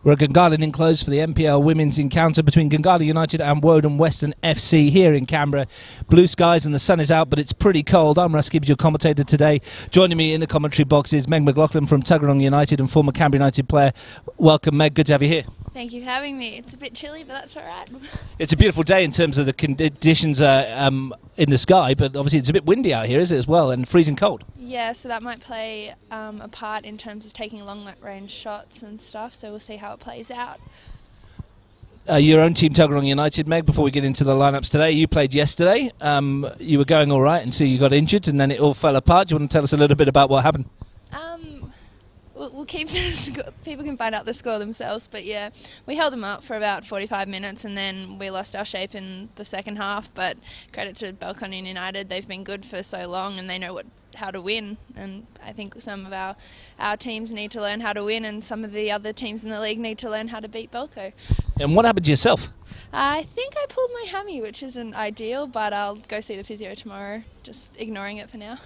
We're at Gungahlin enclosed for the NPL women's encounter between Gungahlin United and Woden Weston FC here in Canberra. Blue skies and the sun is out, but it's pretty cold. I'm Russ Gibbs, your commentator today. Joining me in the commentary box is Meg McLaughlin from Gungahlin United and former Canberra United player. Welcome, Meg. Good to have you here. Thank you for having me. It's a bit chilly, but that's all right. It's a beautiful day in terms of the conditions in the sky, but obviously it's a bit windy out here, is it, as well, and freezing cold? Yeah, so that might play a part in terms of taking long-range shots and stuff, so we'll see how it plays out. Your own team, Gungahlin United, Meg, before we get into the lineups today, you played yesterday. You were going all right until you got injured, and then it all fell apart. Do you want to tell us a little bit about what happened? We'll keep the score. People can find out the score themselves, but yeah, we held them up for about 45 minutes and then we lost our shape in the second half, but credit to Gungahlin United, they've been good for so long and they know how to win, and I think some of our teams need to learn how to win and some of the other teams in the league need to learn how to beat Belco. And what happened to yourself? I think I pulled my hammy, which isn't ideal, but I'll go see the physio tomorrow, just ignoring it for now.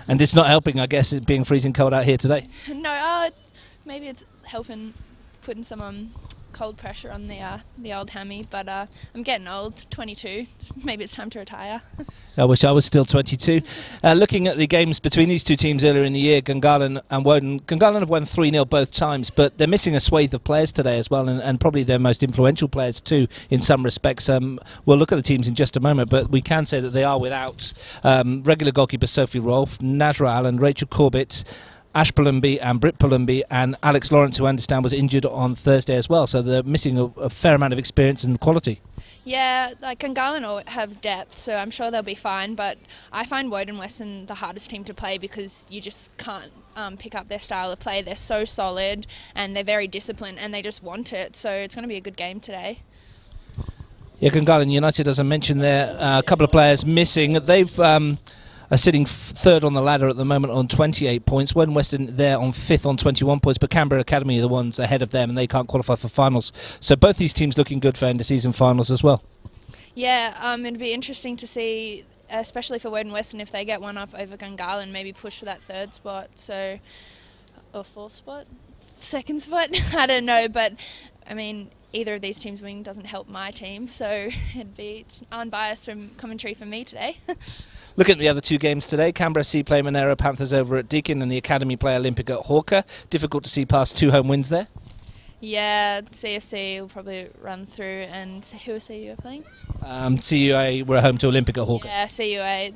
And it's not helping, I guess, it being freezing cold out here today? No, maybe it's helping putting some cold pressure on the old hammy, but I'm getting old, 22, maybe it's time to retire. I wish I was still 22. Looking at the games between these two teams earlier in the year, Gungahlin and Woden, Gungahlin have won 3-0 both times, but they're missing a swathe of players today as well, and probably their most influential players too in some respects. We'll look at the teams in just a moment, but we can say that they are without regular goalkeeper Sophie Rolfe, Nazra Allen, Rachel Corbett, Ash Palumbi and Britt Palumbi, and Alex Lawrence, who I understand was injured on Thursday as well, so they're missing a fair amount of experience and quality. Yeah, like Gungahlin have depth, so I'm sure they'll be fine, but I find Woden Weston the hardest team to play because you just can't pick up their style of play. They're so solid and they're very disciplined and they just want it, so it's going to be a good game today. Yeah, Gungahlin United, as I mentioned there, a couple of players missing. They've are sitting third on the ladder at the moment on 28 points. Woden Weston there on fifth on 21 points, but Canberra Academy are the ones ahead of them and they can't qualify for finals. So both these teams looking good for end-of-season finals as well. Yeah, it'd be interesting to see, especially for Woden Weston, if they get one up over Gungahlin, maybe push for that third spot, or fourth spot? Second spot? I don't know, but I mean, either of these teams winning doesn't help my team, so it'd be unbiased from commentary for me today. Looking at the other two games today, Canberra FC play Monero Panthers over at Deakin and the Academy play Olympic at Hawker. Difficult to see past two home wins there? Yeah, CFC will probably run through, and who was CUA playing? CUA were home to Olympic at Hawker. Yeah, CUA,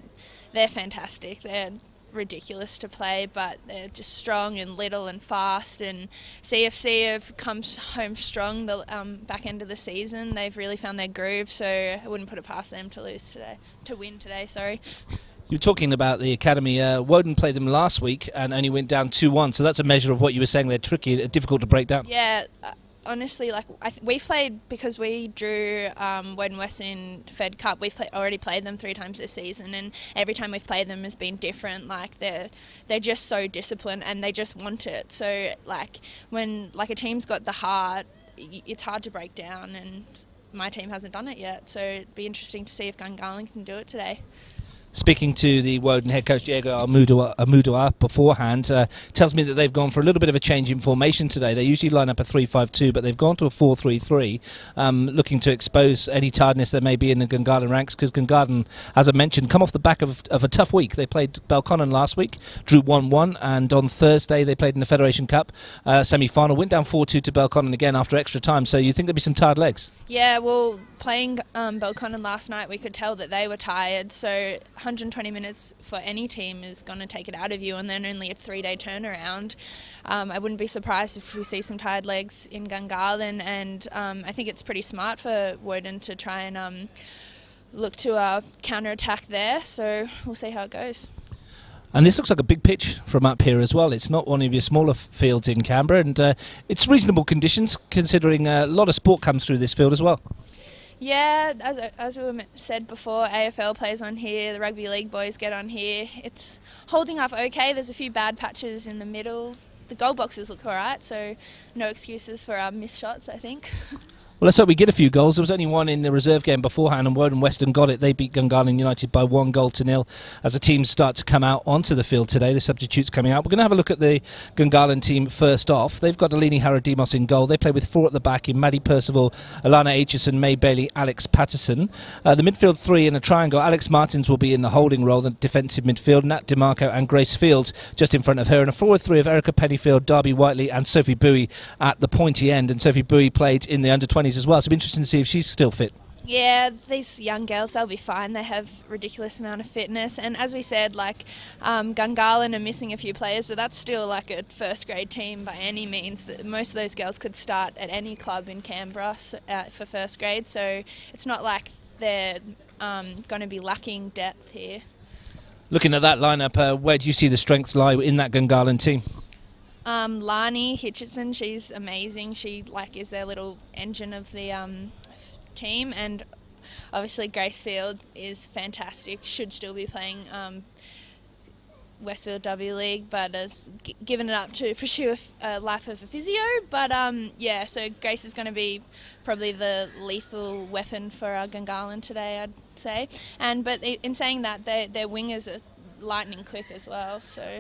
they're fantastic. They're ridiculous to play, but they're just strong and little and fast, and CFC have come home strong the back end of the season. They've really found their groove, so I wouldn't put it past them to win today. You're talking about the Academy. Woden played them last week and only went down 2-1, so that's a measure of what you were saying. They're tricky, difficult to break down. Yeah, honestly, we played, because we drew Woden Weston in Fed Cup. We've already played them 3 times this season, and every time we've played them has been different. Like they're just so disciplined and they just want it. So when a team's got the heart, it's hard to break down, and my team hasn't done it yet. So it'd be interesting to see if Gungahlin can do it today. Speaking to the Woden head coach Diego Amudua beforehand, tells me that they've gone for a little bit of a change in formation today. They usually line up a 3-5-2, but they've gone to a 4-3-3, looking to expose any tiredness there may be in the Gungahlin ranks, because Gungahlin, as I mentioned, come off the back of a tough week. They played Belconnen last week, drew 1-1, and on Thursday they played in the Federation Cup semi-final, went down 4-2 to Belconnen again after extra time. So you think there'll be some tired legs? Yeah, well, playing Belconnen last night, we could tell that they were tired, so 120 minutes for any team is going to take it out of you, and then only a 3-day turnaround. I wouldn't be surprised if we see some tired legs in Gungahlin, and I think it's pretty smart for Woden to try and look to counter-attack there, so we'll see how it goes. And this looks like a big pitch from up here as well. It's not one of your smaller fields in Canberra, and it's reasonable conditions considering a lot of sport comes through this field as well. Yeah, as we said before, AFL plays on here, the rugby league boys get on here. It's holding up okay. There's a few bad patches in the middle. The goal boxes look alright, so no excuses for our missed shots, I think. Well, let's hope we get a few goals. There was only one in the reserve game beforehand, and Woden Weston got it. They beat Gungahlin United by 1-0 as the teams start to come out onto the field today. The substitutes coming out. We're going to have a look at the Gungahlin team first off. They've got Alini Haradimos in goal. They play with 4 at the back in Maddie Percival, Alana Aitchison, May Bailey, Alex Patterson. The midfield 3 in a triangle. Alex Martins will be in the holding role, the defensive midfield. Nat DeMarco and Grace Field just in front of her. And a forward 3 of Erica Pennyfield, Darby Whiteley and Sophie Bowie at the pointy end. And Sophie Bowie played in the under-20s as well, so it'll be interesting to see if she's still fit. Yeah, these young girls, they'll be fine. They have a ridiculous amount of fitness. And as we said, like, Gungahlin are missing a few players, but that's still like a first grade team by any means. Most of those girls could start at any club in Canberra for first grade, so it's not like they're going to be lacking depth here. Looking at that lineup, where do you see the strengths lie in that Gungahlin team? Lani Hitchison, she's amazing. She is their little engine of the team, and obviously Grace Field is fantastic. Should still be playing Westfield W League, but has given it up to pursue a life of a physio. But yeah, so Grace is going to be probably the lethal weapon for Gungahlin today, I'd say. But in saying that, their wingers are lightning quick as well. So.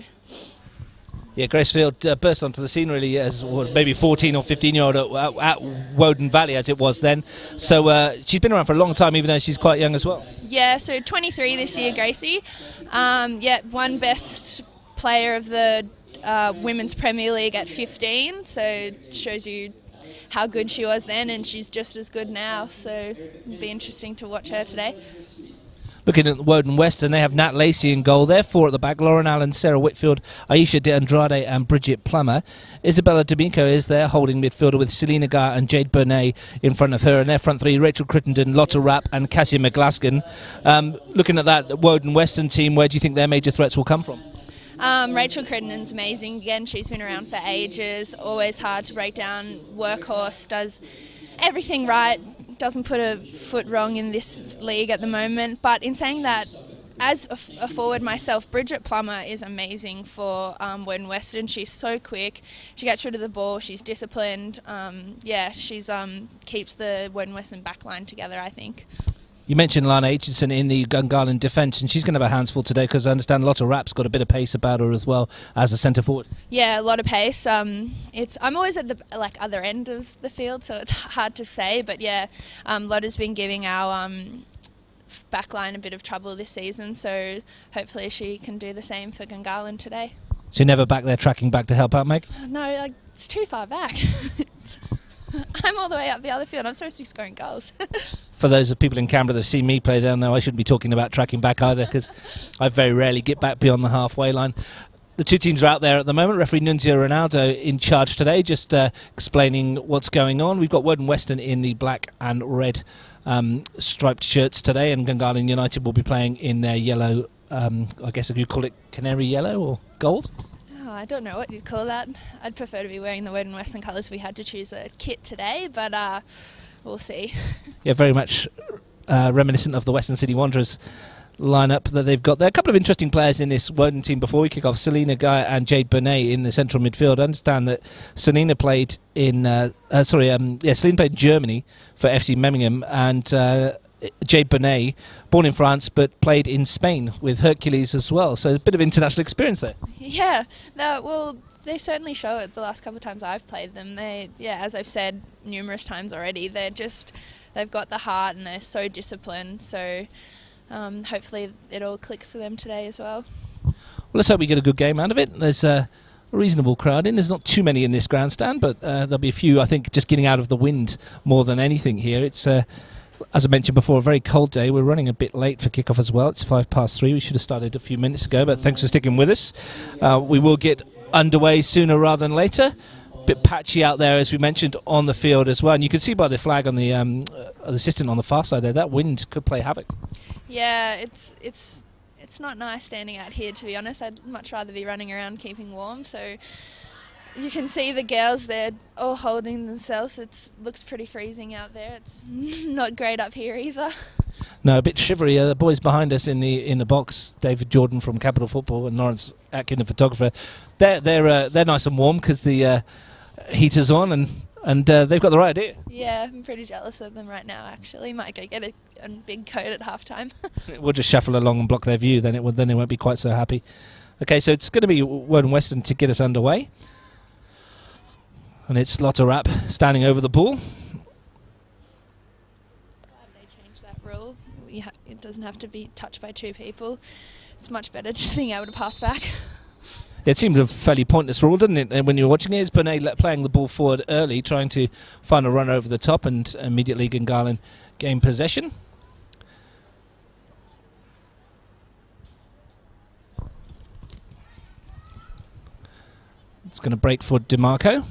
Yeah, Gracefield burst onto the scene really as maybe 14 or 15-year-old at Woden Valley as it was then. So she's been around for a long time, even though she's quite young as well. Yeah, so 23 this year, Gracie. Yeah, won best player of the Women's Premier League at 15, so it shows you how good she was then, and she's just as good now. So it'll be interesting to watch her today. Looking at Woden Western, they have Nat Lacey in goal. They're 4 at the back. Lauren Allen, Sarah Whitfield, Aisha de Andrade and Bridget Plummer. Isabella D'Amico is their holding midfielder with Selena Gar and Jade Burnett in front of her. And their front 3, Rachel Crittenden, Lotta Rapp and Cassia McGlaskin. Looking at that Woden Western team, where do you think their major threats will come from? Rachel Crittenden's amazing. Again, she's been around for ages. Always hard to break down. Workhorse, does everything right. Doesn't put a foot wrong in this league at the moment. But in saying that, as a forward myself, Bridget Plummer is amazing for Woden Western. She's so quick. She gets rid of the ball. She's disciplined. Yeah, she's keeps the Woden Western backline together, I think. You mentioned Lana Aitchison in the Gungahlin defence, and she's going to have her hands full today because I understand Lotta Rapp's got a bit of pace about her as well as a centre forward. Yeah, a lot of pace. I'm always at the other end of the field, so it's hard to say. But yeah, Lotta's been giving our backline a bit of trouble this season, so hopefully she can do the same for Gungahlin today. So you're never back there tracking back to help out, Meg? No, it's too far back. I'm all the way up the other field. I'm supposed to be scoring goals. For those of people in Canberra that have seen me play, they'll know I shouldn't be talking about tracking back either because I very rarely get back beyond the halfway line. The two teams are out there at the moment. Referee Nunzio Ronaldo in charge today, just explaining what's going on. We've got Woden Western in the black and red striped shirts today, and Gungahlin United will be playing in their yellow, I guess you call it canary yellow or gold? I don't know what you'd call that. I'd prefer to be wearing the Woden Western colours if we had to choose a kit today, but we'll see. Yeah, very much reminiscent of the Western City Wanderers lineup that they've got there. A couple of interesting players in this Woden team before we kick off. Selena Guy and Jade Burnett in the central midfield. I understand that Selena played in Selena played in Germany for FC Memmingen, and Jade Burnett, born in France but played in Spain with Hercules as well, so a bit of international experience there. Yeah, well, they certainly show it the last couple of times I've played them. As I've said numerous times already, they've got the heart and they're so disciplined, so hopefully it all clicks for them today as well. Well, let's hope we get a good game out of it. There's a reasonable crowd in. There's not too many in this grandstand, but there'll be a few, I think, just getting out of the wind more than anything here. It's as I mentioned before, a very cold day. We're running a bit late for kickoff as well. It's 3:05. We should have started a few minutes ago, but thanks for sticking with us. We will get underway sooner rather than later. Bit patchy out there, as we mentioned, on the field as well. And you can see by the flag on the assistant on the far side there, that wind could play havoc. Yeah, it's not nice standing out here, to be honest. I'd much rather be running around keeping warm. So you can see the girls, they're all holding themselves. It looks pretty freezing out there. It's not great up here either. No, a bit shivery. The boys behind us in the box, David Jordan from Capital Football and Lawrence Atkin, the photographer, they're nice and warm because the heater's on, and And they've got the right idea. Yeah, I'm pretty jealous of them right now, actually. Might go get a big coat at halftime. We'll just shuffle along and block their view, then they won't be quite so happy. Okay, so it's going to be Woden Weston to get us underway. And it's Lotta Rapp standing over the ball. Glad they changed that rule. It doesn't have to be touched by two people. It's much better just being able to pass back. It seemed a fairly pointless rule, didn't it? And when you were watching it, it's Bonet playing the ball forward early, trying to find a run over the top, and immediately Gungahlin gained possession. It's going to break for DeMarco.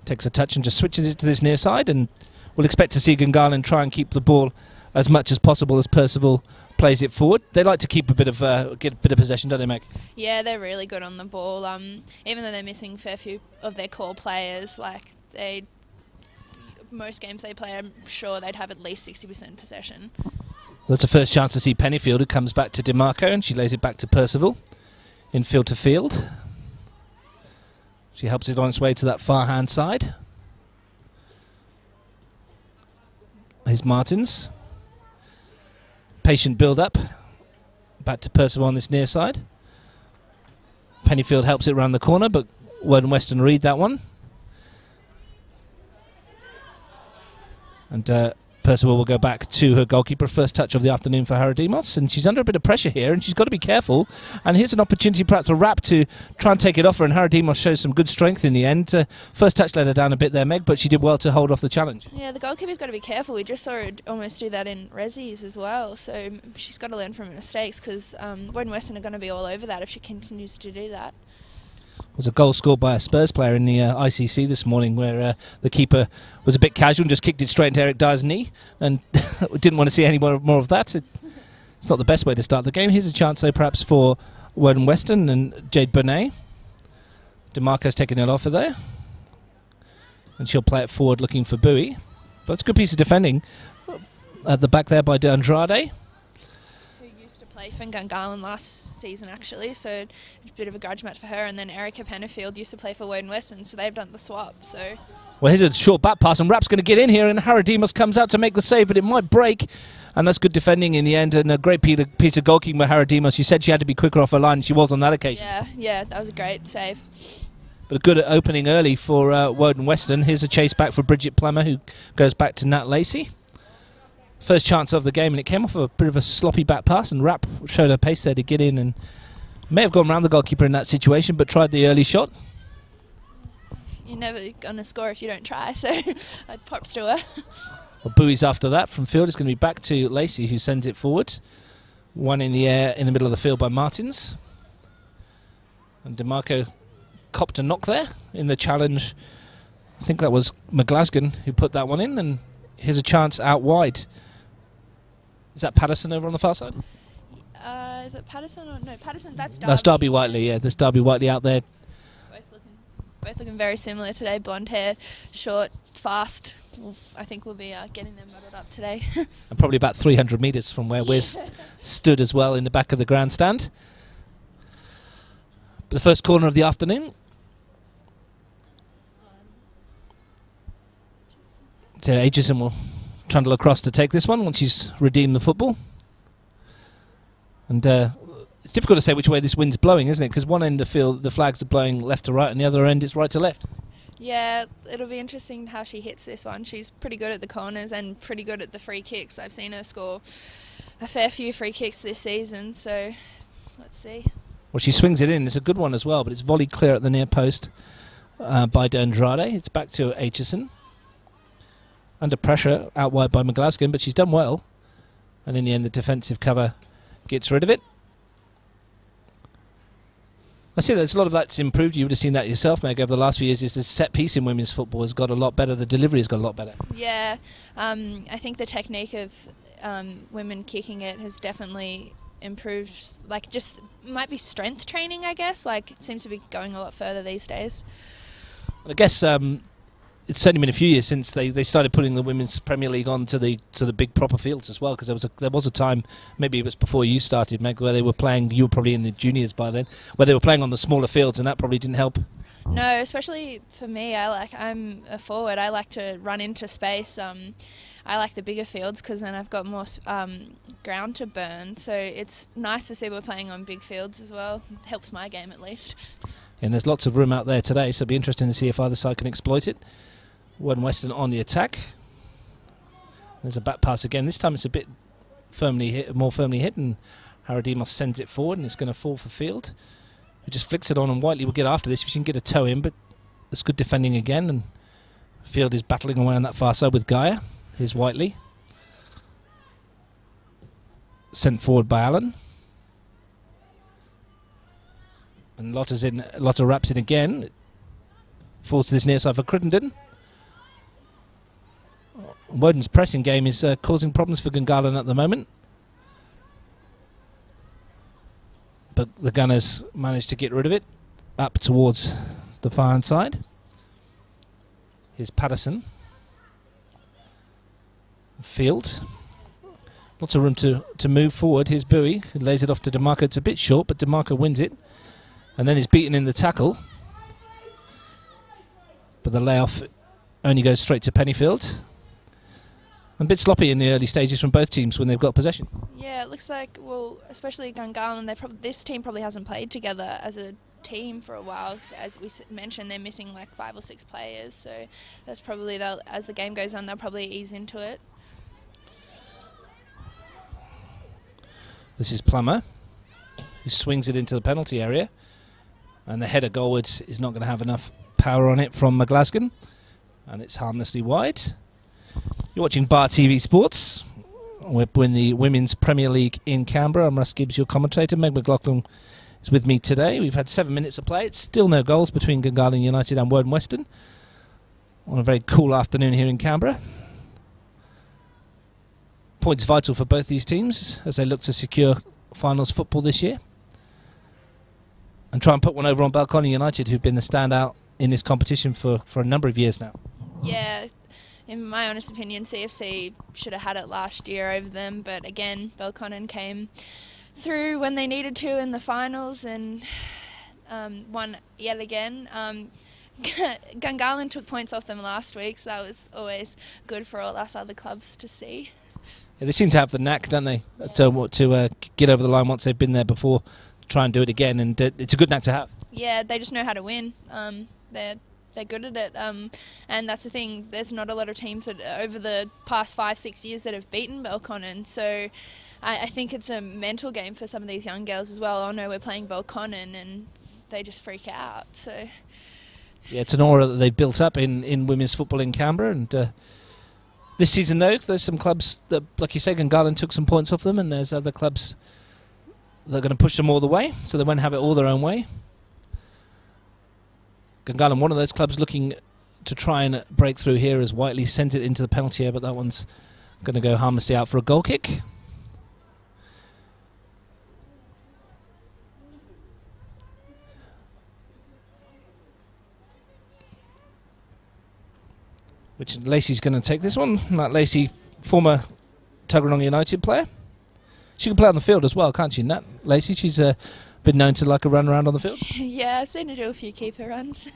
Takes a touch and just switches it to this near side, and we'll expect to see Gungahlin try and keep the ball as much as possible as Percival plays it forward. They like to keep get a bit of possession, don't they, Meg? Yeah, they're really good on the ball. Even though they're missing a fair few of their core players, most games they play, I'm sure they'd have at least 60% possession. That's the first chance to see Pennyfield, who comes back to DeMarco, and she lays it back to Percival in field to field. She helps it on its way to that far hand side. Here's Martins. Patient build up. Back to Percival on this near side. Pennyfield helps it around the corner, but Woden Weston read that one. And Percival will go back to her goalkeeper. First touch of the afternoon for Haradimos, and she's under a bit of pressure here, and she's got to be careful. And here's an opportunity perhaps for Rapp to try and take it off her, and Haradimos shows some good strength in the end. First touch let her down a bit there, Meg, but she did well to hold off the challenge. Yeah, the goalkeeper's got to be careful. We just saw her almost do that in Resi's as well, so she's got to learn from her mistakes, because Woden Weston are going to be all over that if she continues to do that. Was a goal scored by a Spurs player in the ICC this morning, where the keeper was a bit casual and just kicked it straight into Eric Dyer's knee, and didn't want to see any more of that. It's not the best way to start the game. Here's a chance, though, perhaps for Woden Weston and Jade Bonet. DeMarco's taking it off of there, and she'll play it forward looking for Bowie. But it's a good piece of defending at the back there by De Andrade. Play for Gungahlin last season, actually, so it's a bit of a grudge match for her. And then Erica Pennyfield used to play for Woden Weston, so they've done the swap. So, well, here's a short back pass, and Rapp's going to get in here, and Haradimos comes out to make the save, but it might break, and that's good defending in the end, and a great piece of goalkeeping by Haradimos. She said she had to be quicker off her line, and she was on that occasion. Yeah, that was a great save. But a good opening early for Woden Weston. Here's a chase back for Bridget Plummer, who goes back to Nat Lacey. First chance of the game, and it came off a bit of a sloppy back pass, and Rapp showed her pace there to get in, and may have gone around the goalkeeper in that situation, but tried the early shot. You're never going to score if you don't try, so I'd props to her. Well, Bowie's after that from field. It's going to be back to Lacey, who sends it forward. One in the air in the middle of the field by Martins. And DeMarco copped a knock there in the challenge. I think that was McGlasgan who put that one in, and here's a chance out wide. Is that Patterson over on the far side? Is it Patterson or no? Patterson. That's Darby. That's Darby Whiteley. Yeah, there's Darby Whiteley out there. Both looking very similar today. Blonde hair, short, fast. I think we'll be getting them muddled up today. And probably about 300 metres from where we're stood as well in the back of the grandstand. But the first corner of the afternoon. So Aitchison will trundle across to take this one once he's redeemed the football. And it's difficult to say which way this wind's blowing, isn't it? Because one end of the field, the flags are blowing left to right, and the other end is right to left. Yeah, it'll be interesting how she hits this one. She's pretty good at the corners and pretty good at the free kicks. I've seen her score a fair few free kicks this season, so let's see. Well, she swings it in. It's a good one as well, but it's volleyed clear at the near post by De Andrade. It's back to Aitchison. Under pressure, out wide by McGlasgan, but she's done well. And in the end, the defensive cover gets rid of it. I see there's a lot of that's improved. You would have seen that yourself, Meg, over the last few years. Is the set piece in women's football has got a lot better. The delivery has got a lot better. Yeah, I think the technique of women kicking it has definitely improved. Like, just might be strength training, I guess. Like, it seems to be going a lot further these days. Well, I guess it's certainly been a few years since they started putting the Women's Premier League on to the big proper fields as well, because there was a time, maybe it was before you started, Meg, where they were playing, you were probably in the juniors by then, where they were playing on the smaller fields, and that probably didn't help No, especially for me. I'm a forward. I like to run into space. I like the bigger fields because then I've got more ground to burn. So it's nice to see we're playing on big fields as well. It helps my game at least. And there's lots of room out there today, so it'll be interesting to see if either side can exploit it. Woden Weston on the attack. There's a back pass again. This time it's a bit more firmly hit, and Haradimos sends it forward, and it's going to fall for Field, who just flicks it on, and Whiteley will get after this if she can get a toe in, but it's good defending again, and Field is battling away on that far side with Gaia. Here's Whiteley. Sent forward by Allen. And Lotta wraps in again. Falls to this near side for Crittenden. Woden's pressing game is causing problems for Gungahlin at the moment. But the Gunners managed to get rid of it. Up towards the far hand side. Here's Patterson. Field. Lots of room to move forward. Here's Bowie, who lays it off to DeMarco. It's a bit short, but DeMarco wins it. And then is beaten in the tackle. But the layoff only goes straight to Pennyfield. A bit sloppy in the early stages from both teams when they've got possession. Yeah, it looks like, well, especially Gungahlin, this team probably hasn't played together as a team for a while. As we mentioned, they're missing like 5 or 6 players. So that's probably, as the game goes on, they'll probably ease into it. This is Plummer, who swings it into the penalty area. And the header goalwards is not going to have enough power on it from McGlasgan. And it's harmlessly wide. You're watching Bar TV Sports. We're in the Women's Premier League in Canberra. I'm Russ Gibbs, your commentator. Meg McLaughlin is with me today. We've had 7 minutes of play. It's still no goals between Gungahlin United and Woden Weston on a very cool afternoon here in Canberra. Points vital for both these teams as they look to secure finals football this year and try and put one over on Balcony United, who've been the standout in this competition for a number of years now. Yeah, in my honest opinion, CFC should have had it last year over them, but again, Belconnen came through when they needed to in the finals and won yet again. Gungahlin took points off them last week, so that was always good for all us other clubs to see. Yeah, they seem to have the knack, don't they, to get over the line once they've been there before, to try and do it again, and it's a good knack to have. Yeah, they just know how to win. They're good at it, and that's the thing. There's not a lot of teams that over the past 5-6 years that have beaten Belconnen, so I think it's a mental game for some of these young girls as well. Oh no, we're playing Belconnen, and they just freak out. So yeah, it's an aura that they've built up in women's football in Canberra, and this season though, there's some clubs that, like you say, Gungahlin took some points off them, and there's other clubs that are going to push them all the way, so they won't have it all their own way. Gungahlin, one of those clubs looking to try and break through here as Whiteley sent it into the penalty area, but that one's going to go harmlessly out for a goal kick. Which Lacey's going to take this one. That Lacey, former Tuggeranong United player. She can play on the field as well, can't she, Nat? Lacey, she's been known to like a run around on the field. Yeah, I've seen her do a few keeper runs.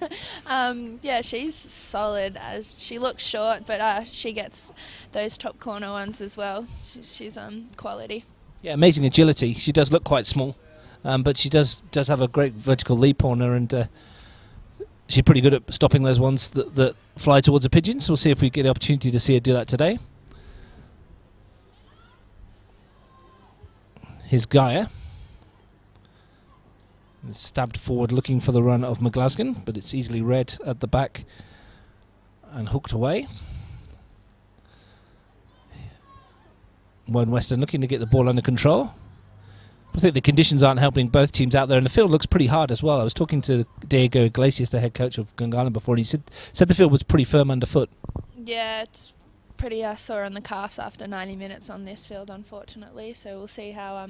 Yeah, she's solid. As she looks short, but she gets those top corner ones as well. She's quality. Yeah, amazing agility. She does look quite small, but she does have a great vertical leap on her, and she's pretty good at stopping those ones that fly towards the pigeons. We'll see if we get the opportunity to see her do that today. Here's Gaia. Stabbed forward looking for the run of McGlasgan, but it's easily read at the back and hooked away. Woden Weston looking to get the ball under control. I think the conditions aren't helping both teams out there, and the field looks pretty hard as well. I was talking to Diego Iglesias, the head coach of Gungahlin, before, and he said the field was pretty firm underfoot. Yeah, it's pretty sore on the calves after 90 minutes on this field, unfortunately. So we'll see how,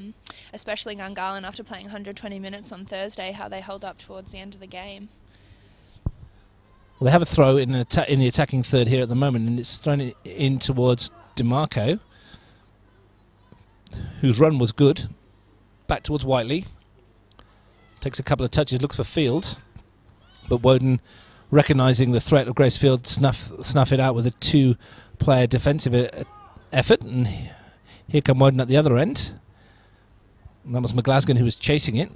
especially Gungahlin, after playing 120 minutes on Thursday, how they hold up towards the end of the game. Well, they have a throw in the attacking third here at the moment, and it's thrown in towards DeMarco, whose run was good. Back towards Whiteley. Takes a couple of touches, looks for Field. but Woden, recognising the threat of Gracefield, snuff it out with a 2-player defensive effort, and here come Woden at the other end. And that was McGlasgan who was chasing it,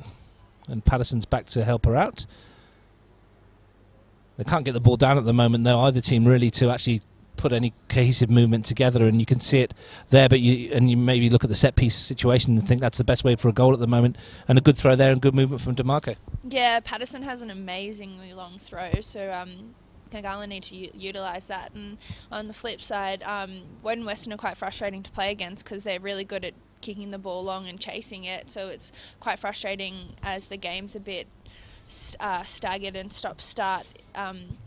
and Patterson's back to help her out. They can't get the ball down at the moment, though, either team, really, to actually put any cohesive movement together, and you can see it there, but you maybe look at the set piece situation and think that's the best way for a goal at the moment, and a good throw there and good movement from DeMarco. Yeah, Patterson has an amazingly long throw, so Gungahlin need to utilise that. And on the flip side, Woden and Weston are quite frustrating to play against because they're really good at kicking the ball long and chasing it, so it's quite frustrating as the game's a bit staggered and stop-start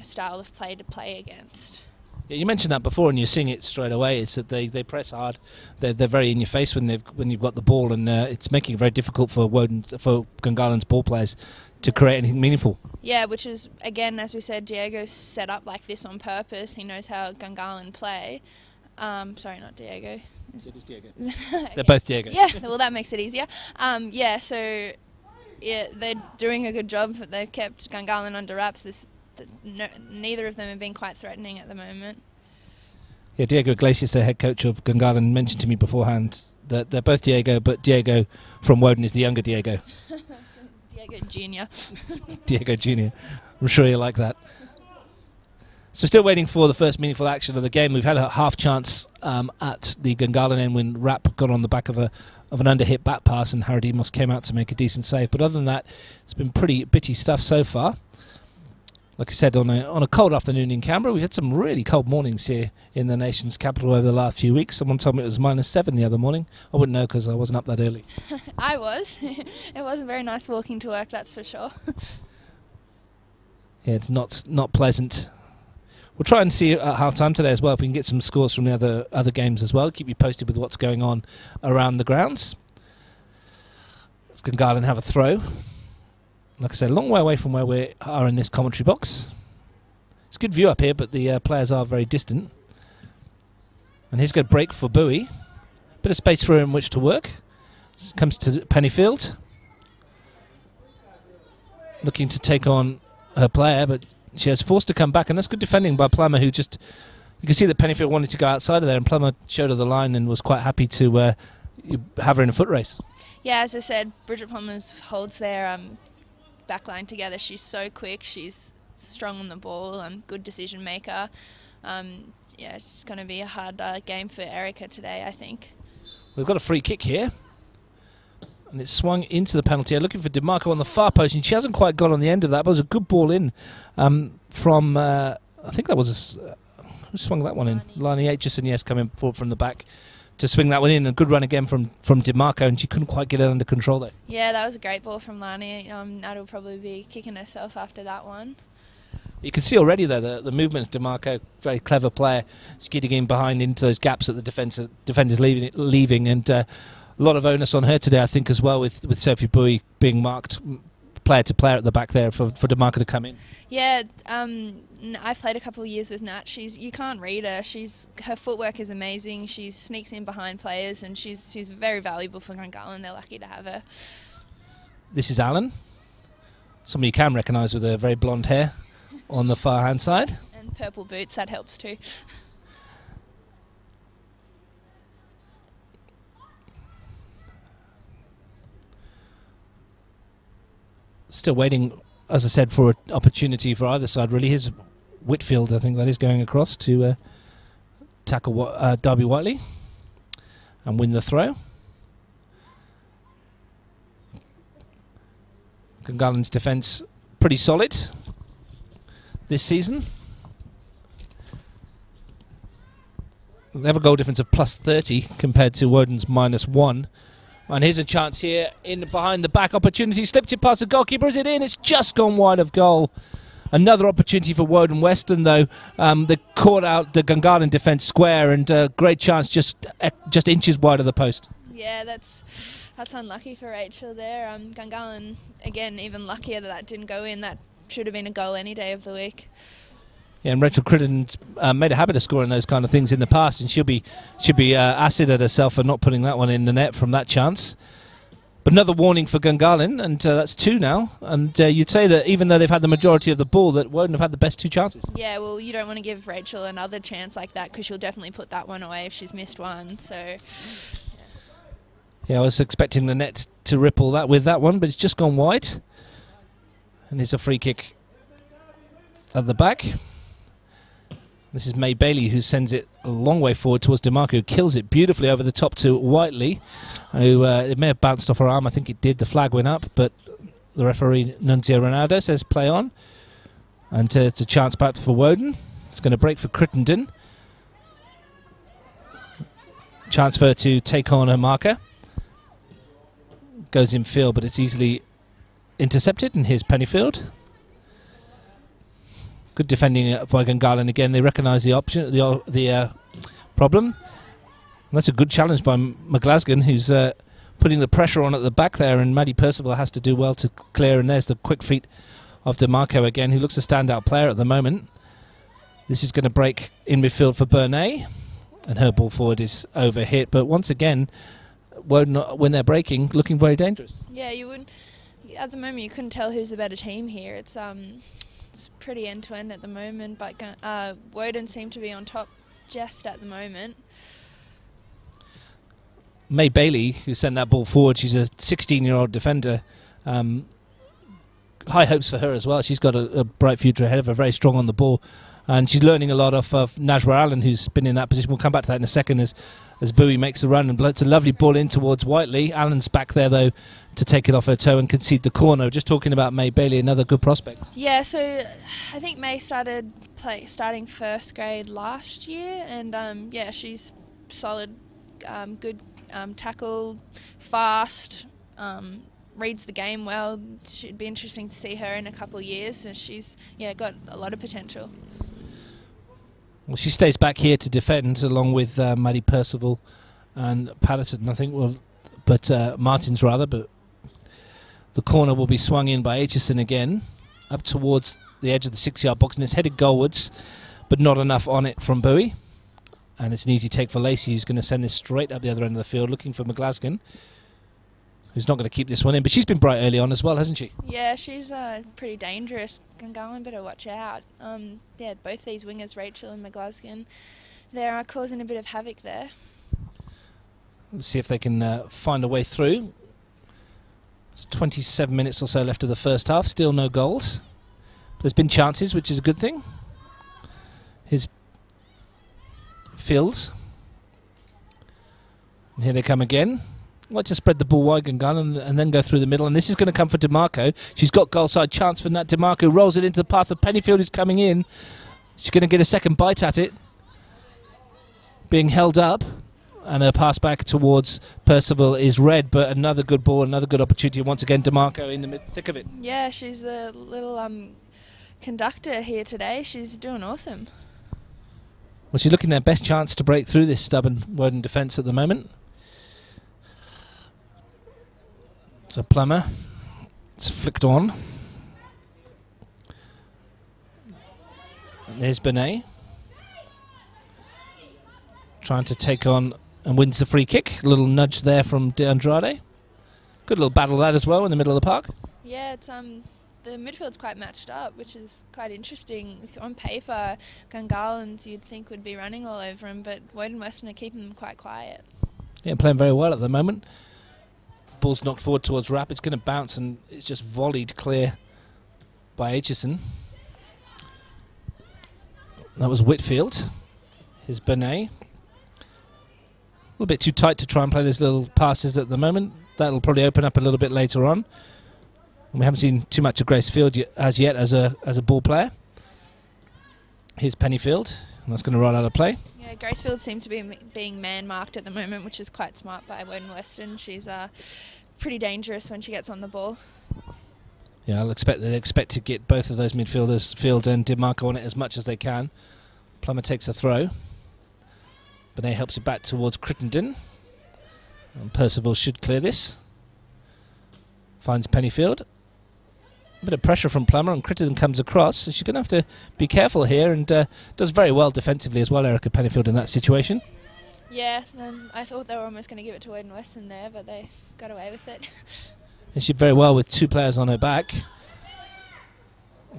style of play to play against. Yeah, you mentioned that before, and you're seeing it straight away. It's that they press hard. They're very in your face when you've got the ball, and it's making it very difficult for Gungahlin's ball players to create anything meaningful. Yeah, which is, again, as we said, Diego's set up like this on purpose. He knows how Gungahlin play. Sorry, not Diego. It is Diego. They're both Diego. Yeah, well, that makes it easier. So they're doing a good job. They've kept Gungahlin under wraps. Neither of them have been quite threatening at the moment. Yeah, Diego Iglesias, the head coach of Gungahlin, mentioned to me beforehand that they're both Diego, but Diego from Woden is the younger Diego. Diego Jr. Diego Jr. I'm sure you like that. So still waiting for the first meaningful action of the game. We've had a half chance at the Gungahlin end when Rapp got on the back of an under-hit back pass and Haradimos came out to make a decent save. But other than that, it's been pretty bitty stuff so far. Like I said, on a cold afternoon in Canberra, we've had some really cold mornings here in the nation's capital over the last few weeks. Someone told me it was -7 the other morning. I wouldn't know because I wasn't up that early. I was. It wasn't very nice walking to work, that's for sure. Yeah, it's not pleasant. We'll try and see at half-time today as well if we can get some scores from the other games as well. Keep you posted with what's going on around the grounds. Let's Gungahlin have a throw. Like I said, a long way away from where we are in this commentary box. It's a good view up here, but the players are very distant. And here's going to break for Bowie. Bit of space for her in which to work. Comes to Pennyfield. Looking to take on her player, but she has forced to come back, and that's good defending by Plummer, who just... You can see that Pennyfield wanted to go outside of there, and Plummer showed her the line and was quite happy to have her in a foot race. Yeah, as I said, Bridget Plummer holds their backline together. She's so quick, she's strong on the ball, good decision maker. It's going to be a hard game for Erica today, I think. We've got a free kick here. And it's swung into the penalty area, looking for DeMarco on the far post, and she hasn't quite got on the end of that, but it was a good ball in from, I think that was, who swung that one in? Lani Aitchison, yes, coming forward from the back to swing that one in. A good run again from DeMarco, and she couldn't quite get it under control there. Yeah, that was a great ball from Lani. Nad'll probably be kicking herself after that one. You can see already, though, the movement of DeMarco, very clever player. She's getting in behind into those gaps that the defenders leaving, and a lot of onus on her today, I think, as well, with Sophie Bowie being marked player to player at the back there for DeMarco to come in. Yeah, I've played a couple of years with Nat. You can't read her. Her footwork is amazing. She sneaks in behind players, and she's very valuable for Gungahlin. They're lucky to have her. This is Alan, somebody you can recognise with her very blonde hair on the far hand side. And purple boots, that helps too. Still waiting, as I said, for an opportunity for either side, really. Here's Whitfield, I think that is, going across to tackle Darby Whiteley and win the throw. Gungahlin's defence pretty solid this season. They have a goal difference of +30 compared to Woden's -1. And here's a chance here in behind the back opportunity. Slipped it past the goalkeeper. Is it in? It's just gone wide of goal. Another opportunity for Woden Weston, though. They caught out the Gungahlin defence square, and great chance just inches wide of the post. Yeah, that's unlucky for Rachel there. Gungahlin, again, even luckier that didn't go in. That should have been a goal any day of the week. Yeah, and Rachel Crittenden's made a habit of scoring those kind of things in the past, and she'll be acid at herself for not putting that one in the net from that chance. But another warning for Gungahlin, and that's 2 now. And you'd say that even though they've had the majority of the ball, that Woden have had the best 2 chances. Yeah, well, you don't want to give Rachel another chance like that because she'll definitely put that one away if she's missed one. So, yeah, I was expecting the net to ripple that with that one, but it's just gone wide. And it's a free kick at the back. This is May Bailey who sends it a long way forward towards DeMarco, who kills it beautifully over the top to Whiteley, who it may have bounced off her arm. I think it did. The flag went up, but the referee, Nunzio Ronaldo, says play on. And it's a chance back for Woden. It's going to break for Crittenden. Chance for her to take on her marker. Goes in field, but it's easily intercepted, and here's Pennyfield. Good defending by Gungahlin again. They recognise the option, the problem. And that's a good challenge by McGlasgan, who's putting the pressure on at the back there, and Maddie Percival has to do well to clear. And there's the quick feet of DeMarco again, who looks a standout player at the moment. This is going to break in midfield for Bernay, and her ball forward is overhit. But once again, Woden, when they're breaking, looking very dangerous. yeah, you would. At the moment, you couldn't tell who's the better team here. It's pretty end-to-end at the moment, but Woden seem to be on top just at the moment. May Bailey, who sent that ball forward, she's a 16-year-old defender. High hopes for her as well. She's got a bright future ahead of her, very strong on the ball. And she's learning a lot off of Najwa Allen, who's been in that position. We'll come back to that in a second as Bowie makes a run. And it's a lovely ball in towards Whiteley. Allen's back there, though, to take it off her toe and concede the corner. Just talking about May Bailey, another good prospect. Yeah, so I think May starting first grade last year. And, yeah, she's solid, good tackle, fast, reads the game well. Should be interesting to see her in a couple of years. And she's got a lot of potential. Well, she stays back here to defend along with Maddie Percival and Patterson, I think. Well, but Martins rather. But the corner will be swung in by Aitchison again, up towards the edge of the 6-yard box, and it's headed goalwards, but not enough on it from Bowie. And it's an easy take for Lacey, who's going to send this straight up the other end of the field, looking for McGlasgan, who's not going to keep this one in. But she's been bright early on as well, hasn't she? Yeah, she's pretty dangerous. Gungahlin better watch out. Yeah, both these wingers, Rachel and McGlasgan, they're causing a bit of havoc there. Let's see if they can find a way through. There's 27 minutes or so left of the first half. Still no goals. There's been chances, which is a good thing. Here's Fields. And here they come again. Like to spread the ball wide and then go through the middle. And this is going to come for DeMarco. She's got goal side chance for Nat DeMarco. Rolls it into the path of Pennyfield, who's coming in. She's going to get a second bite at it. Being held up. And her pass back towards Percival is red. But another good ball, another good opportunity. Once again, DeMarco in the thick of it. Yeah, she's the little conductor here today. She's doing awesome. Well, she's looking their best chance to break through this stubborn Woden defence at the moment. So Plummer, it's flicked on. And there's Benet. Trying to take on and wins the free kick. A little nudge there from De Andrade. Good little battle that as well in the middle of the park. Yeah, it's the midfield's quite matched up, which is quite interesting. On paper, Gungahlins you'd think would be running all over him, but Woden Weston are keeping them quite quiet. Yeah, playing very well at the moment. Ball's knocked forward towards Rapp. It's going to bounce and it's just volleyed clear by Aitchison. That was Whitfield. Here's Benet. A little bit too tight to try and play those little passes at the moment. That'll probably open up a little bit later on. And we haven't seen too much of Grace Field as yet as a ball player. Here's Pennyfield, and that's going to roll out of play. Yeah, Gracefield seems to be being man-marked at the moment, which is quite smart by Woden Weston. She's pretty dangerous when she gets on the ball. Yeah, they expect to get both of those midfielders, Field and DeMarco, on it as much as they can. Plummer takes a throw. Benet helps it back towards Crittenden. And Percival should clear this. Finds Pennyfield. A bit of pressure from Plummer, and Crittenden comes across. So she's going to have to be careful here, and does very well defensively as well, Erica Pennyfield, in that situation. Yeah, I thought they were almost going to give it to Woden Weston there, but they got away with it. And she did very well with 2 players on her back.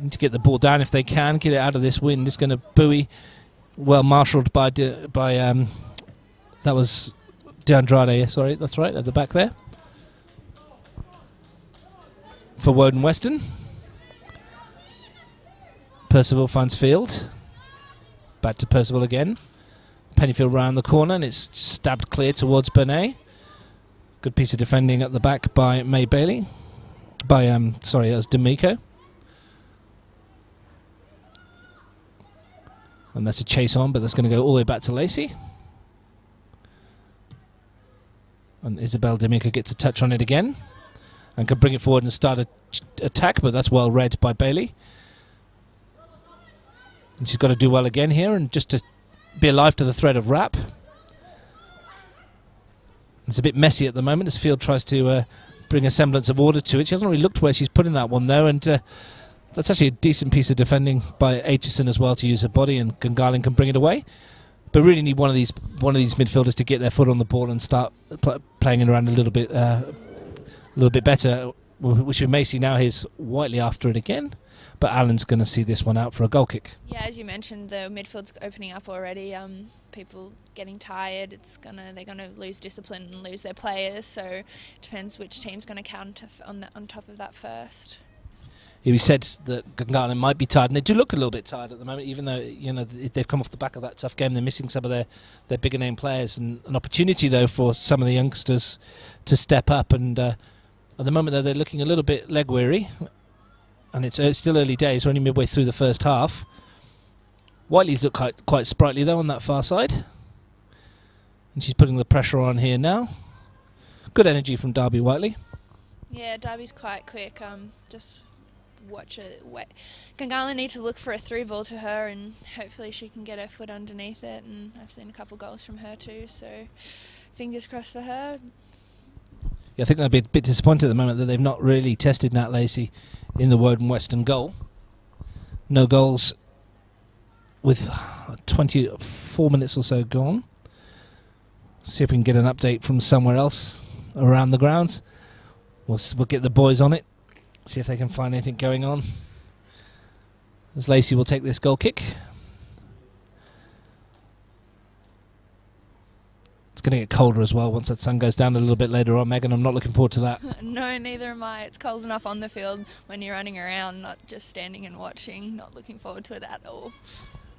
Need to get the ball down if they can, get it out of this wind. It's going to buoy, well marshalled by that was De Andrade, sorry, that's right, at the back there. For Woden Weston. Percival finds field. Back to Percival again. Pennyfield round the corner and it's stabbed clear towards Bernay. Good piece of defending at the back by May Bailey. Sorry, that was D'Amico. And that's a chase on, but that's going to go all the way back to Lacey. And Isabel D'Amico gets a touch on it again. And can bring it forward and start an attack, but that's well read by Bailey. And she's got to do well again here, and just to be alive to the threat of wrap. It's a bit messy at the moment as Field tries to bring a semblance of order to it. She hasn't really looked where she's putting that one though, and that's actually a decent piece of defending by Aitchison as well to use her body, and Gungahlin can bring it away. But really need one of these midfielders to get their foot on the ball and start playing it around a little bit better, which we may see now. Here's Whiteley after it again. But Allen's going to see this one out for a goal kick. Yeah, as you mentioned, the midfield's opening up already. People getting tired. They're gonna lose discipline and lose their players. So it depends which team's going to counter on top of that first. Yeah, we said that Gungahlin might be tired, and they do look a little bit tired at the moment. Even though they've come off the back of that tough game, they're missing some of their bigger name players. And an opportunity though for some of the youngsters to step up. And at the moment they're looking a little bit leg weary. And it's still early days. We're only midway through the first half. Whiteley's look quite sprightly though on that far side, and she's putting the pressure on here now. Good energy from Darby Whiteley. Yeah, Darby's quite quick. Just watch it. Gungahlin need to look for a through ball to her, and hopefully she can get her foot underneath it. And I've seen a couple goals from her too, so fingers crossed for her. Yeah, I think they'll be a bit disappointed at the moment that they've not really tested Nat Lacey in the Woden Weston goal. No goals with 24 minutes or so gone. See if we can get an update from somewhere else around the grounds. We'll get the boys on it, see if they can find anything going on. As Lacey will take this goal kick. It's going to get colder as well once that sun goes down a little bit later on, Megan. I'm not looking forward to that. No, neither am I. It's cold enough on the field when you're running around, not just standing and watching. Not looking forward to it at all.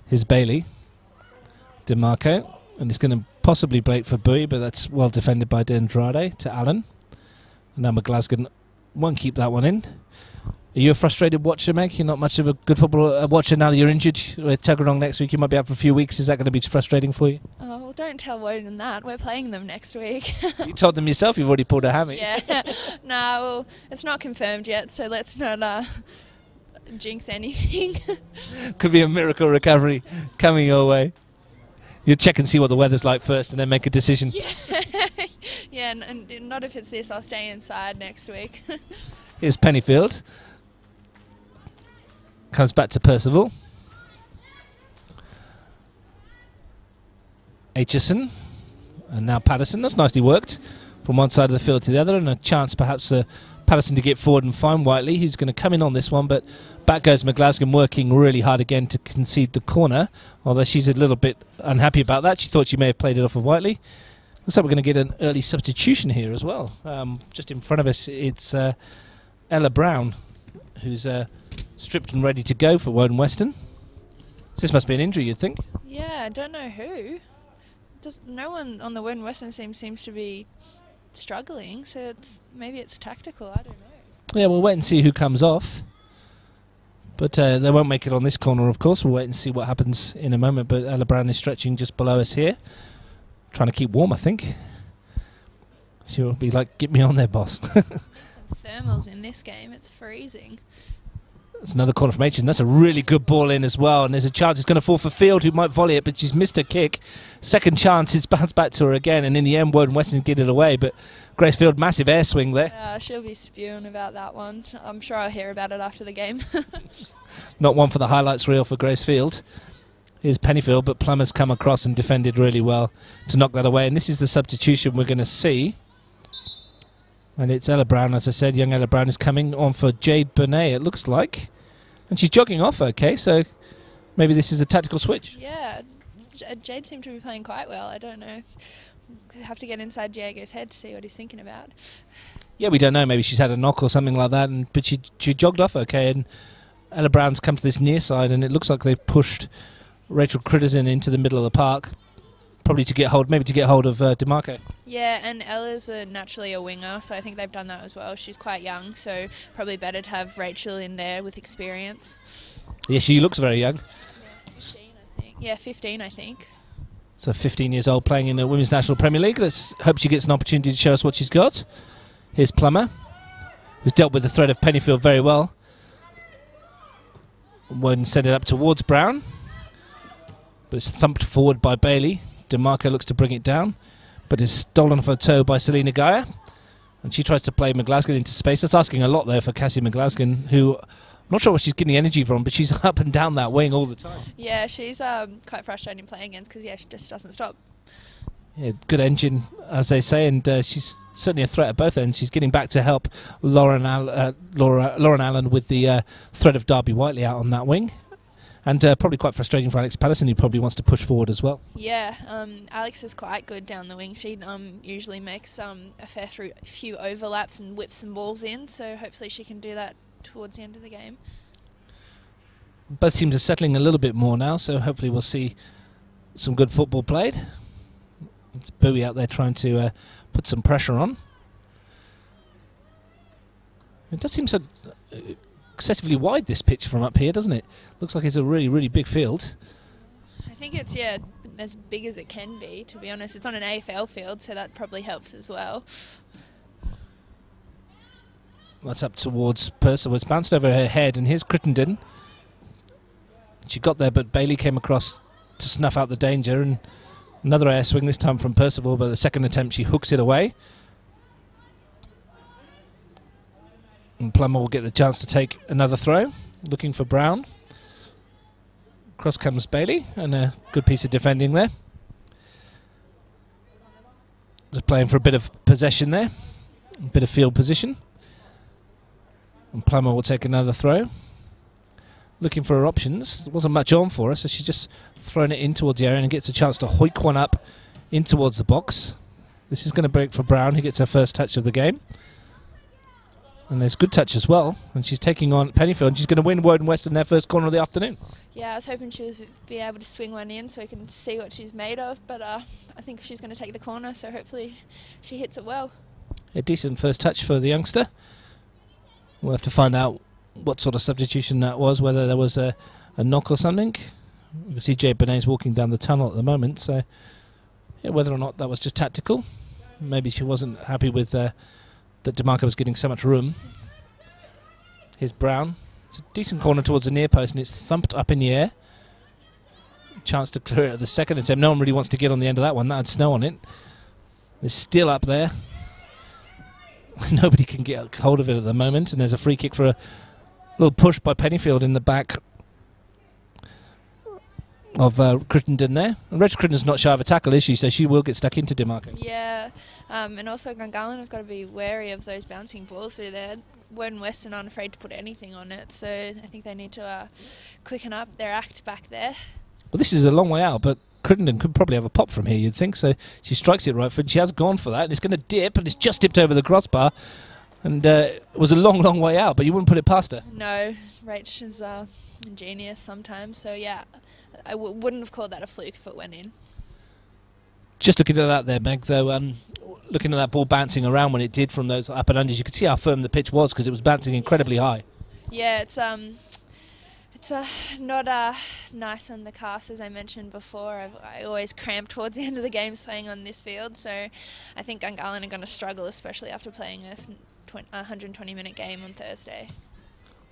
Here's Bailey. DeMarco. And it's going to possibly break for Bowie, but that's well defended by De Andrade to Allen. And now McGlasgow won't keep that one in. Are you a frustrated watcher, Meg? You're not much of a good football watcher now that you're injured. With Tuggeranong next week, you might be out for a few weeks. Is that going to be frustrating for you? Oh, well, don't tell Woden that. We're playing them next week. You told them yourself you've already pulled a hammy. Yeah. No, well, it's not confirmed yet, so let's not jinx anything. Could be a miracle recovery coming your way. You check and see what the weather's like first and then make a decision. Yeah, yeah, and not if it's this. I'll stay inside next week. Here's Pennyfield. Comes back to Percival. Aitchison. And now Patterson. That's nicely worked from one side of the field to the other, and a chance perhaps Patterson to get forward and find Whiteley, who's going to come in on this one, but back goes McGlasgow, working really hard again to concede the corner, although she's a little bit unhappy about that. She thought she may have played it off of Whiteley. Looks like we're going to get an early substitution here as well. Just in front of us, it's Ella Brown, who's stripped and ready to go for Woden Weston. This must be an injury, you'd think. Yeah, I don't know who. No one on the Woden Weston team seems to be struggling, so maybe it's tactical. I don't know. Yeah, we'll wait and see who comes off. But they won't make it on this corner, of course. We'll wait and see what happens in a moment. But Ella Brown is stretching just below us here, trying to keep warm, I think. She'll be like, "Get me on there, boss." Some thermals in this game. It's freezing. That's another corner from Aitchison. That's a really good ball in as well. And there's a chance it's going to fall for Field, who might volley it, but she's missed her kick. Second chance, it's bounced back to her again. And in the end, Woden Weston get it away. But Grace Field, massive air swing there. She'll be spewing about that one. I'm sure I'll hear about it after the game. Not one for the highlights reel for Grace Field. Here's Pennyfield, but Plummer's come across and defended really well to knock that away. And this is the substitution we're going to see. And it's Ella Brown, as I said. Young Ella Brown is coming on for Jade Bonet, it looks like. And she's jogging off okay, so maybe this is a tactical switch. Yeah, Jade seemed to be playing quite well. I don't know. We'll have to get inside Diego's head to see what he's thinking about. Yeah, we don't know. Maybe she's had a knock or something like that, but she jogged off okay. And Ella Brown's come to this near side, and it looks like they've pushed Rachel Critterton into the middle of the park, probably to get hold, maybe to get hold of DeMarco. Yeah, and Ella's naturally a winger, so I think they've done that as well. She's quite young, so probably better to have Rachel in there with experience. Yeah, she looks very young. Yeah, 15, I think. Yeah, 15, I think. So 15 years old, playing in the Women's National Premier League. Let's hope she gets an opportunity to show us what she's got. Here's Plummer, who's dealt with the threat of Pennyfield very well. Woden send it up towards Brown, but it's thumped forward by Bailey. DeMarco looks to bring it down, but is stolen off her toe by Selena Gaia. And she tries to play McGlaskin into space. That's asking a lot, though, for Cassie McGlaskin, who I'm not sure where she's getting energy from, but she's up and down that wing all the time. Yeah, she's quite frustrating playing against because, yeah, she just doesn't stop. Yeah, good engine, as they say, and she's certainly a threat at both ends. She's getting back to help Lauren Allen with the threat of Darby Whiteley out on that wing. And probably quite frustrating for Alex Patterson, who probably wants to push forward as well. Yeah, Alex is quite good down the wing. She usually makes a fair few overlaps and whips some balls in, so hopefully she can do that towards the end of the game. Both teams are settling a little bit more now, so hopefully we'll see some good football played. It's Bowie out there trying to put some pressure on. It does seem so excessively wide, this pitch, from up here, doesn't it? Looks like it's a really, really big field. I think it's, yeah, as big as it can be, to be honest. It's on an AFL field, so that probably helps as well. That's up towards Percival. It's bounced over her head, and here's Crittenden. She got there, but Bailey came across to snuff out the danger, and another air swing, this time from Percival, but the second attempt she hooks it away. And Plummer will get the chance to take another throw, looking for Brown. Across comes Bailey, and a good piece of defending there. Just playing for a bit of possession there, a bit of field position. And Plummer will take another throw. Looking for her options. There wasn't much on for her, so she's just thrown it in towards the area and gets a chance to hoik one up in towards the box. This is going to break for Brown, who gets her first touch of the game. And there's good touch as well, and she's taking on Pennyfield, and she's going to win Woden Weston their first corner of the afternoon. Yeah, I was hoping she would be able to swing one in so we can see what she's made of, but I think she's going to take the corner, so hopefully she hits it well. A decent first touch for the youngster. We'll have to find out what sort of substitution that was, whether there was a knock or something. You can see Jade Benet's walking down the tunnel at the moment, so yeah, whether or not that was just tactical. Maybe she wasn't happy with that DeMarco was getting so much room. Here's Brown. It's a decent corner towards the near post, and it's thumped up in the air. Chance to clear it at the second attempt. No one really wants to get on the end of that one. That had snow on it. It's still up there. Nobody can get hold of it at the moment, and there's a free kick for a little push by Pennyfield in the back of Crittenden there. And Reg Crittenden's not shy of a tackle, is she? So she will get stuck into DeMarco. Yeah, and also Gungahlin have got to be wary of those bouncing balls through there. Woden Weston aren't afraid to put anything on it, so I think they need to quicken up their act back there. Well, this is a long way out, but Crittenden could probably have a pop from here, you'd think. So she strikes it right foot. She has gone for that, and it's going to dip, and it's just dipped over the crossbar. And it was a long, long way out, but you wouldn't put it past her. No, Rach is ingenious sometimes, so yeah, I wouldn't have called that a fluke if it went in. Just looking at that there, Meg, though, looking at that ball bouncing around when it did from those up and unders, you could see how firm the pitch was because it was bouncing incredibly high. Yeah, it's not nice on the calves, as I mentioned before. I always cramp towards the end of the games playing on this field, so I think Gungahlin are going to struggle, especially after playing a 120-minute game on Thursday.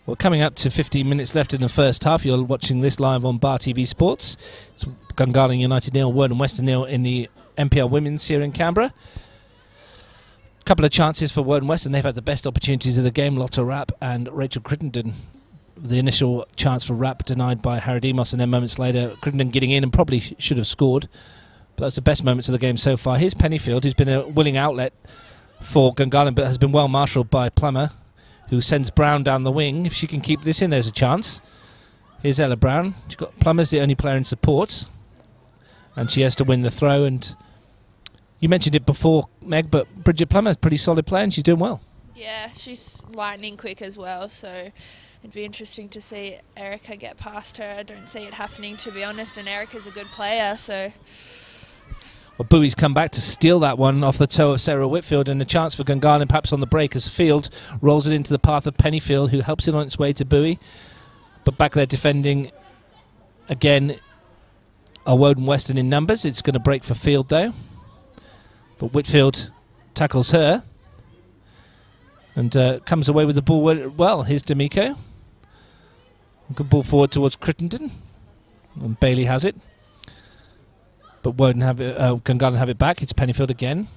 Well, coming up to 15 minutes left in the first half. You're watching this live on Bar TV Sports. It's Gungahlin United 0, Woden Weston 0 in the NPL Women's here in Canberra. A couple of chances for Woden Weston. They've had the best opportunities of the game. Lotta Rapp and Rachel Crittenden The initial chance for Rapp denied by Haradimos, and then moments later Crittenden getting in and probably should have scored. But that's the best moments of the game so far. Here's Pennyfield, who's been a willing outlet for Gungahlin, but has been well marshalled by Plummer, who sends Brown down the wing. If she can keep this in, there's a chance. Here's Ella Brown. She's got Plummer's the only player in support, and she has to win the throw. And you mentioned it before, Meg, but Bridget Plummer's a pretty solid player, and she's doing well. Yeah, she's lightning quick as well, so it'd be interesting to see Erica get past her. I don't see it happening, to be honest, and Erica's a good player, so... Well, Bowie's come back to steal that one off the toe of Sarah Whitfield, and a chance for Gungahlin perhaps on the break as Field rolls it into the path of Pennyfield, who helps it on its way to Bowie. But back there defending again are Woden Weston in numbers. It's going to break for Field though. But Whitfield tackles her and comes away with the ball well. Here's D'Amico. Good ball forward towards Crittenden. And Bailey has it. But Woden have it, Gungahlin have it back. It's Pennyfield again.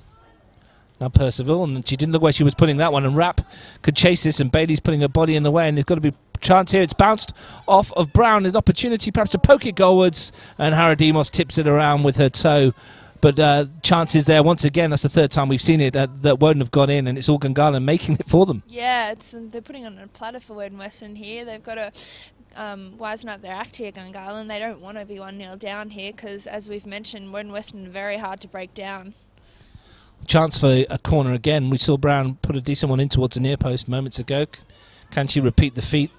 Now Percival, and she didn't look where she was putting that one, and Rapp could chase this, and Bailey's putting her body in the way, and there's got to be a chance here. It's bounced off of Brown, an opportunity perhaps to poke it goalwards, and Haradimos tips it around with her toe. But chances there once again. That's the third time we've seen it that Woden have gone in, and it's all Gungahlin making it for them. Yeah, they're putting on a platter for Woden Western here. They've got to wisen up their act here, Gungahlin. They don't want to be 1-0 down here because, as we've mentioned, Woden Western are very hard to break down. Chance for a corner again. We saw Brown put a decent one in towards the near post moments ago. Can she repeat the feat?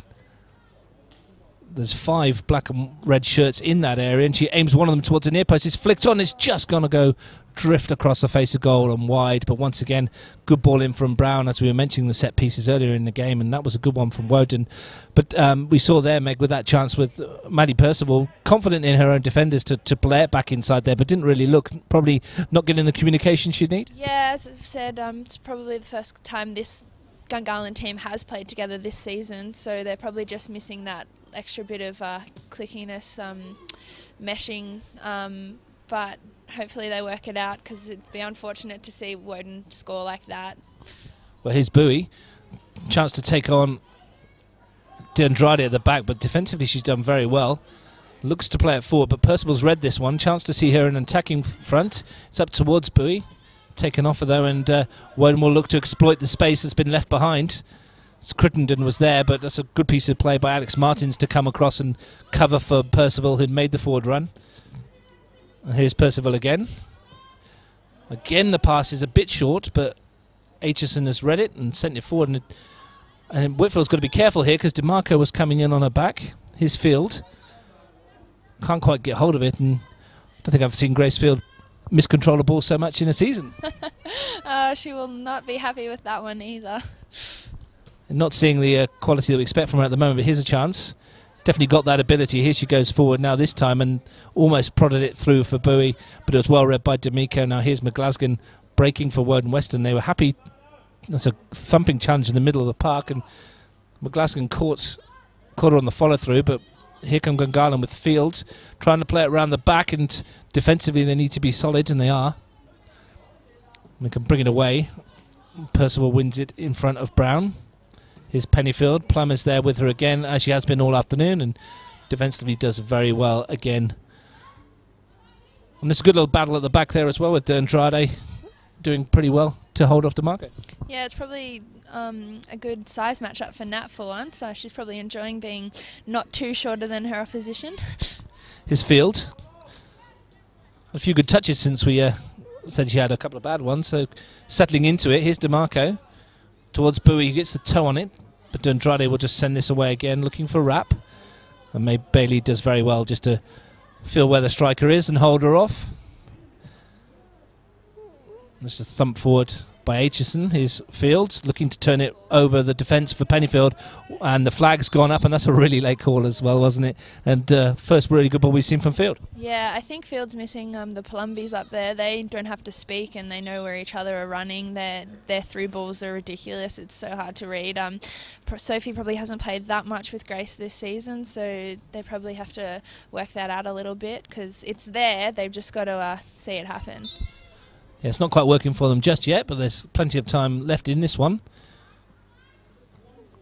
There's 5 black and red shirts in that area, and she aims one of them towards the near post. It's flicked on. It's just going to go drift across the face of goal and wide. But once again, good ball in from Brown, as we were mentioning the set pieces earlier in the game, and that was a good one from Woden. But we saw there, Meg, with that chance with Maddie Percival, confident in her own defenders to play it back inside there, but didn't really look, probably not getting the communication she'd need. Yeah, as I've said, it's probably the first time this Gungahlin team has played together this season, so they're probably just missing that extra bit of clickiness, meshing, but hopefully they work it out, because it'd be unfortunate to see Woden score like that. Well, here's Bowie. Chance to take on Andrade at the back, but defensively she's done very well. Looks to play it forward, but Percival's read this one. Chance to see her in an attacking front. It's up towards Bowie. Taken off her though, and Woden will look to exploit the space that's been left behind. Crittenden was there, but that's a good piece of play by Alex Martins to come across and cover for Percival, who'd made the forward run. And here's Percival again. Again, the pass is a bit short, but Aitchison has read it and sent it forward. And Whitfield's got to be careful here because DeMarco was coming in on her back. His Field can't quite get hold of it, and I don't think I've seen Grace Field miscontrol a ball so much in a season. She will not be happy with that one either. Not seeing the quality that we expect from her at the moment, but here's a chance. Definitely got that ability. Here she goes forward now this time and almost prodded it through for Bowie, but it was well read by D'Amico. Now here's McGlasgan breaking for Woden Western. They were happy. That's a thumping challenge in the middle of the park, and McGlasgan caught her on the follow through, but here come Gungahlin with Fields trying to play it around the back, and defensively they need to be solid, and they are. They can bring it away. Percival wins it in front of Brown. Here's Pennyfield. Plummer's there with her again, as she has been all afternoon, and defensively does very well again. And there's a good little battle at the back there as well, with Andrade doing pretty well to hold off DeMarco. Yeah, it's probably a good size matchup for Nat for once. She's probably enjoying being not too shorter than her opposition. His Field. A few good touches since we said she had a couple of bad ones, so settling into it. Here's DeMarco towards Bowie, who gets the toe on it, but Andrade will just send this away again, looking for Rapp. And Bailey does very well just to feel where the striker is and hold her off. Just a thump forward by Aitchison. Here's Fields looking to turn it over the defence for Pennyfield, and the flag's gone up, and that's a really late call as well, wasn't it? And first really good ball we've seen from Field. Yeah, I think Field's missing the Palumbies up there. They don't have to speak, and they know where each other are running. Their through balls are ridiculous. It's so hard to read. Sophie probably hasn't played that much with Grace this season, so they probably have to work that out a little bit, because it's there. They've just got to see it happen. Yeah, it's not quite working for them just yet, but there's plenty of time left in this one.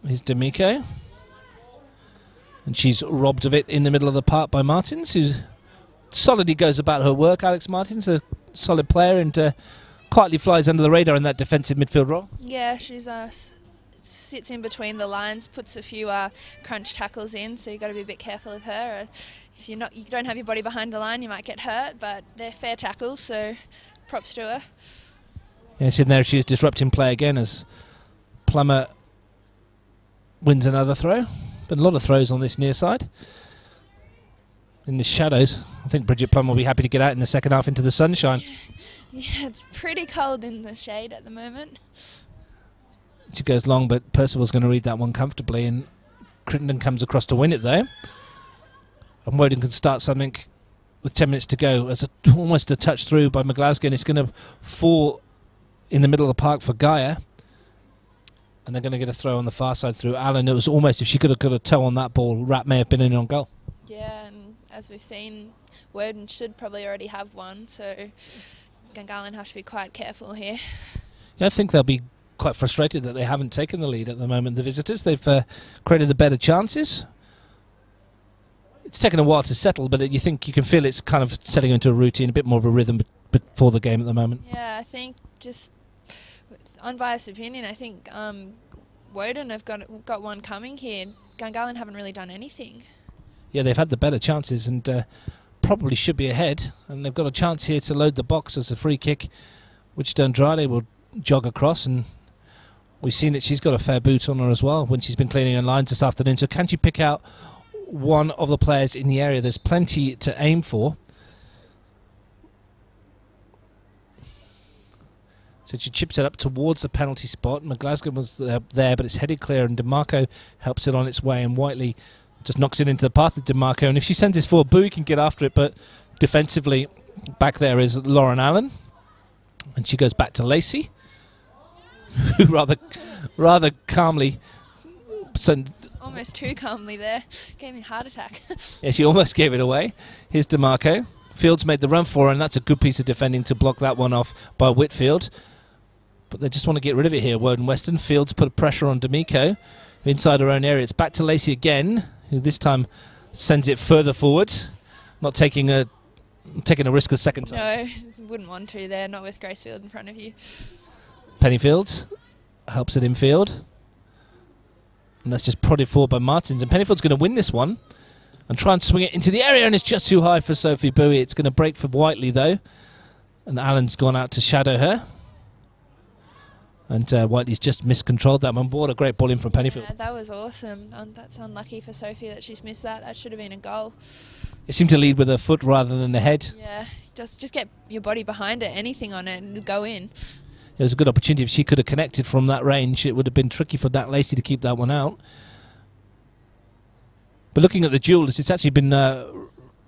Here's D'Amico. And she's robbed of it in the middle of the park by Martins, who solidly goes about her work. Alex Martins, a solid player, and quietly flies under the radar in that defensive midfield role. Yeah, she's sits in between the lines, puts a few crunch tackles in, so you've got to be a bit careful of her. If you don't have your body behind the line, you might get hurt, but they're fair tackles, so props to her. Yes, in there she is disrupting play again as Plummer wins another throw. Been a lot of throws on this near side. In the shadows, I think Bridget Plummer will be happy to get out in the second half into the sunshine. Yeah, it's pretty cold in the shade at the moment. She goes long, but Percival's going to read that one comfortably, and Crittenden comes across to win it though. And Woden can start something with 10 minutes to go. As almost a touch through by McGlasgow, it's going to fall in the middle of the park for Gaia. And they're going to get a throw on the far side through Allen. It was almost, if she could have got a toe on that ball, Rapp may have been in on goal. Yeah, and as we've seen, Woden should probably already have one, so Gungahlin have to be quite careful here. Yeah, I think they'll be quite frustrated that they haven't taken the lead at the moment, the visitors. They've created the better chances. It's taken a while to settle, but you think you can feel it's kind of setting into a routine, a bit more of a rhythm before the game at the moment. Yeah, I think just unbiased opinion, I think Woden have got one coming here. Gungahlin haven't really done anything. Yeah, they've had the better chances and probably should be ahead. And they've got a chance here to load the box as a free kick, which Andrade will jog across. And we've seen that she's got a fair boot on her as well when she's been cleaning her lines this afternoon. So can she pick out one of the players in the area? There's plenty to aim for. So she chips it up towards the penalty spot. McGlasgow was there, but it's headed clear, and DeMarco helps it on its way, and Whiteley just knocks it into the path of DeMarco. And if she sends this forward, Bowie can get after it, but defensively back there is Lauren Allen. And she goes back to Lacey, who rather calmly sent... Almost too calmly there. Gave me a heart attack. Yeah, she almost gave it away. Here's DeMarco. Fields made the run for her, and that's a good piece of defending to block that one off by Whitfield. But they just want to get rid of it here, Woden Weston. Fields put pressure on D'Amico inside her own area. It's back to Lacey again, who this time sends it further forward, not taking a risk the second time. No, wouldn't want to there, not with Gracefield in front of you. Pennyfield helps it infield. And that's just prodded forward by Martins. And Pennyfield's going to win this one and try and swing it into the area, and it's just too high for Sophie Bowie. It's going to break for Whiteley, though. And Allen's gone out to shadow her. And Whiteley's just miscontrolled that one. What a great ball in from Pennyfield. Yeah, that was awesome. That's unlucky for Sophie that she's missed that. That should have been a goal. It seemed to lead with her foot rather than the head. Yeah, just get your body behind it, anything on it, and go in. It was a good opportunity. If she could have connected from that range, it would have been tricky for Nat Lacey to keep that one out. But looking at the duels, it's actually been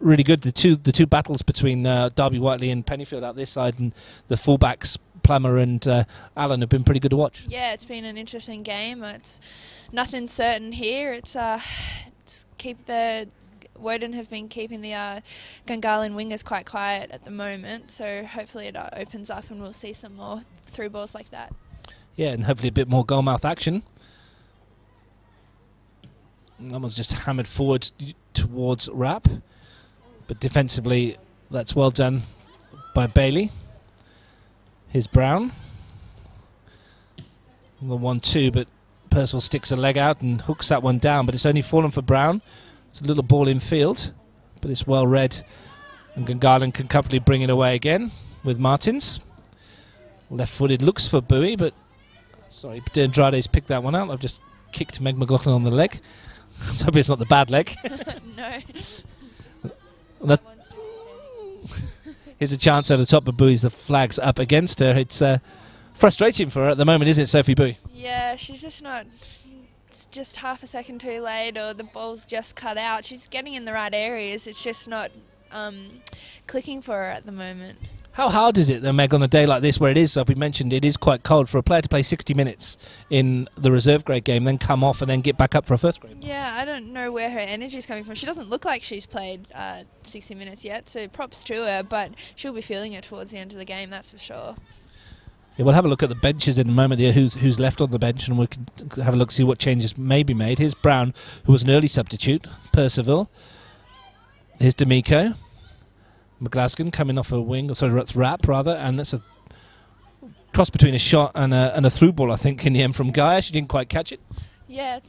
really good. The two battles between Darby Whiteley and Pennyfield out this side, and the fullbacks Plummer and Allen have been pretty good to watch. Yeah, it's been an interesting game. It's nothing certain here. It's keep the Woden have been keeping the Gungahlin wingers quite quiet at the moment, so hopefully it opens up and we'll see some more through balls like that. Yeah, and hopefully a bit more goalmouth action. And that one's just hammered forward towards Rapp, but defensively that's well done by Bailey. Here's Brown. The 1-2, but Percival sticks a leg out and hooks that one down, but it's only fallen for Brown. It's a little ball in field, but it's well read, and Gungahlin can comfortably bring it away again with Martins. Left-footed looks for Bowie, but sorry, Andrade's picked that one out. I've just kicked Meg McLaughlin on the leg. Let's hope it's not the bad leg. No. Here's a chance over the top, but Bowie's the flag's up against her. It's frustrating for her at the moment, isn't it, Sophie Bowie? Yeah, she's just not... It's just half a second too late, or the ball's just cut out. She's getting in the right areas. It's just not clicking for her at the moment. How hard is it, though, Meg, on a day like this where it is, as we mentioned, it is quite cold for a player to play 60 minutes in the reserve grade game, then come off and then get back up for a first grade? Yeah, I don't know where her energy is coming from. She doesn't look like she's played 60 minutes yet, so props to her, but she'll be feeling it towards the end of the game, that's for sure. Yeah, we'll have a look at the benches in a moment here, who's left on the bench, and we can have a look, see what changes may be made. Here's Brown, who was an early substitute. Percival. Here's D'Amico. McGlasgan coming off a wing, sorry, that's Rapp, rather, and that's a cross between a shot and a through ball, I think, in the end from Gaia. She didn't quite catch it. Yeah,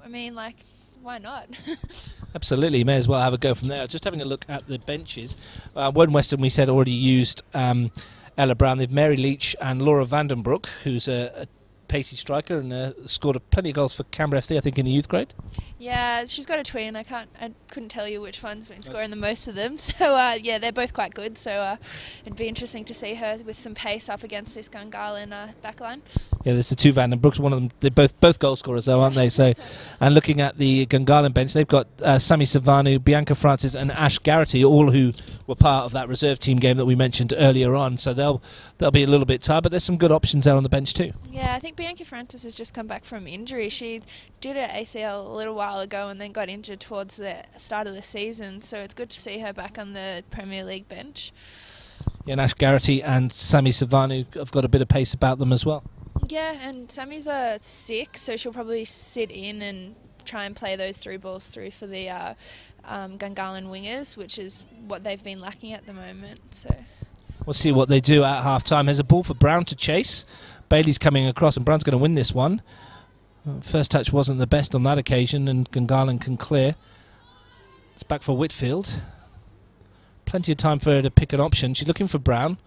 I mean, like, why not? Absolutely, may as well have a go from there. Just having a look at the benches. Woden Weston, we said, already used Ella Brown. They've Mary Leach and Laura Vandenbroek, who's a pacey striker and scored plenty of goals for Canberra FC, I think, in the youth grade. Yeah, she's got a twin. I couldn't tell you which one's been scoring the most of them. So yeah, they're both quite good. So it'd be interesting to see her with some pace up against this Gungahlin backline. Yeah, there's the two Vandenbroeks. One of them, they're both goal scorers, though, aren't they? So, and looking at the Gungahlin bench, they've got Sammy Savanu, Bianca Francis, and Ash Garrity, all who were part of that reserve team game that we mentioned earlier on. So they'll be a little bit tired, but there's some good options there on the bench too. Yeah, I think Bianca Francis has just come back from injury. She did her ACL a little while ago and then got injured towards the start of the season, so it's good to see her back on the Premier League bench. Yeah, and Ash Garrity and Sammy Savanu have got a bit of pace about them as well. Yeah, and Sammy's sick, so she'll probably sit in and try and play those through balls through for the Gungahlin wingers, which is what they've been lacking at the moment. So we'll see what they do at half-time. There's a ball for Brown to chase. Bailey's coming across, and Brown's going to win this one. First touch wasn't the best on that occasion, and Gungahlin can clear. It's back for Whitfield. Plenty of time for her to pick an option. She's looking for Brown,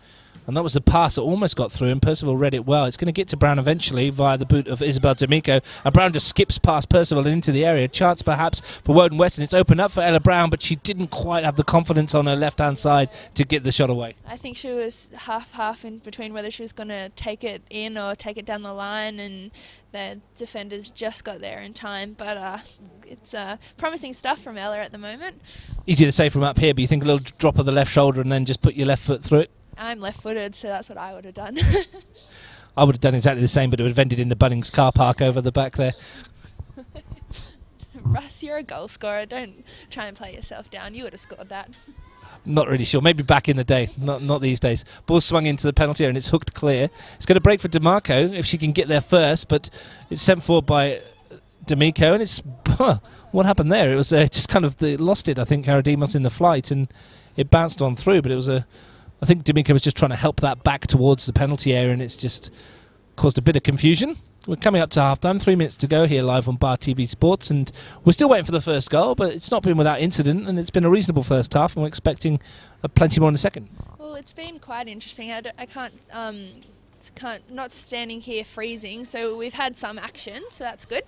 and that was the pass that almost got through, and Percival read it well. It's going to get to Brown eventually via the boot of Isabel D'Amico, and Brown just skips past Percival and into the area. Chance perhaps for Woden Weston. It's opened up for Ella Brown, but she didn't quite have the confidence on her left-hand side to get the shot away. I think she was half in between whether she was going to take it in or take it down the line, and the defenders just got there in time. But it's promising stuff from Ella at the moment. Easy to say from up here, but you think a little drop of the left shoulder and then just put your left foot through it? I'm left-footed, so that's what I would have done. I would have done exactly the same, but it would have ended in the Bunnings car park over the back there. Russ, you're a goal scorer. Don't try and play yourself down. You would have scored that. Not really sure. Maybe back in the day. Not these days. Ball swung into the penalty area and it's hooked clear. It's going to break for DeMarco if she can get there first, but it's sent forward by D'Amico, and it's... what happened there? It was just kind of... lost it, I think, Karadimos in the flight, and it bounced on through, but it was a... I think D'Amico was just trying to help that back towards the penalty area, and it's just caused a bit of confusion. We're coming up to half-time, 3 minutes to go here live on Bar TV Sports, and we're still waiting for the first goal, but it's not been without incident, and it's been a reasonable first half, and we're expecting plenty more in the second. Well, it's been quite interesting. I can't not standing here freezing, so we've had some action, so that's good.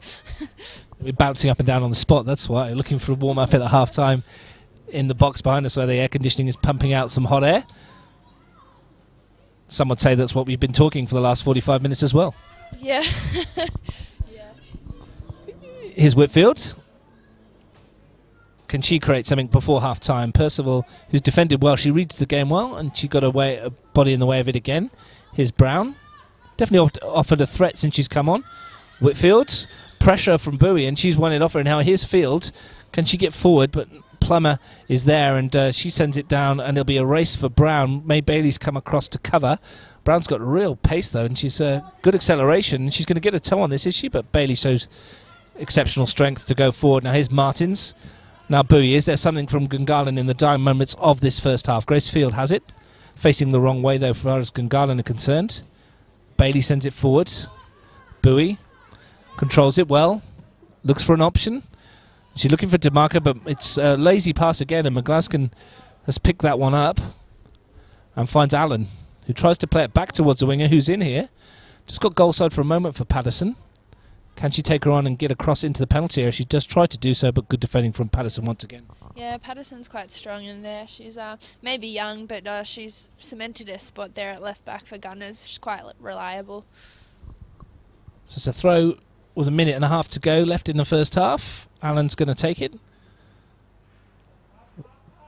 We're bouncing up and down on the spot, that's why. Looking for a warm-up at the half-time in the box behind us where the air conditioning is pumping out some hot air. Some would say that's what we've been talking for the last 45 minutes as well. Yeah. Yeah. Here's Whitfield. Can she create something before half-time? Percival, who's defended well, she reads the game well, and she got a body in the way of it again. Here's Brown. Definitely offered a threat since she's come on. Whitfield. Pressure from Bowie, and she's won it off her. And now here's Field. Can she get forward? But Plummer is there, and she sends it down, and there'll be a race for Brown. May Bailey's come across to cover. Brown's got real pace, though, and she's good acceleration. She's going to get a toe on this, is she? But Bailey shows exceptional strength to go forward. Now here's Martins. Now Bowie. Is there something from Gungahlin in the dying moments of this first half? Grace Field has it. Facing the wrong way, though, as far as Gungahlin are concerned. Bailey sends it forward. Bowie controls it well. Looks for an option. She's looking for DeMarco, but it's a lazy pass again, and McGlasgan has picked that one up and finds Allen, who tries to play it back towards the winger, who's in here. Just got goal side for a moment for Patterson. Can she take her on and get across into the penalty area? She does try to do so, but good defending from Patterson once again. Yeah, Patterson's quite strong in there. She's maybe young, but she's cemented a spot there at left back for Gunners. She's quite reliable. So it's a throw with a minute and a half to go left in the first half. Allen's going to take it.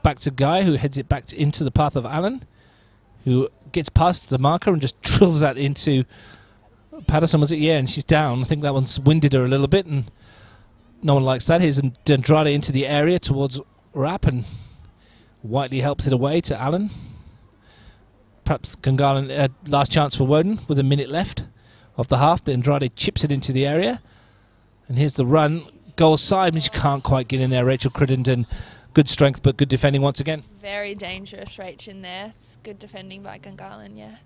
Back to Guy, who heads it back into the path of Allen, who gets past the marker and just drills that into Patterson, was it? Yeah, and she's down. I think that one's winded her a little bit, and no one likes that. Here's Andrade into the area towards Rapp, and Whiteley helps it away to Allen. perhaps Gungahlin, last chance for Woden with a minute left of the half. The Andrade chips it into the area. And here's the run. Goal side, but she can't quite get in there. Rachel Crittenden, good strength but good defending once again. Very dangerous, Rach, in there. It's good defending by Gungahlin, yeah.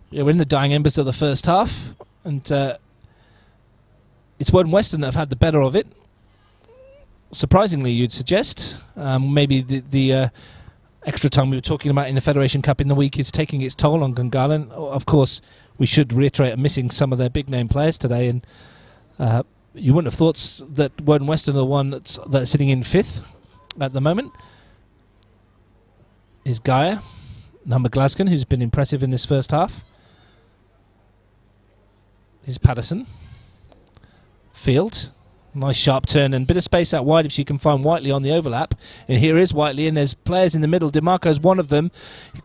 Yeah, we're in the dying embers of the first half. And it's Woden Weston that have had the better of it. Surprisingly, you'd suggest. Maybe the extra time we were talking about in the Federation Cup in the week is taking its toll on Gungahlin. Of course, we should reiterate are missing some of their big name players today, and you wouldn't have thought that Woden Weston are the one that's sitting in 5th at the moment. Is Gaia, number Glasgow, who's been impressive in this first half. Is Patterson. Field. Nice sharp turn and bit of space out wide if she can find Whiteley on the overlap. And here is Whiteley, and there's players in the middle. DeMarco's one of them.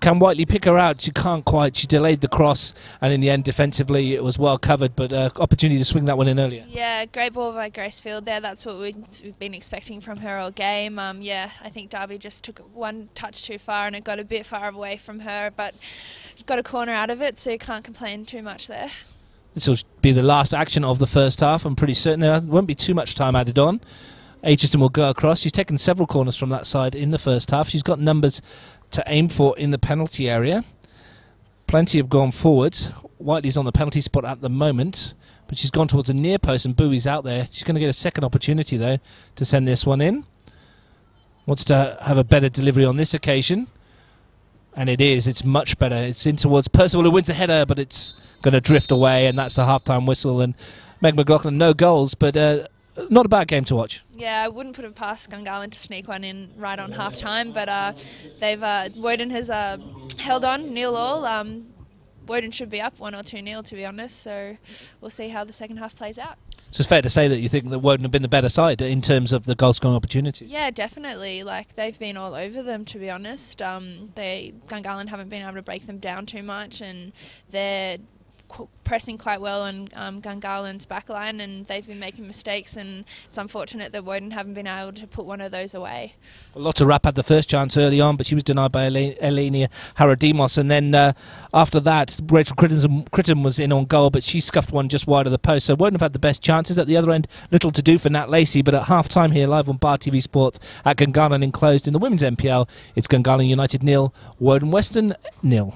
Can Whiteley pick her out? She can't quite. She delayed the cross, and in the end, defensively, it was well covered, but opportunity to swing that one in earlier. Yeah, great ball by Grace Field there. That's what we've been expecting from her all game. Yeah, I think Darby just took one touch too far, and it got a bit far away from her, but got a corner out of it, so you can't complain too much there. This will be the last action of the first half. I'm pretty certain there won't be too much time added on. Aitchison will go across. She's taken several corners from that side in the first half. She's got numbers to aim for in the penalty area. Plenty have gone forward. Whiteley's on the penalty spot at the moment, but she's gone towards a near post and Bowie's out there. She's going to get a second opportunity, though, to send this one in. Wants to have a better delivery on this occasion. And it is. It's much better. It's in towards Percival, who wins the header, but it's going to drift away, and that's the half-time whistle. And Meg McLaughlin, no goals, but not a bad game to watch. Yeah, I wouldn't put it past Gungahlin to sneak one in right on half-time, but Woden has held on 0-0. Woden should be up 1 or 2-0, to be honest, so we'll see how the second half plays out. So it's fair to say that you think that Woden have been the better side in terms of the goal-scoring opportunities? Yeah, definitely. Like, they've been all over them, to be honest. Gungahlin haven't been able to break them down too much, and they're pressing quite well on Gungahlин's backline, and they've been making mistakes, and it's unfortunate that Woden haven't been able to put one of those away. Lotte Rapp had the first chance early on, but she was denied by Elenia Haradimos, and then after that Rachel Crittenden was in on goal, but she scuffed one just wide of the post, so Woden have had the best chances. At the other end, little to do for Nat Lacey, but at half time here live on Bar TV Sports at Gungahlin enclosed in the Women's NPL, it's Gungahlin United 0, Woden Weston 0.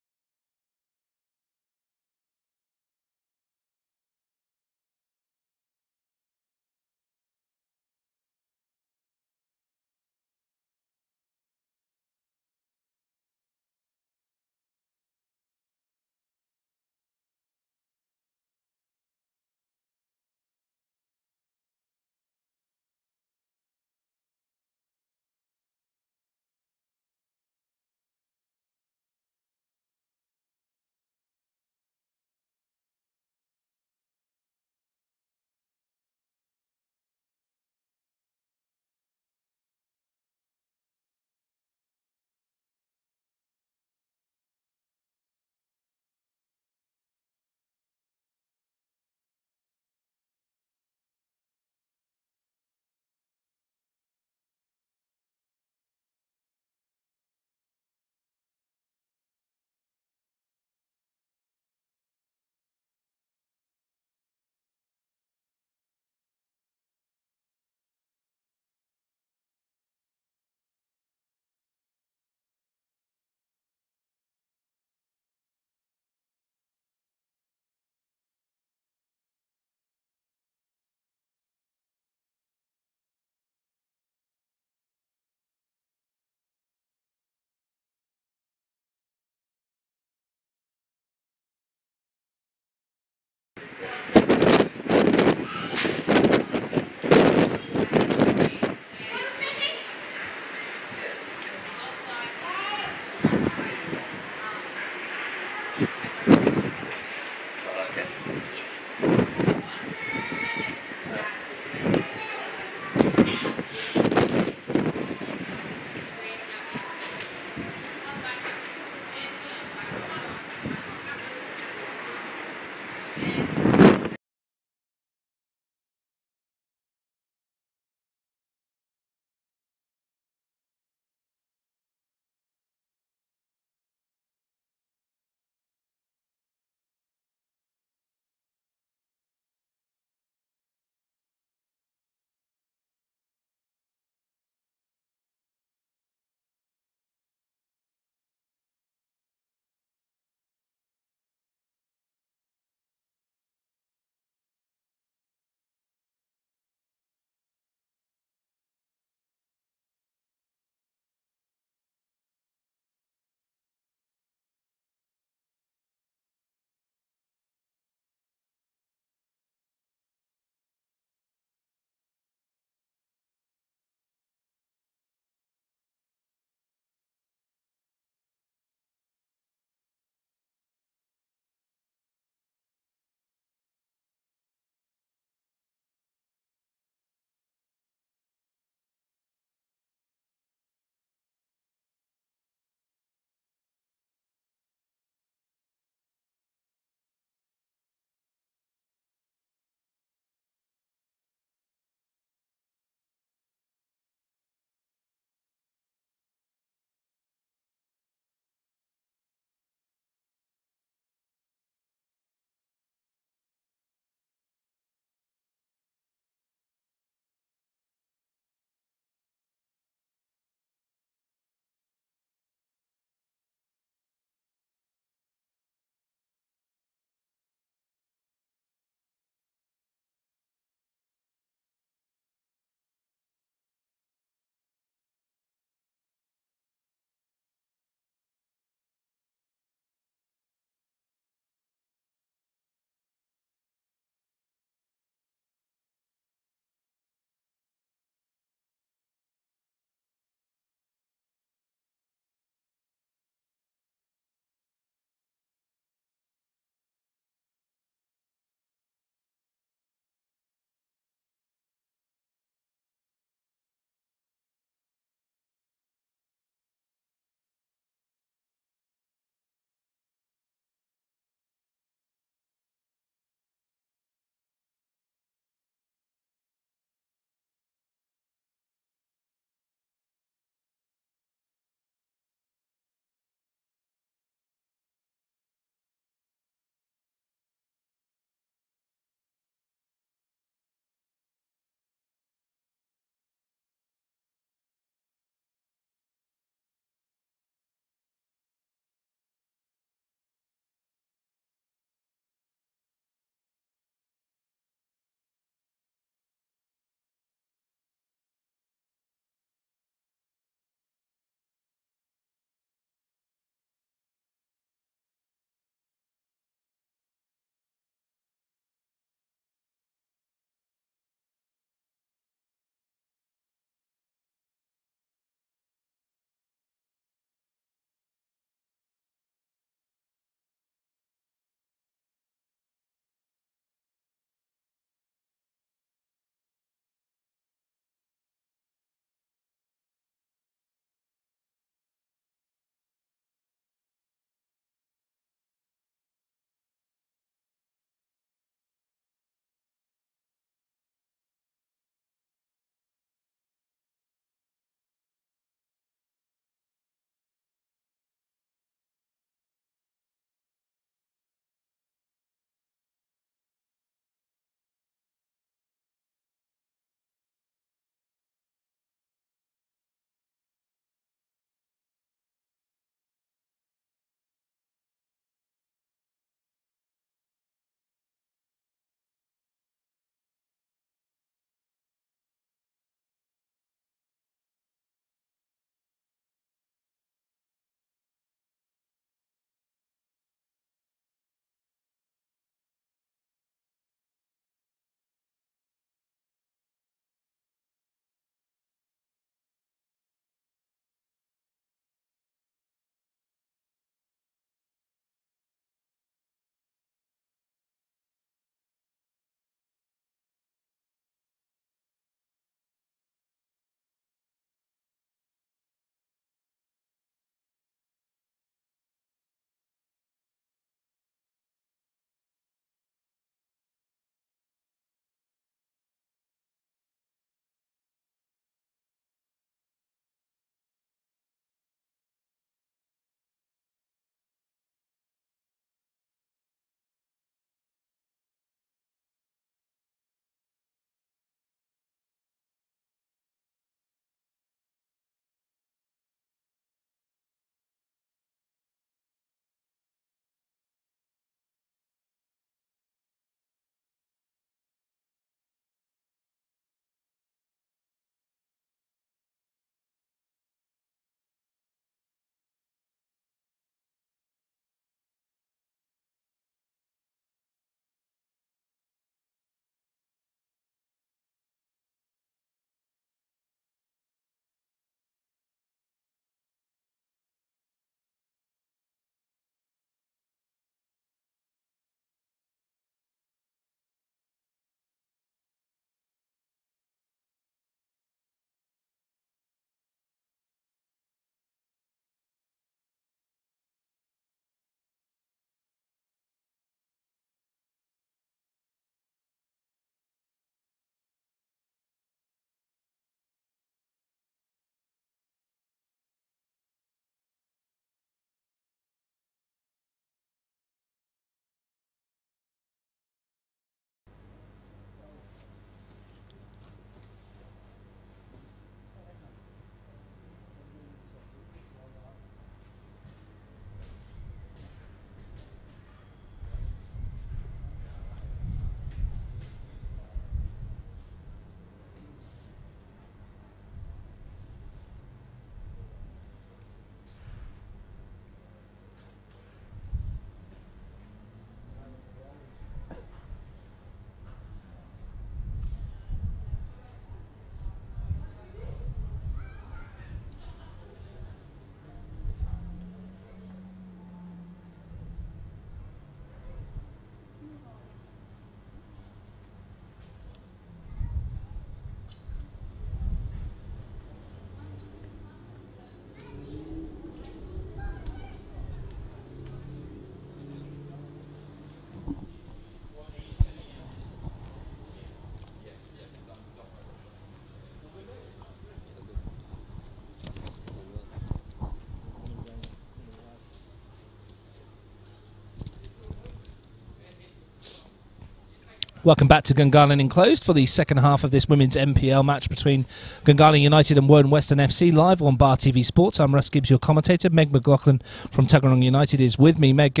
Welcome back to Gungahlin Enclosed for the second half of this women's MPL match between Gungahlin United and Woden Weston FC, live on Bar TV Sports. I'm Russ Gibbs, your commentator. Meg McLaughlin from Tuggeranong United is with me. Meg,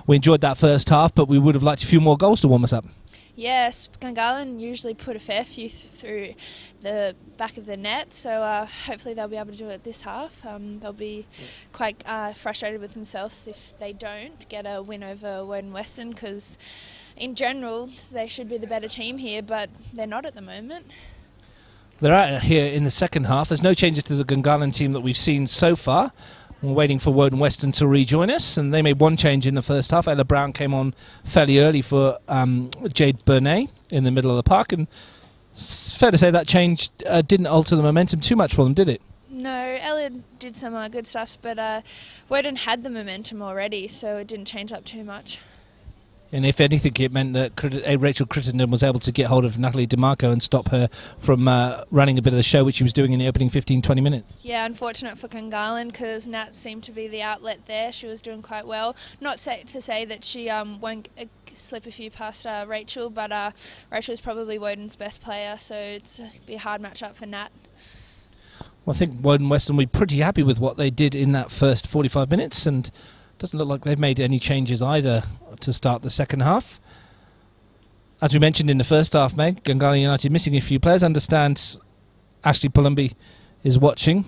we enjoyed that first half, but we would have liked a few more goals to warm us up. Yes, Gungahlin usually put a fair few through the back of the net, so hopefully they'll be able to do it this half. They'll be quite frustrated with themselves if they don't get a win over Woden Weston, because in general they should be the better team here, but they're not at the moment. They're out here in the second half. There's no changes to the Gungahlin team that we've seen so far. We're waiting for Woden Weston to rejoin us, and they made one change in the first half. Ella Brown came on fairly early for Jade Burnett in the middle of the park, and it's fair to say that change didn't alter the momentum too much for them, did it? No, Ella did some good stuff, but Woden had the momentum already, so it didn't change up too much. And if anything, it meant that Rachel Crittenden was able to get hold of Natalie DeMarco and stop her from running a bit of the show, which she was doing in the opening 15-20 minutes. Yeah, unfortunate for Gungahlin, because Nat seemed to be the outlet there. She was doing quite well. Not to say that she won't slip a few past Rachel, but Rachel's probably Woden's best player, so it's be a hard match-up for Nat. Well, I think Woden Weston will be pretty happy with what they did in that first 45 minutes, and doesn't look like they've made any changes either to start the second half. As we mentioned in the first half, Meg, Gungahlin United missing a few players. Understand Ashley Pullumby is watching.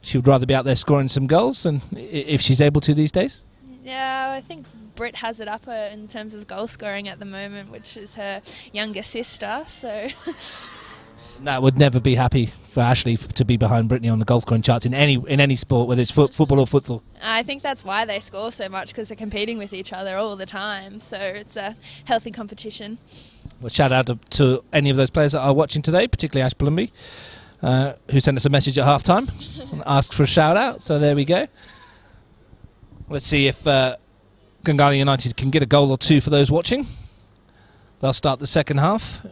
She would rather be out there scoring some goals, and if she's able to these days. Yeah, I think Britt has it up in terms of goal scoring at the moment, which is her younger sister, so That would never be happy for Ashley to be behind Brittany on the goal scoring charts in any sport, whether it's football or futsal. I think that's why they score so much, because they're competing with each other all the time, so it's a healthy competition. Well, shout out to any of those players that are watching today, particularly Ash Pullumby, who sent us a message at half time and asked for a shout out, so there we go. Let's see if Gungahlin United can get a goal or two for those watching. They'll start the second half,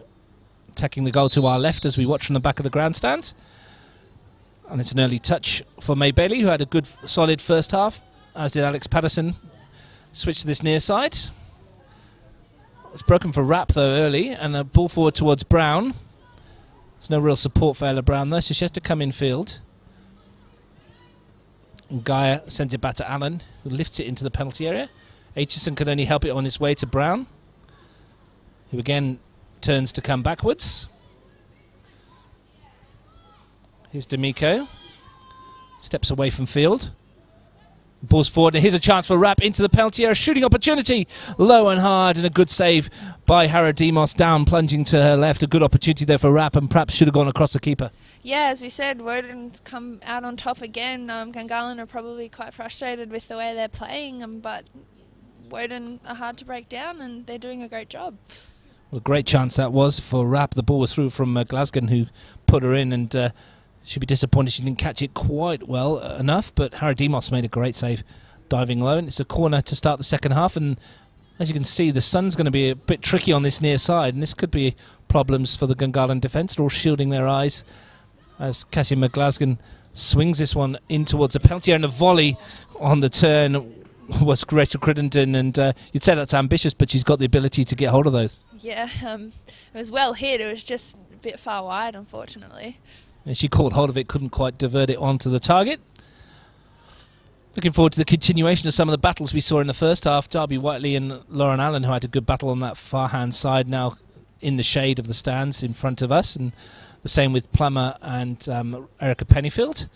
taking the goal to our left as we watch from the back of the grandstand. And it's an early touch for May Bailey, who had a good, solid first half, as did Alex Patterson. Switch to this near side. It's broken for Rapp, though, early, and a ball forward towards Brown. There's no real support for Ella Brown, though, so she has to come in field. And Gaia sends it back to Allen, who lifts it into the penalty area. Aitchison can only help it on its way to Brown, who again turns to come backwards. Here's D'Amico. Steps away from field. Balls forward, and here's a chance for Rapp into the penalty area. Shooting opportunity, low and hard, and a good save by Hara Demos, down, plunging to her left. A good opportunity there for Rapp, and perhaps should have gone across the keeper. Yeah, as we said, Woden's come out on top again. Gungahlin are probably quite frustrated with the way they're playing, but Woden are hard to break down, and they're doing a great job. Well, a great chance that was for Rapp. The ball was through from Glasgow, who put her in, and she'd be disappointed she didn't catch it quite well enough, but Hara Demos made a great save diving low, and it's a corner to start the second half. And as you can see, the sun's going to be a bit tricky on this near side, and this could be problems for the Gungahlin defence. They're all shielding their eyes as Cassie McGlasgan swings this one in towards a penalty, and a volley on the turn was Rachel Crittenden, and you'd say that's ambitious, but she's got the ability to get hold of those. Yeah, it was well hit. It was just a bit far wide, unfortunately. And she caught hold of it, couldn't quite divert it onto the target. Looking forward to the continuation of some of the battles we saw in the first half. Darby Whiteley and Lauren Allen, who had a good battle on that far-hand side, now in the shade of the stands in front of us. And the same with Plummer and Erica Pennyfield.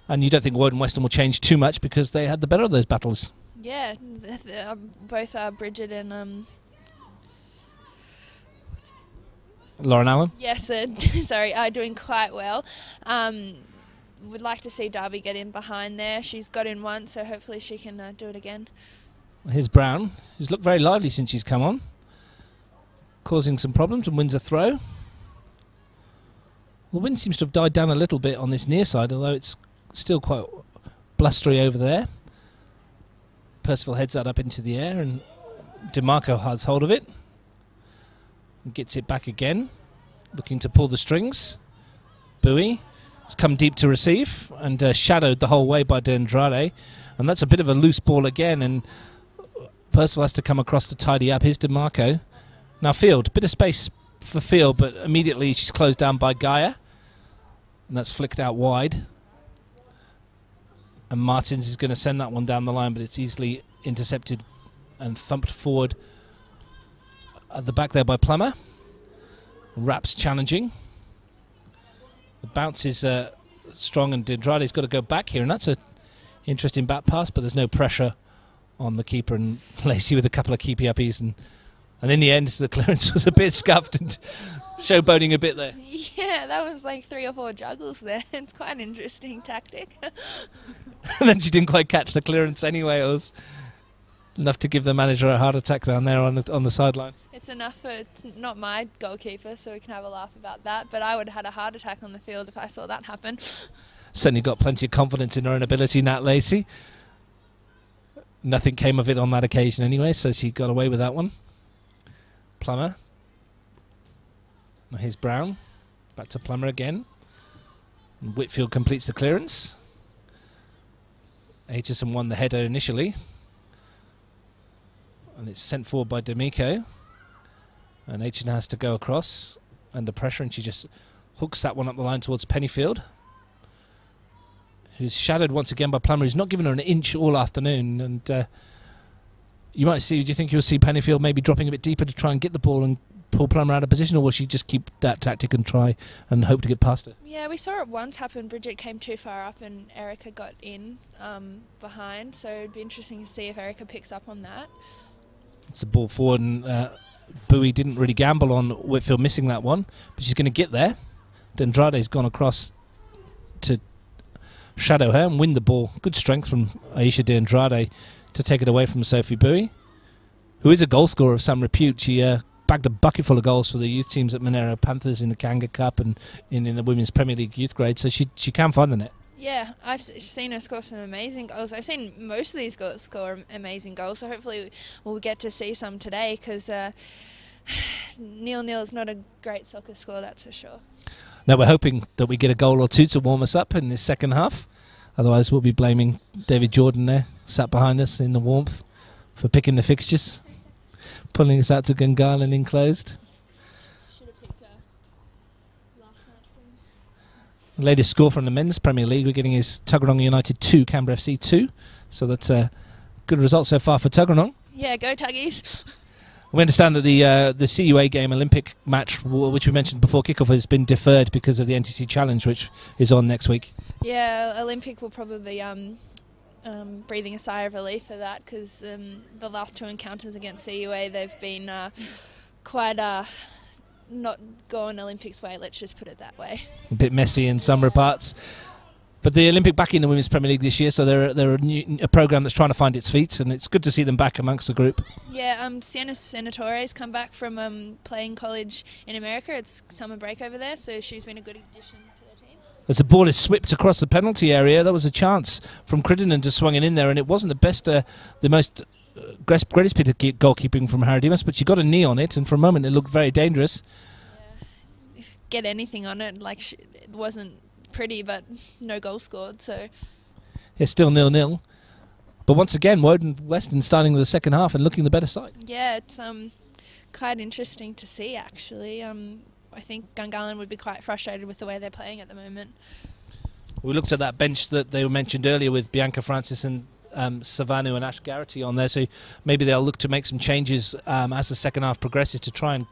And you don't think Woden Weston will change too much because they had the better of those battles. Yeah, both Bridget and Lauren Allen? Yes, sorry, doing quite well. Would like to see Darby get in behind there. She's got in once, so hopefully she can do it again. Here's Brown, who's looked very lively since she's come on, causing some problems, and wins a throw. The wind seems to have died down a little bit on this near side, although it's still quite blustery over there. Percival heads that up into the air, and DeMarco has hold of it. Gets it back again, looking to pull the strings. Bowie has come deep to receive, and shadowed the whole way by De Andrade. And that's a bit of a loose ball again, and Percival has to come across to tidy up. Here's DeMarco, Now Field, bit of space for Field, but immediately she's closed down by Gaia. And that's flicked out wide. And Martins is going to send that one down the line, but it's easily intercepted and thumped forward at the back there by Plummer. Raps challenging. The bounce is strong, and Andrade's got to go back here, and that's an interesting back pass, but there's no pressure on the keeper, and Lacey with a couple of keepy uppies, and in the end the clearance was a bit scuffed and showboating a bit there. Yeah, that was like 3 or 4 juggles there. It's quite an interesting tactic. And then she didn't quite catch the clearance anyway. It was enough to give the manager a heart attack down there on the sideline. It's enough for not my goalkeeper, so we can have a laugh about that, but I would have had a heart attack on the field if I saw that happen. Certainly got plenty of confidence in her own ability, Nat Lacey. Nothing came of it on that occasion anyway, so she got away with that one. Plummer. Here's Brown. Back to Plummer again. And Whitfield completes the clearance. Aitchison won the header initially. And it's sent forward by D'Amico. And Aitchison has to go across under pressure, and she just hooks that one up the line towards Pennyfield, who's shadowed once again by Plummer, who's not given her an inch all afternoon. And you might see, do you think you'll see Pennyfield maybe dropping a bit deeper to try and get the ball and pull Plummer out of position, or will she just keep that tactic and try and hope to get past her? Yeah, we saw it once happen. Bridget came too far up and Erica got in behind, so it'd be interesting to see if Erica picks up on that. It's a ball forward, and Bowie didn't really gamble on Whitfield missing that one, but she's going to get there. Andrade's gone across to shadow her and win the ball. Good strength from Aisha de Andrade to take it away from Sophie Bowie, who is a goal scorer of some repute. She bagged a bucket full of goals for the youth teams at Monero Panthers in the Kanga Cup and in the Women's Premier League youth grade, so she can find the net. Yeah, I've seen her score some amazing goals. I've seen most of these girls score amazing goals, so hopefully we'll get to see some today, because 0-0 is not a great soccer score, that's for sure. Now we're hoping that we get a goal or two to warm us up in this second half. Otherwise we'll be blaming David Jordan there, sat behind us in the warmth, for picking the fixtures, pulling us out to Gungahlin enclosed. Should have picked last night's game. The latest score from the Men's Premier League we're getting is Tuggeranong United 2, Canberra FC 2. So that's a good result so far for Tuggeranong. Yeah, go Tuggies. We understand that the CUA game Olympic match, which we mentioned before kickoff, has been deferred because of the NTC Challenge, which is on next week. Yeah, Olympic will probably breathing a sigh of relief for that, because the last 2 encounters against CUA, they've been quite not going Olympics way, let's just put it that way. A bit messy in some parts. But the Olympic back in the Women's Premier League this year, so they're a programme that's trying to find its feet, and it's good to see them back amongst the group. Yeah, Sienna Senatore's come back from playing college in America. It's summer break over there, so she's been a good addition to their team. As the ball is swept across the penalty area, that was a chance from Crittenden to swing it in there, and it wasn't the best, the most greatest bit of goalkeeping from Harry Demas, but she got a knee on it, and for a moment it looked very dangerous. Yeah, if get anything on it, like it wasn't pretty, but no goal scored, so it's still 0-0. But once again, Woden Weston starting the second half and looking the better side. Yeah, it's quite interesting to see, actually. I think Gungahlin would be quite frustrated with the way they're playing at the moment. We looked at that bench that they mentioned earlier with Bianca Francis and Savanu and Ash Garrity on there, so maybe they'll look to make some changes as the second half progresses to try and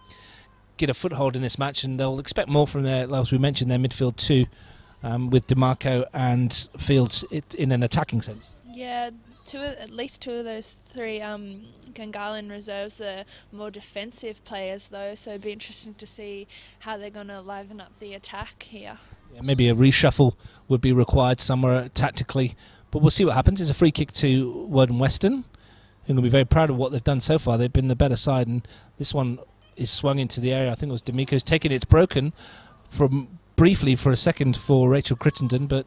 get a foothold in this match, and they'll expect more from their, as we mentioned, their midfield too. With DeMarco and Fields in an attacking sense. Yeah, at least 2 of those 3 Gungahlin reserves are more defensive players, though, so it'd be interesting to see how they're going to liven up the attack here. Yeah, maybe a reshuffle would be required somewhere tactically, but we'll see what happens. It's a free kick to Woden Weston, who will be very proud of what they've done so far. They've been the better side, and this one is swung into the area. I think it was D'Amico's taken it. It's broken from briefly for a second for Rachel Crittenden, but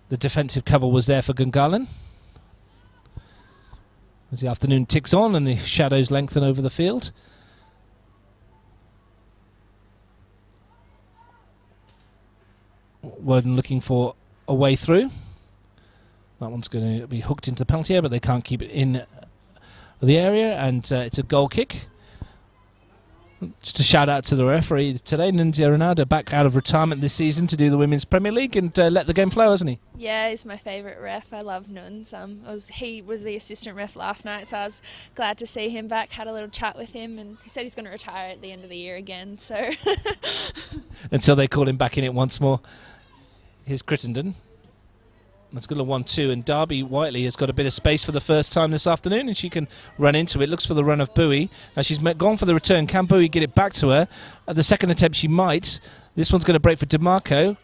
the defensive cover was there for Gungahlin. As the afternoon ticks on and the shadows lengthen over the field. Woden looking for a way through. That one's going to be hooked into the penalty area, but they can't keep it in the area, and it's a goal kick. Just a shout out to the referee today, Nunzio Ronaldo, back out of retirement this season to do the Women's Premier League and let the game flow, hasn't he? Yeah, he's my favourite ref. I love Nuns. He was the assistant ref last night, so I was glad to see him back. Had a little chat with him, and he said he's going to retire at the end of the year again. So until they call him back in it once more. Here's Crittenden. That's got a 1-2, and Darby Whiteley has got a bit of space for the first time this afternoon, and she can run into it. Looks for the run of Bowie. Now she's gone for the return. Can Bowie get it back to her? At the second attempt, she might. This one's going to break for DeMarco.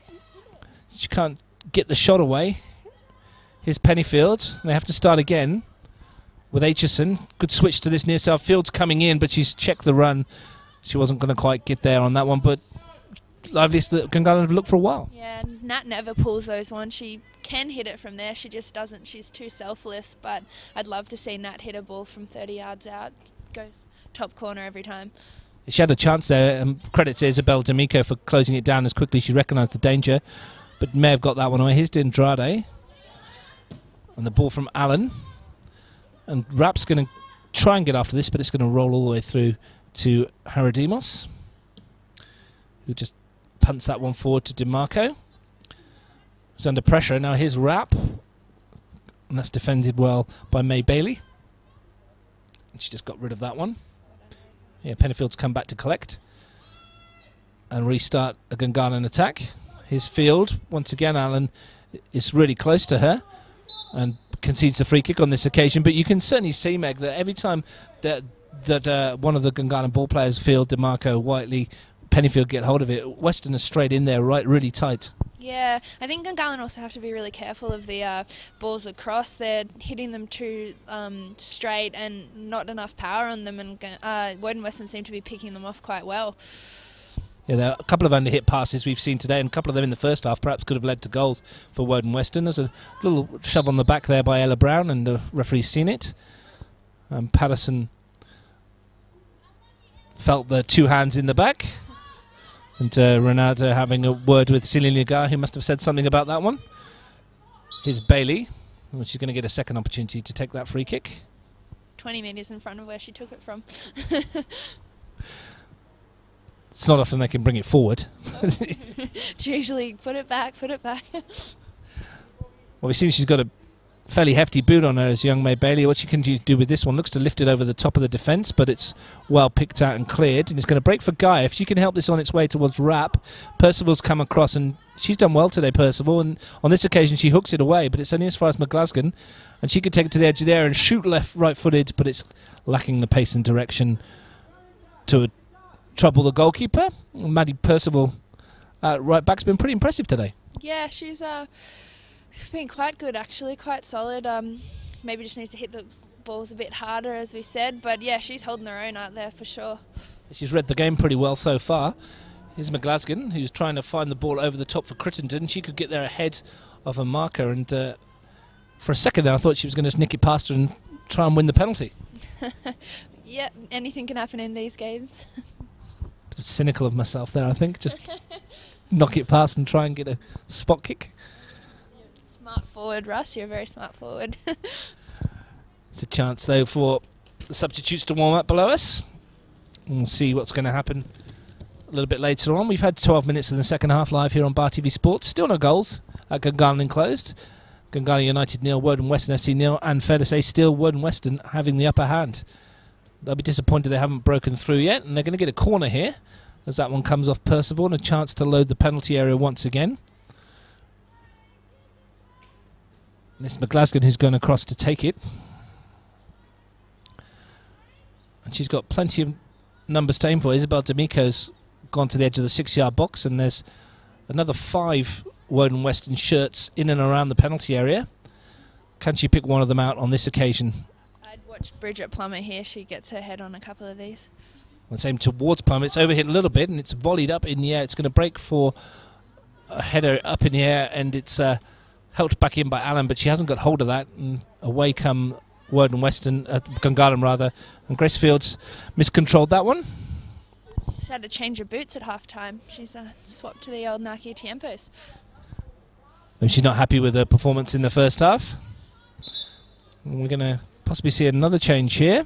She can't get the shot away. Here's Pennyfield. They have to start again with Aitchison. Good switch to this near south. Field's coming in, but she's checked the run. She wasn't going to quite get there on that one, but liveliest that Gungahlin have looked for a while. Yeah, Nat never pulls those ones. She can hit it from there. She just doesn't. She's too selfless, but I'd love to see Nat hit a ball from 30 yards out. Goes top corner every time. She had a chance there. Credit to Isabel D'Amico for closing it down as quickly as she recognised the danger, but may have got that one away. Here's Andrade. And the ball from Allen. And Rapp's going to try and get after this, but it's going to roll all the way through to Haradimos, who just punts that one forward to DeMarco. He's under pressure. Now here's Rapp. And that's defended well by May Bailey. And she just got rid of that one. Yeah, Pennyfield's come back to collect and restart a Gungahlin attack. His Field, once again, Allen is really close to her and concedes the free kick on this occasion. But you can certainly see, Meg, that every time that one of the Gungahlin ball players, Field, DeMarco, Whiteley, Pennyfield get hold of it, Weston is straight in there, right, really tight. Yeah, I think Gungahlin also have to be really careful of the balls across. They're hitting them too straight and not enough power on them, and Woden Weston seem to be picking them off quite well. Yeah, there are a couple of under-hit passes we've seen today, and a couple of them in the first half perhaps could have led to goals for Woden Weston. There's a little shove on the back there by Ella Brown, and the referee's seen it. Patterson felt the two hands in the back. And Ronaldo having a word with Celine Lagar, who must have said something about that one. Here's Bailey, and she's going to get a second opportunity to take that free kick. 20 metres in front of where she took it from. It's not often they can bring it forward. It's usually put it back, put it back. Well, we've seen she's got a fairly hefty boot on her as young May Bailey. What she can do with this one, looks to lift it over the top of the defence, but it's well picked out and cleared, and it's going to break for Guy. If she can help this on its way towards Rapp, Percival's come across, and she's done well today, Percival, and on this occasion she hooks it away, but it's only as far as McGlasgan, and she could take it to the edge of the area and shoot right-footed, but it's lacking the pace and direction to trouble the goalkeeper. Maddie Percival right back's been pretty impressive today. Yeah, she's been quite good actually, quite solid. Maybe just needs to hit the balls a bit harder, as we said, but yeah, she's holding her own out there for sure. She's read the game pretty well so far. Here's McGlasgan, who's trying to find the ball over the top for Crittenden. She could get there ahead of a marker, and for a second there I thought she was going to nick it past her and try and win the penalty. Yeah, anything can happen in these games. Cynical of myself there, I think. Just knock it past and try and get a spot kick. Smart forward, Russ. You're a very smart forward. It's a chance, though, for the substitutes to warm up below us. We'll see what's going to happen a little bit later on. We've had 12 minutes in the second half live here on Bar TV Sports. Still no goals at Gungahlin closed. Gungahlin United 0, Woden Weston FC 0, and fair to say still Woden Weston having the upper hand. They'll be disappointed they haven't broken through yet, and they're going to get a corner here as that one comes off Percival, and a chance to load the penalty area once again. And it's McGlasgan who's going across to take it. And she's got plenty of numbers to aim for. Isabel D'Amico's gone to the edge of the 6-yard box, and there's another 5 Woden Weston shirts in and around the penalty area. Can she pick one of them out on this occasion? I'd watch Bridget Plummer here. She gets her head on a couple of these. Let's aim towards Plummer. It's overhit a little bit, and it's volleyed up in the air. It's going to break for a header up in the air, and it's helped back in by Allen, but she hasn't got hold of that, and away come Woden Weston, Gungahlin rather, and Grace Fields miscontrolled that one. She's had to change her boots at half time. She's swapped to the old Nike Tiempos. And she's not happy with her performance in the first half. And we're going to possibly see another change here.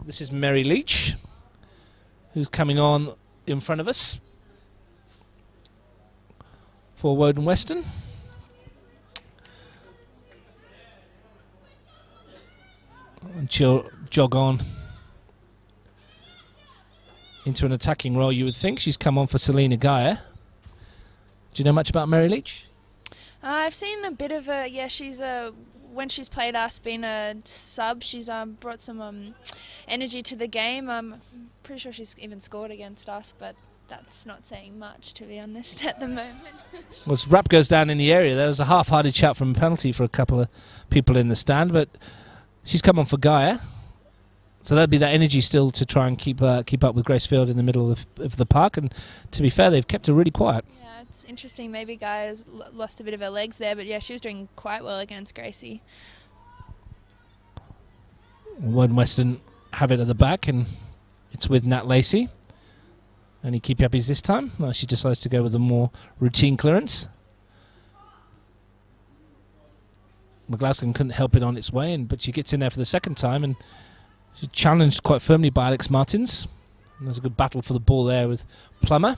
This is Mary Leach, who's coming on in front of us for Woden Weston. And she'll jog on into an attacking role, you would think. She's come on for Selena Geyer. Do you know much about Mary Leach? I've seen a bit of her. Yeah, she's when she's played us, been a sub. She's brought some energy to the game. I'm pretty sure she's even scored against us, but that's not saying much, to be honest, at the moment. Well, as Rapp goes down in the area, there was a half-hearted shout from penalty for a couple of people in the stand, but she's come on for Geyer. So there'll be that energy still to try and keep up with Grace Field in the middle of the park. And to be fair, they've kept her really quiet. Yeah, it's interesting. Maybe Guy's lost a bit of her legs there, but yeah, she was doing quite well against Gracie. Woden Weston have it at the back, and it's with Nat Lacey. Any keep uppies this time? Well, she decides to go with a more routine clearance. McGlaskin couldn't help it on its way, but she gets in there for the second time, and she's challenged quite firmly by Alex Martins. And there's a good battle for the ball there with Plummer,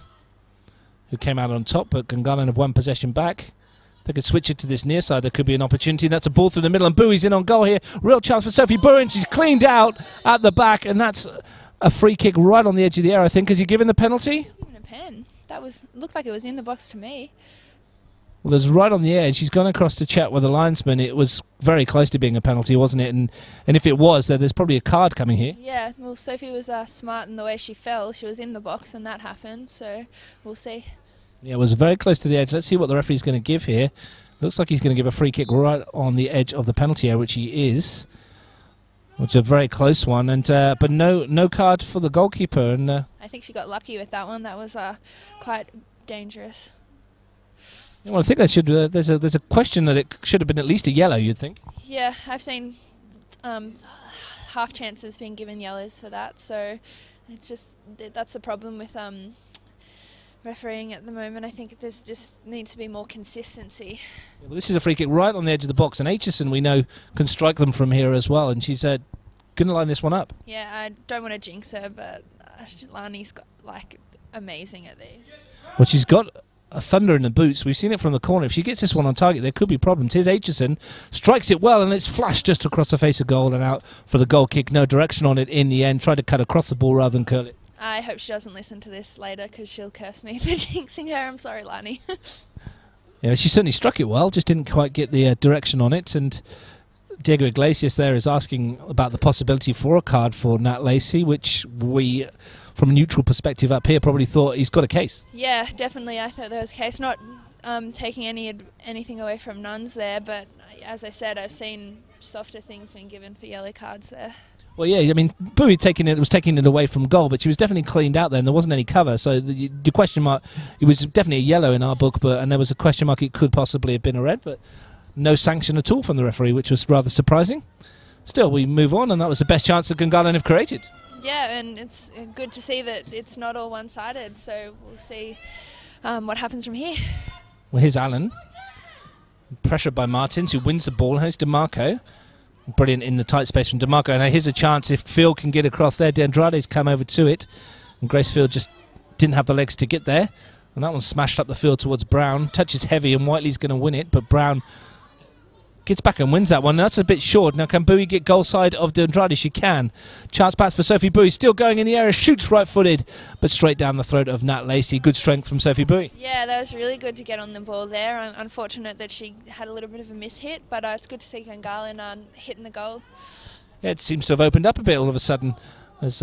who came out on top, but Gungahlin have one possession back. If they could switch it to this near side, there could be an opportunity. That's a ball through the middle, and Bowie's in on goal here. Real chance for Sophie Bowie, and she's cleaned out at the back, and that's a free kick right on the edge of the area, I think. Has he given the penalty? Even a pen. That looked like it was in the box to me. Well, it was right on the edge. She's gone across to chat with the linesman. It was very close to being a penalty, wasn't it? And if it was, there's probably a card coming here. Yeah, well, Sophie was smart in the way she fell. She was in the box when that happened, so we'll see. Yeah, it was very close to the edge. Let's see what the referee's going to give here. Looks like he's going to give a free kick right on the edge of the penalty area, which he is. Which is a very close one, and but no card for the goalkeeper. And I think she got lucky with that one. That was quite dangerous. Well, I think that should. There's a question that it should have been at least a yellow. You'd think. Yeah, I've seen half chances being given yellows for that. So it's just that's the problem with refereeing at the moment. I think there's just needs to be more consistency. Yeah, well, this is a free kick right on the edge of the box, and Aitchison we know can strike them from here as well. And she's going to line this one up. Yeah, I don't want to jinx her, but Lani's got amazing at these. Well, she's got a thunder in the boots. We've seen it from the corner. If she gets this one on target, there could be problems. Here's Aitchison, strikes it well, and it's flashed just across the face of goal and out for the goal kick. No direction on it in the end. Tried to cut across the ball rather than curl it. I hope she doesn't listen to this later, because she'll curse me for jinxing her. I'm sorry, Lani. Yeah, she certainly struck it well, just didn't quite get the direction on it. And Diego Iglesias there is asking about the possibility for a card for Nat Lacey, which we, from a neutral perspective up here, probably thought he's got a case. Yeah, definitely. I thought there was a case. Not taking anything away from Nuns there, but as I said, I've seen softer things being given for yellow cards there. Well, yeah, I mean, Bowie was taking it away from goal, but she was definitely cleaned out there, and there wasn't any cover. So the question mark, it was definitely a yellow in our book, and there was a question mark. It could possibly have been a red, but no sanction at all from the referee, which was rather surprising. Still, we move on, and that was the best chance that Gungahlin have created. Yeah, and it's good to see that it's not all one-sided. So we'll see what happens from here. Well, here's Allen, pressured by Martins, who wins the ball. Here's DeMarco. Brilliant in the tight space from DeMarco. Now here's a chance if Field can get across there. De Andrade's come over to it, and Grace Field just didn't have the legs to get there. And that one smashed up the field towards Brown. Touches heavy, and Whiteley's going to win it, but Brown gets back and wins that one. That's a bit short. Now can Bowie get goal side of De Andrade? She can. Chance pass for Sophie Bowie. Still going in the area. Shoots right-footed, but straight down the throat of Nat Lacey. Good strength from Sophie Bowie. Yeah, that was really good to get on the ball there. Unfortunate that she had a little bit of a miss-hit, but it's good to see Gungahlin hitting the goal. Yeah, it seems to have opened up a bit all of a sudden. As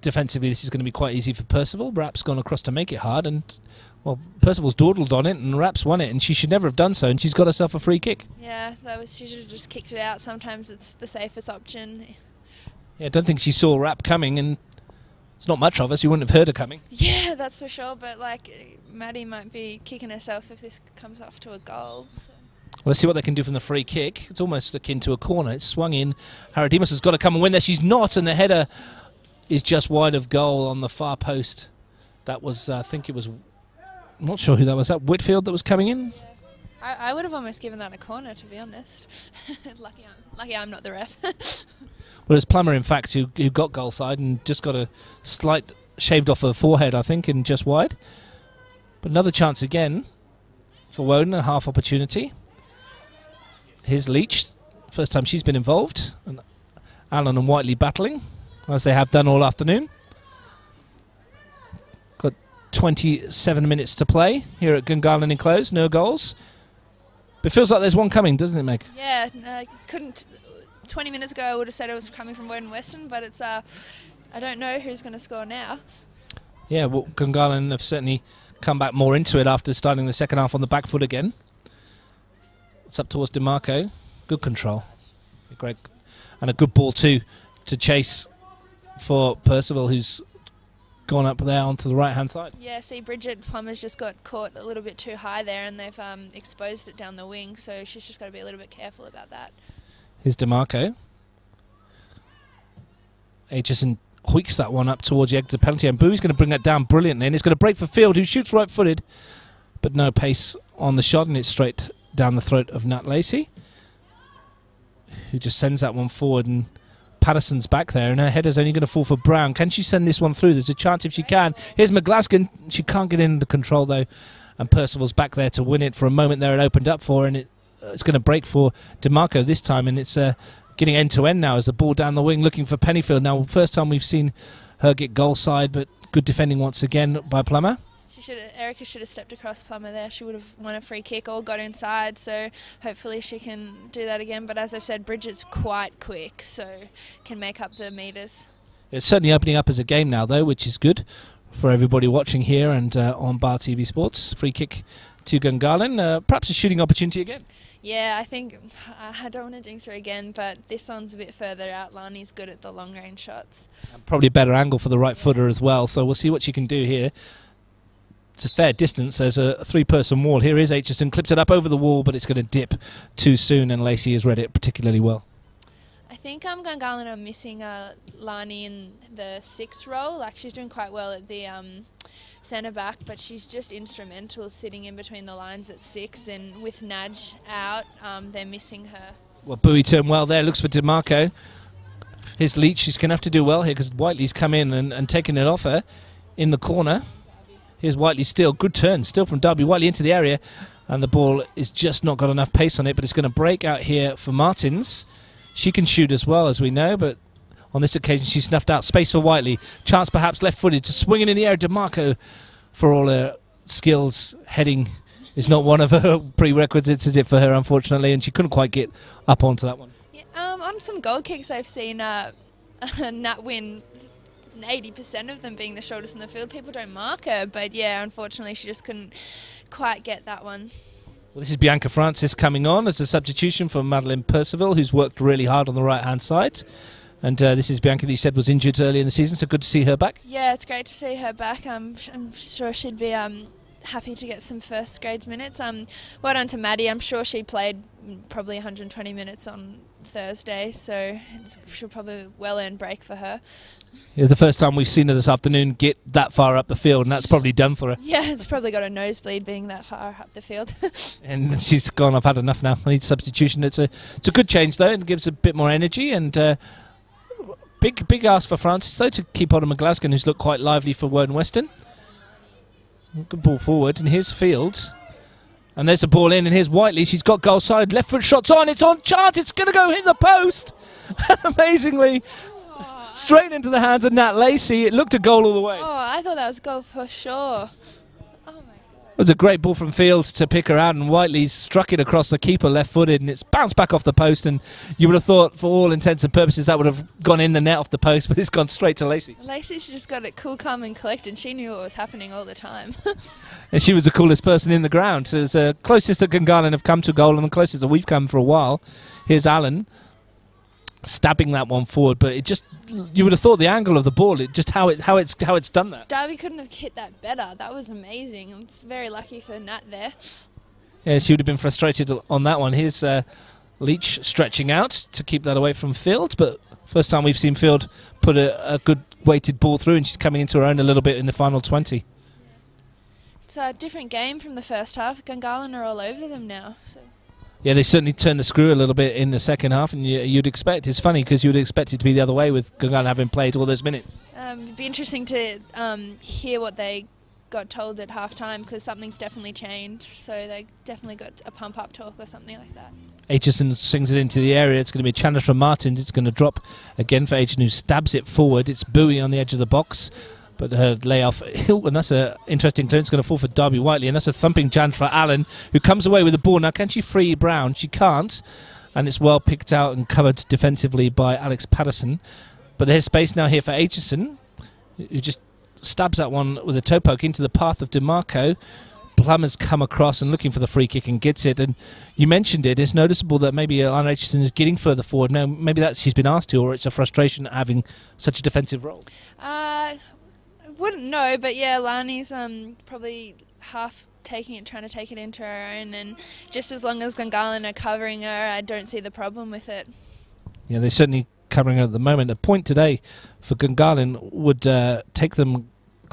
defensively, this is going to be quite easy for Percival. Rapp's gone across to make it hard, and well, Percival's dawdled on it, and Rapp's won it, and she should never have done so, and she's got herself a free kick. Yeah, she should have just kicked it out. Sometimes it's the safest option. Yeah, I don't think she saw Rapp coming, and it's not much of us. You wouldn't have heard her coming. Yeah, that's for sure, but Maddie might be kicking herself if this comes off to a goal. So. Well, let's see what they can do from the free kick. It's almost akin to a corner. It's swung in. Haradimas has got to come and win there. She's not, and the header is just wide of goal on the far post. That was, I think it was, I'm not sure who that was. That Whitfield that was coming in? I would have almost given that a corner, to be honest. lucky I'm not the ref. Well, it's Plummer, in fact, who got goal side and just got a slight shaved off her forehead, I think, and just wide. But another chance again for Woden, a half opportunity. Here's Leach, first time she's been involved. And Allen and Whiteley battling, as they have done all afternoon. Got 27 minutes to play here at Gungahlin enclosed, no goals. But it feels like there's one coming, doesn't it, Meg? Yeah, 20 minutes ago I would have said it was coming from Woden Weston, but it's I don't know who's going to score now. Yeah, well, Gungahlin have certainly come back more into it after starting the second half on the back foot again. It's up towards DeMarco. Good control. Great. And a good ball too to chase for Percival, who's gone up there onto the right-hand side. Yeah, see, Bridget Plummer's just got caught a little bit too high there, and they've exposed it down the wing, so she's just got to be a little bit careful about that. Here's DeMarco. Aitchison hoiks that one up towards the exit penalty, and Bowie's going to bring that down brilliantly, and it's going to break for Field, who shoots right-footed, but no pace on the shot, and it's straight down the throat of Nat Lacey, who just sends that one forward, and Patterson's back there, and her header's only going to fall for Brown. Can she send this one through? There's a chance if she can. Here's McGlaskin. She can't get into control, though, and Percival's back there to win it. For a moment there, it opened up for her, and it's going to break for DeMarco this time, and it's getting end-to-end now as the ball down the wing looking for Pennyfield. Now, first time we've seen her get goal side, but good defending once again by Plummer. Erica should have stepped across Plummer there. She would have won a free kick or got inside, so hopefully she can do that again. But as I've said, Bridget's quite quick, so can make up the metres. It's certainly opening up as a game now, though, which is good for everybody watching here and on Bar TV Sports. Free kick to Gungahlin. Perhaps a shooting opportunity again. Yeah, I think, I don't want to jinx her again, but this one's a bit further out. Lani's good at the long-range shots. And probably a better angle for the right footer as well, so we'll see what she can do here. It's a fair distance. There's a three-person wall. Here is Aitchison, clips it up over the wall, but it's going to dip too soon, and Lacey has read it particularly well. I think Gungahlin are missing Lani in the 6 role. Like, she's doing quite well at the centre-back, but she's just instrumental sitting in between the lines at 6, and with Nadge out, they're missing her. Well, Bowie turned well there, looks for DeMarco. Here's Leach. She's going to have to do well here because Whiteley's come in and taken it off her in the corner. Here's Whiteley still. Good turn still from Darby. Whiteley into the area, and the ball is just not got enough pace on it, but it's going to break out here for Martins. She can shoot as well, as we know, but on this occasion she snuffed out. Space for Whiteley. Chance perhaps left-footed to swing it in the air. DeMarco, for all her skills, heading is not one of her prerequisites, is it, for her, unfortunately, and she couldn't quite get up onto that one. Yeah, on some goal kicks I've seen Nat win 80% of them being the shortest in the field. People don't mark her, but yeah, unfortunately she just couldn't quite get that one. Well, this is Bianca Francis coming on as a substitution for Madeleine Percival, who's worked really hard on the right-hand side. And this is Bianca that you said was injured early in the season, so good to see her back. Yeah, it's great to see her back. I'm sure she'd be happy to get some first grades minutes. Well done to Maddie. I'm sure she played probably 120 minutes on Thursday, so she'll probably well-earned break for her. It's the first time we've seen her this afternoon get that far up the field, and that's probably done for her. Yeah, it's probably got a nosebleed being that far up the field. And she's gone, I've had enough now. I need substitution. It's a good change, though, and gives a bit more energy. And big ask for Francis, though, to keep on McGlaskin, who's looked quite lively for Woden Weston. Good ball forward, and here's Fields. And there's the ball in, and here's Whiteley. She's got goal side. Left foot shots on. It's on chance. It's going to go hit the post. Amazingly. Straight into the hands of Nat Lacey. It looked a goal all the way. Oh, I thought that was a goal for sure. Oh, my God. It was a great ball from Fields to pick her out, and Whiteley struck it across the keeper left-footed, and it's bounced back off the post, and you would have thought, for all intents and purposes, that would have gone in the net off the post, but it's gone straight to Lacey. Lacey's just got it cool, calm, and collected. She knew what was happening all the time. And she was the coolest person in the ground. So it's the closest that Gungahlin have come to goal, and the closest that we've come for a while. Here's Allen stabbing that one forward, but it just, you would have thought the angle of the ball, it just how it's done that. Darby couldn't have hit that better. That was amazing. I'm very lucky for Nat there. Yeah, she would have been frustrated on that one. Here's Leach stretching out to keep that away from Field, but first time we've seen Field put a good weighted ball through, and she's coming into her own a little bit in the final 20. It's a different game from the first half. Gungahlin are all over them now. So. Yeah, they certainly turned the screw a little bit in the second half, and you'd expect, it's funny because you'd expect it to be the other way with Gungahlin having played all those minutes. It'd be interesting to hear what they got told at half-time, because something's definitely changed, so they definitely got a pump-up talk or something like that. Aitchison swings it into the area. It's going to be a challenge from Martins. It's going to drop again for Aitchison, who stabs it forward. It's Bowie on the edge of the box, but her layoff, and that's an interesting clearance. Going to fall for Darby Whiteley, and that's a thumping challenge for Allen, who comes away with the ball. Now, can she free Brown? She can't, and it's well picked out and covered defensively by Alex Patterson. But there's space now here for Aitchison, who just stabs that one with a toe poke into the path of DeMarco. Plummer's come across and looking for the free kick and gets it. And you mentioned it. It's noticeable that maybe Lana Aitchison is getting further forward. Now, maybe that's she's been asked to, or it's a frustration at having such a defensive role. Wouldn't know, but yeah, Lani's probably half taking it, trying to take it into her own, and just as long as Gungahlin are covering her, I don't see the problem with it. Yeah, they're certainly covering her at the moment. A point today for Gungahlin would take them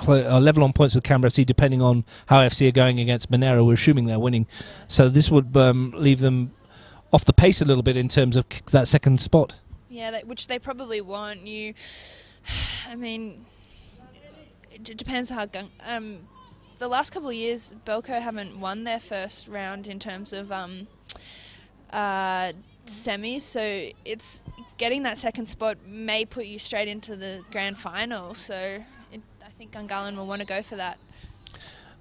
level on points with Canberra FC, depending on how FC are going against Monero. We're assuming they're winning, so this would leave them off the pace a little bit in terms of that second spot. Yeah, which they probably want. I mean, it depends how the last couple of years, Belco haven't won their first round in terms of semis, so it's getting that second spot may put you straight into the grand final. So I think Gungahlin will want to go for that.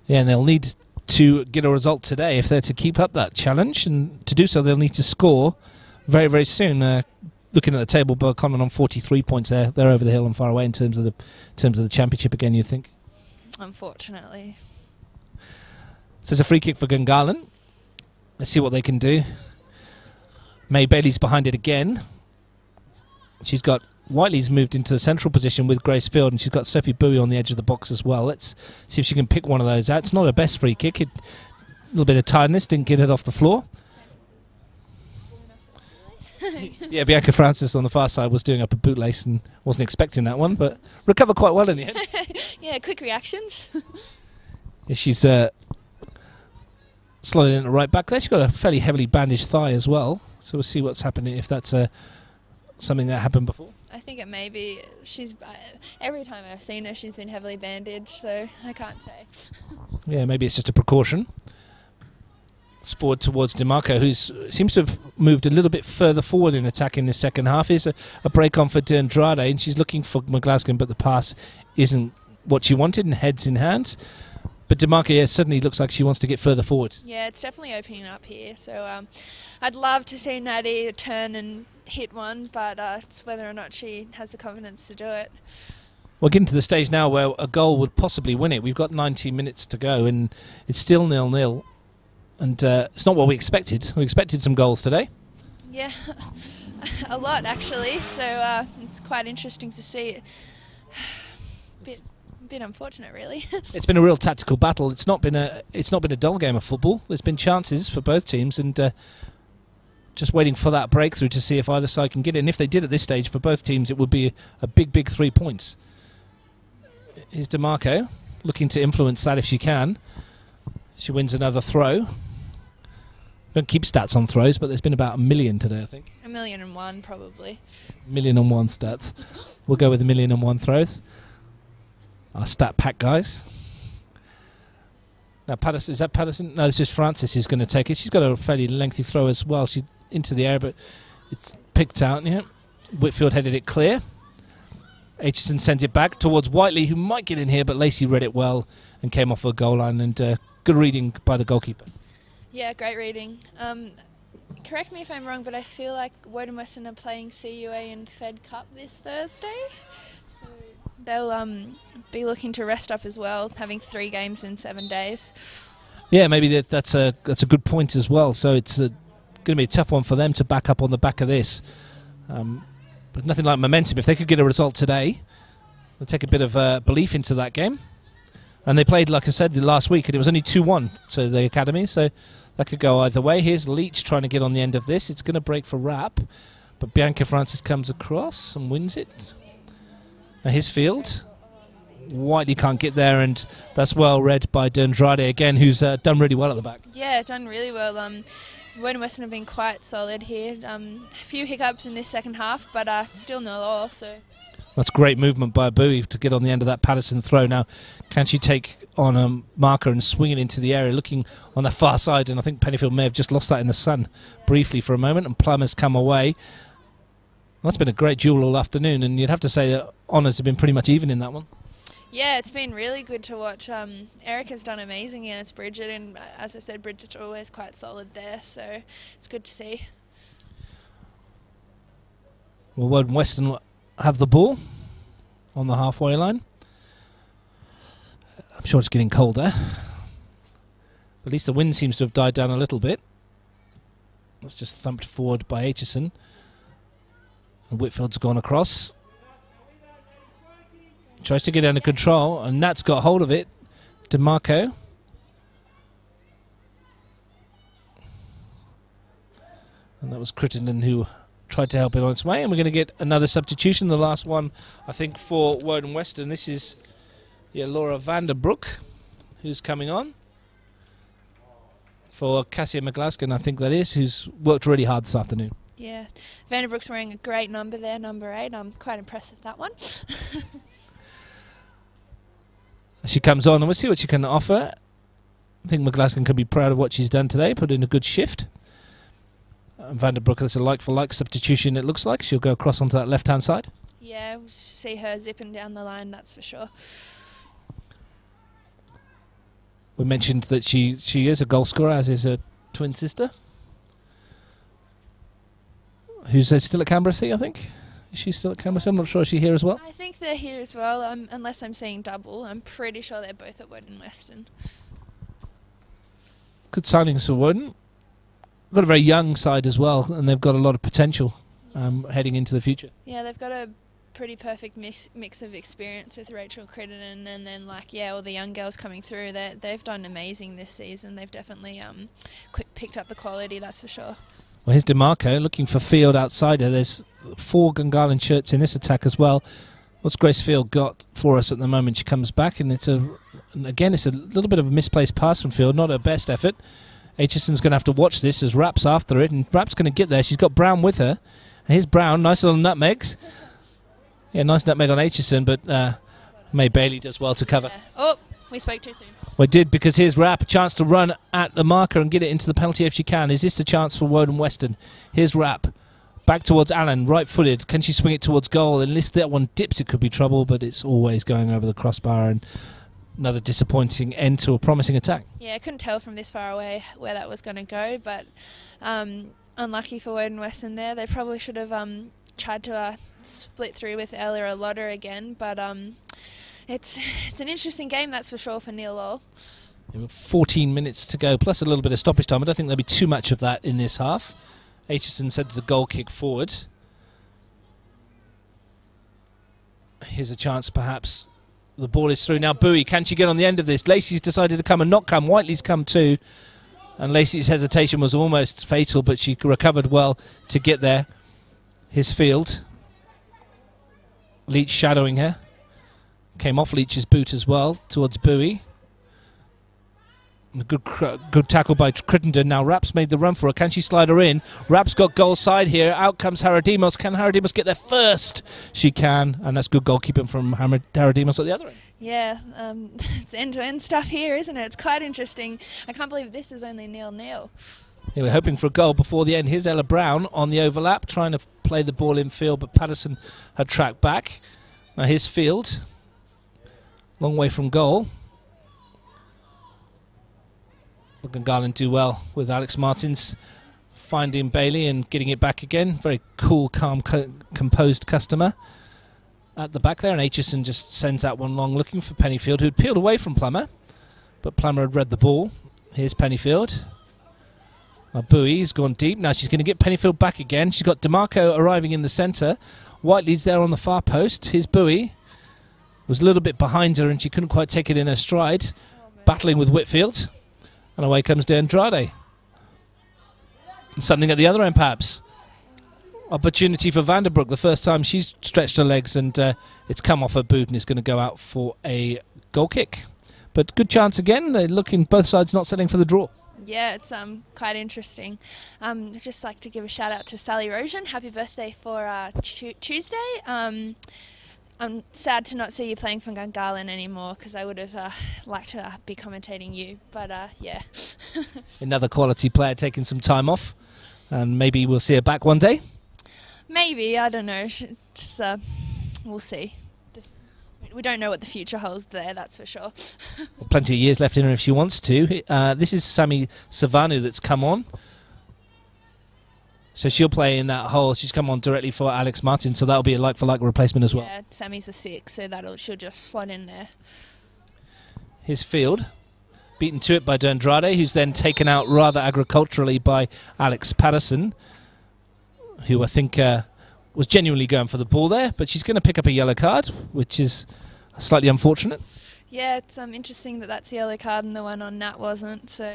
Yeah, and they'll need to get a result today if they're to keep up that challenge, and to do so they'll need to score very, very soon. Looking at the table, Belconnen on 43 points there. They're over the hill and far away in terms of the championship again, you think? Unfortunately. So there's a free kick for Gungahlin. Let's see what they can do. May Bailey's behind it again. She's got Whiteley's moved into the central position with Grace Field, and she's got Sophie Bowie on the edge of the box as well. Let's see if she can pick one of those out. It's not her best free kick. A little bit of tiredness, didn't get it off the floor. Yeah, Bianca Francis on the far side was doing up a bootlace and wasn't expecting that one, but recovered quite well in the end. Yeah, quick reactions. Yeah, she's slotted in at right back there. She's got a fairly heavily bandaged thigh as well, so we'll see what's happening, if that's something that happened before. I think it may be. Every time I've seen her, she's been heavily bandaged, so I can't say. Yeah, maybe it's just a precaution. It's forward towards DeMarco, who seems to have moved a little bit further forward in attack in the second half. Here's a break on for De Andrade, and she's looking for McGlaskin, but the pass isn't what she wanted, and heads in hands. But DeMarco, yeah, certainly looks like she wants to get further forward. Yeah, it's definitely opening up here. So I'd love to see Natty turn and hit one, but it's whether or not she has the confidence to do it. We're getting to the stage now where a goal would possibly win it. We've got 90 minutes to go, and it's still 0-0. And it's not what we expected. We expected some goals today. Yeah, a lot actually. So it's quite interesting to see. Bit unfortunate, really. It's been a real tactical battle. It's not been a dull game of football. There's been chances for both teams, and just waiting for that breakthrough to see if either side can get it. And if they did at this stage for both teams, it would be a big 3 points. Here's DeMarco looking to influence that if she can. She wins another throw. Don't keep stats on throws, but there's been about 1 million today, I think. 1,000,001 probably. 1,000,001 stats. We'll go with 1,000,001 throws. Our stat pack guys. Now, Patterson, is that Patterson? No, this is Francis who's going to take it. She's got a fairly lengthy throw as well. She's into the air, but it's picked out. Yeah, Whitfield headed it clear. Aitchison sends it back towards Whiteley, who might get in here, but Lacey read it well and came off a goal line, and good reading by the goalkeeper. Yeah, great reading. Correct me if I'm wrong, but I feel like Woden Weston are playing CUA in Fed Cup this Thursday. So they'll be looking to rest up as well, having 3 games in 7 days. Yeah, maybe that's a good point as well. So it's going to be a tough one for them to back up on the back of this. But nothing like momentum. If they could get a result today, they'll take a bit of belief into that game. And they played, like I said, last week, and it was only 2-1 to the academy, so that could go either way. Here's Leach trying to get on the end of this. It's going to break for Rapp, but Bianca Francis comes across and wins it. Now his field. Yeah. Whiteley can't get there, and that's well read by Andrade again, who's done really well at the back. Yeah, done really well. Woden Weston have been quite solid here. A few hiccups in this second half, but still no loss. So that's great movement by Bowie to get on the end of that Patterson throw. Now, can she take on a marker and swing it into the area, looking on the far side? And I think Pennyfield may have just lost that in the sun briefly for a moment, and Plum has come away. That's been a great duel all afternoon, and you'd have to say that honours have been pretty much even in that one. Yeah, it's been really good to watch. Erica's done amazing against Bridget, and as I said, Bridget's always quite solid there, so it's good to see. Well, Woden Weston have the ball on the halfway line. I'm sure it's getting colder. At least the wind seems to have died down a little bit. That's just thumped forward by Aitchison. And Whitfield's gone across. Tries to get under control, and Nat's got hold of it. DeMarco. And that was Crittenden who tried to help it on its way. And we're going to get another substitution, the last one, I think, for Woden Weston. This is Laura Vanderbroek, who's coming on. For Cassia McGlaskin, I think that is, who's worked really hard this afternoon. Yeah, Vanderbroek's wearing a great number there, number 8. I'm quite impressed with that one. She comes on, and we'll see what she can offer. I think McGlaskin can be proud of what she's done today, put in a good shift. Vanderbroek, that's a like-for-like substitution, it looks like. She'll go across onto that left-hand side. Yeah, we'll see her zipping down the line, that's for sure. We mentioned that she is a goal scorer, as is her twin sister, who's still at Canberra, I think. Is she still at Canberra? I'm not sure. Is she here as well? I think they're here as well, unless I'm seeing double. I'm pretty sure they're both at Woden Weston. Good signings for Woden. Got a very young side as well, and they've got a lot of potential heading into the future. Yeah, they've got a pretty perfect mix of experience with Rachel Crittenden, and then all the young girls coming through. They've done amazing this season. They've definitely picked up the quality, that's for sure. Well, here's DeMarco looking for Field outside her. There's 4 Gungahlin shirts in this attack as well. What's Grace Field got for us at the moment? She comes back, and it's a little bit of a misplaced pass from Field. Not her best effort. Aitchison's going to have to watch this as Rapp's after it, and Rapp's going to get there. She's got Brown with her. And here's Brown, nice little nutmegs. Yeah, nice nutmeg on Aitchison, but May Bailey does well to cover. Yeah. Oh, we spoke too soon. We did, because here's Rapp, a chance to run at the marker and get it into the penalty if she can. Is this the chance for Woden Weston? Here's Rapp, back towards Allen, right-footed. Can she swing it towards goal? And if that one dips, it could be trouble, but it's always going over the crossbar, and another disappointing end to a promising attack. Yeah, I couldn't tell from this far away where that was going to go, but unlucky for Woden Weston there. They probably should have tried to split through with Ella Lotter again, but it's an interesting game, that's for sure, for Neil Lowell. 14 minutes to go, plus a little bit of stoppage time. I don't think there'll be too much of that in this half. Aitchison sends a goal kick forward. Here's a chance, perhaps. The ball is through now. Bowie, can she get on the end of this? Lacey's decided to come and not come. Whiteley's come too. And Lacey's hesitation was almost fatal, but she recovered well to get there. His Field. Leach shadowing her. Came off Leach's boot as well towards Bowie. A good tackle by Crittenden. Now Rapp's made the run for her. Can she slide her in? Rapp's got goal side here. Out comes Haradimos. Can Haradimos get there first? She can, and that's good goalkeeping from Haradimos at the other end. Yeah, it's end-to-end stuff here, isn't it? It's quite interesting. I can't believe this is only 0-0. Yeah, we're hoping for a goal before the end. Here's Ella Brown on the overlap, trying to play the ball in field, but Patterson had tracked back. Now here's Field. Long way from goal. Gungahlin do well with Alex Martins finding Bailey and getting it back again. Very cool, calm, composed customer at the back there. And Aitchison just sends that one long, looking for Pennyfield, who'd peeled away from Plummer, but Plummer had read the ball. Here's Pennyfield. Bowie's gone deep. Now she's going to get Pennyfield back again. She's got DeMarco arriving in the centre. Whiteley's there on the far post. Here's Bowie. Was a little bit behind her and she couldn't quite take it in her stride. Battling with Whitfield. And away comes De Andrade. And something at the other end, perhaps. Opportunity for Vandenbroek. The first time she's stretched her legs, and it's come off her boot and it's going to go out for a goal kick. But good chance again. They're looking, both sides not settling for the draw. Yeah, it's quite interesting. I'd just like to give a shout out to Sally Rosen. Happy birthday for Tuesday. I'm sad to not see you playing for Gungahlin anymore, because I would have liked to be commentating you. But yeah. Another quality player taking some time off, and maybe we'll see her back one day. Maybe, I don't know. We'll see. We don't know what the future holds there, that's for sure. Plenty of years left in her if she wants to. This is Sami Savanu that's come on. So she'll play in that hole. She's come on directly for Alex Martin, so that'll be a like-for-like replacement as well. Yeah, Sammy's a 6, so she'll just slot in there. His field. Beaten to it by D'Andrade, who's then taken out rather agriculturally by Alex Patterson, who I think was genuinely going for the ball there, but she's going to pick up a yellow card, which is slightly unfortunate. Yeah, it's interesting that that's a yellow card and the one on Nat wasn't. So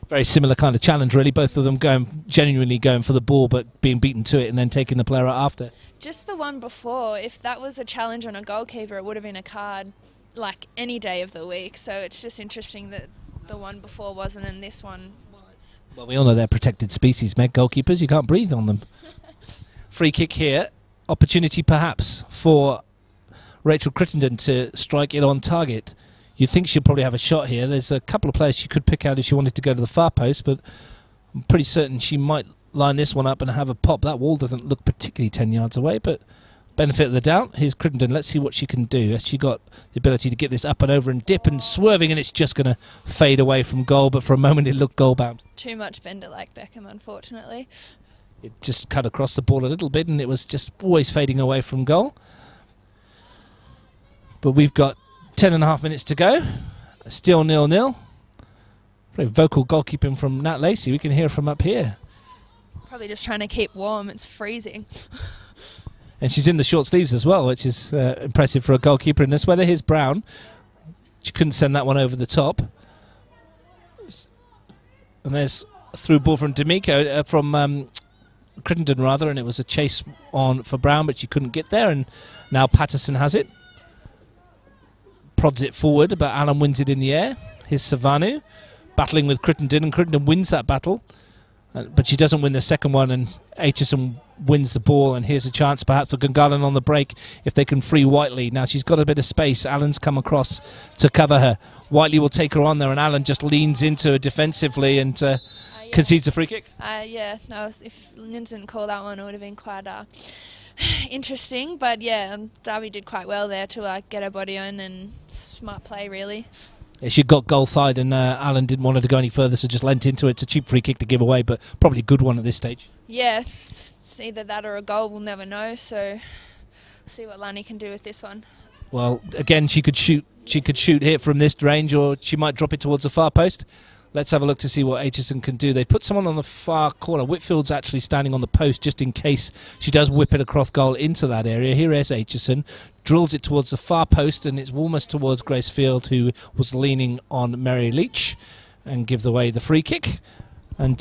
very similar kind of challenge, really. Both of them genuinely going for the ball, but being beaten to it and then taking the player out after. Just the one before, if that was a challenge on a goalkeeper, it would have been a card like any day of the week. So it's just interesting that the one before wasn't and this one was. Well, we all know they're protected species, Meg. Goalkeepers, you can't breathe on them. Free kick here. Opportunity perhaps for Rachel Crittenden to strike it on target. You'd think she'll probably have a shot here. There's a couple of players she could pick out if she wanted to go to the far post, but I'm pretty certain she might line this one up and have a pop. That wall doesn't look particularly 10 yards away, but benefit of the doubt. Here's Crittenden. Let's see what she can do. Has she got the ability to get this up and over and dip and swerving, and it's just going to fade away from goal, but for a moment it looked goal-bound. Too much bender like Beckham, unfortunately. It just cut across the ball a little bit, and it was just always fading away from goal. But we've got 10.5 minutes to go. Still 0-0. Very vocal goalkeeping from Nat Lacey. We can hear from up here. Probably just trying to keep warm. It's freezing. And she's in the short sleeves as well, which is impressive for a goalkeeper in this weather. Here's Brown. She couldn't send that one over the top. And there's a through ball from D'Amico, from Crittenden rather, and it was a chase on for Brown, but she couldn't get there, and now Patterson has it. Prods it forward, but Allen wins it in the air. Here's Savanu battling with Crittenden, and Crittenden wins that battle, but she doesn't win the second one, and Aitchison wins the ball, and here's a chance perhaps for Gungahlin on the break if they can free Whiteley. Now she's got a bit of space. Allen's come across to cover her. Whiteley will take her on there, and Allen just leans into her defensively and concedes a free kick. Yeah, no, if Lynn didn't call that one, it would have been quite interesting. But yeah, Darby did quite well there to get her body on, and smart play, really. Yeah, she got goal side, and Allen didn't want her to go any further, so just lent into it. It's a cheap free kick to give away, but probably a good one at this stage. Yeah, it's either that or a goal. We'll never know. So see what Lani can do with this one. Well, again, she could shoot. She could shoot here from this range, or she might drop it towards the far post. Let's have a look to see what Aitchison can do. They've put someone on the far corner. Whitfield's actually standing on the post just in case she does whip it across goal into that area. Here is Aitchison. Drills it towards the far post, and it's almost towards Grace Field, who was leaning on Mary Leach, and gives away the free kick. And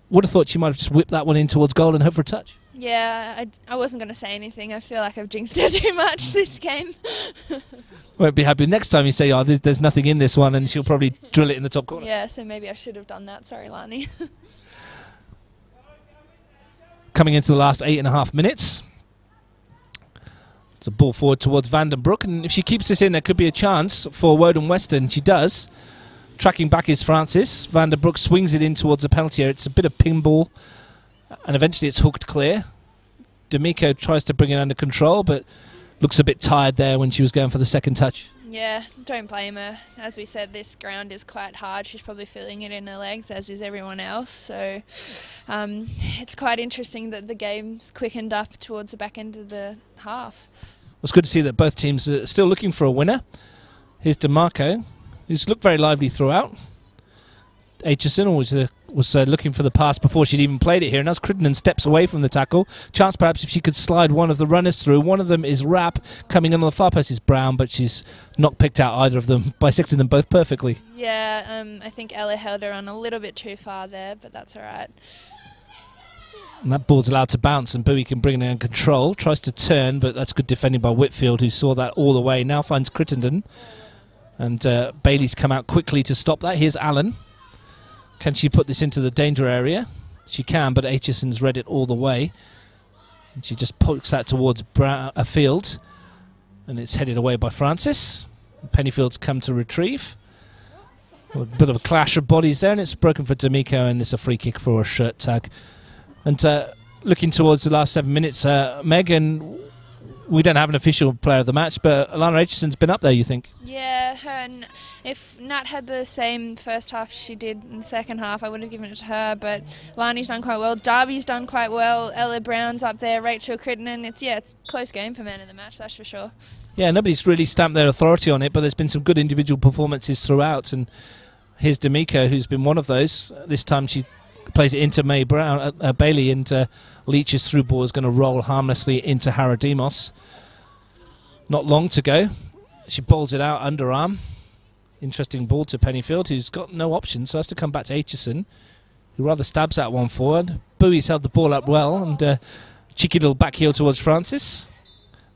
would have thought she might have just whipped that one in towards goal and hope for a touch. Yeah, I wasn't going to say anything. I feel like I've jinxed her too much this game. Won't be happy next time you say, oh, there's nothing in this one, and she'll probably drill it in the top corner. Yeah, so maybe I should have done that. Sorry, Lani. Coming into the last 8.5 minutes. It's a ball forward towards Vandenbroek, and if she keeps this in, there could be a chance for Woden Weston. She does. Tracking back is Francis. Vandenbroek swings it in towards the penalty area. It's a bit of pinball, and eventually it's hooked clear. D'Amico tries to bring it under control, but looks a bit tired there when she was going for the second touch. Yeah, don't blame her. As we said, this ground is quite hard. She's probably feeling it in her legs, as is everyone else. So it's quite interesting that the game's quickened up towards the back end of the half. It's good to see that both teams are still looking for a winner. Here's DeMarco, who's looked very lively throughout. Aitchison was looking for the pass before she'd even played it here, and as Crittenden steps away from the tackle, chance perhaps if she could slide one of the runners through. One of them is Rapp. Coming in on the far post is Brown, but she's not picked out either of them, bisecting them both perfectly. Yeah, I think Ella held her on a little bit too far there, but that's all right. And that ball's allowed to bounce, and Bowie can bring it in control. Tries to turn, but that's good defending by Whitfield, who saw that all the way. Now finds Crittenden. And Bailey's come out quickly to stop that. Here's Allen. Can she put this into the danger area? She can, but Aitchison's read it all the way. And she just pokes that towards Field. And it's headed away by Francis. Pennyfield's come to retrieve. A bit of a clash of bodies there, and it's broken for D'Amico, and it's a free kick for a shirt tag. And looking towards the last 7 minutes, Megan, we don't have an official player of the match, but Alana Aitchison's been up there, you think? Yeah, if Nat had the same first half she did in the second half, I would have given it to her, but Lani's done quite well. Darby's done quite well. Ella Brown's up there. Rachel Crittenden. It's a close game for man of the match, that's for sure. Yeah, nobody's really stamped their authority on it, but there's been some good individual performances throughout, and here's D'Amico, who's been one of those. This time she plays it into Bailey, and Leach's through ball is going to roll harmlessly into Haradimos. Not long to go. She bowls it out underarm. Interesting ball to Pennyfield, who's got no option, so has to come back to Aitchison, who rather stabs that one forward. Bowie's held the ball up well, and cheeky little back heel towards Francis,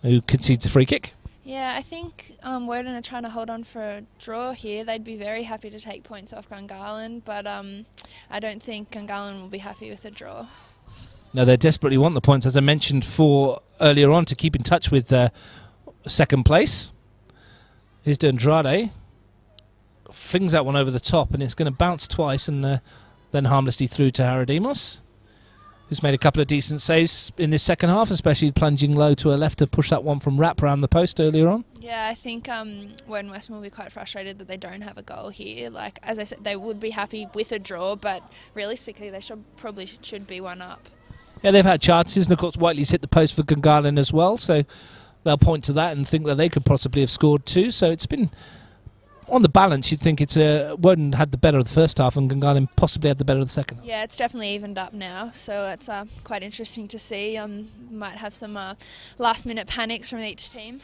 who concedes a free kick. Yeah, I think Woden are trying to hold on for a draw here. They'd be very happy to take points off Gungahlin, but I don't think Gungahlin will be happy with a draw. No, they desperately want the points, as I mentioned earlier on, to keep in touch with second place. Here's De Andrade. Flings that one over the top, and it's going to bounce twice, and then harmlessly through to Haradimos, who's made a couple of decent saves in this second half, especially plunging low to her left to push that one from Rapp around the post earlier on. Yeah, I think Woden Weston will be quite frustrated that they don't have a goal here. Like, as I said, they would be happy with a draw, but realistically they probably should be one up. Yeah, they've had chances, and of course Whiteley's hit the post for Gungahlin as well, so they'll point to that and think that they could possibly have scored too. So it's been, on the balance, you'd think it's Woden had the better of the first half and Gungahlin possibly had the better of the second half. Yeah, it's definitely evened up now, so it's quite interesting to see. Might have some last-minute panics from each team.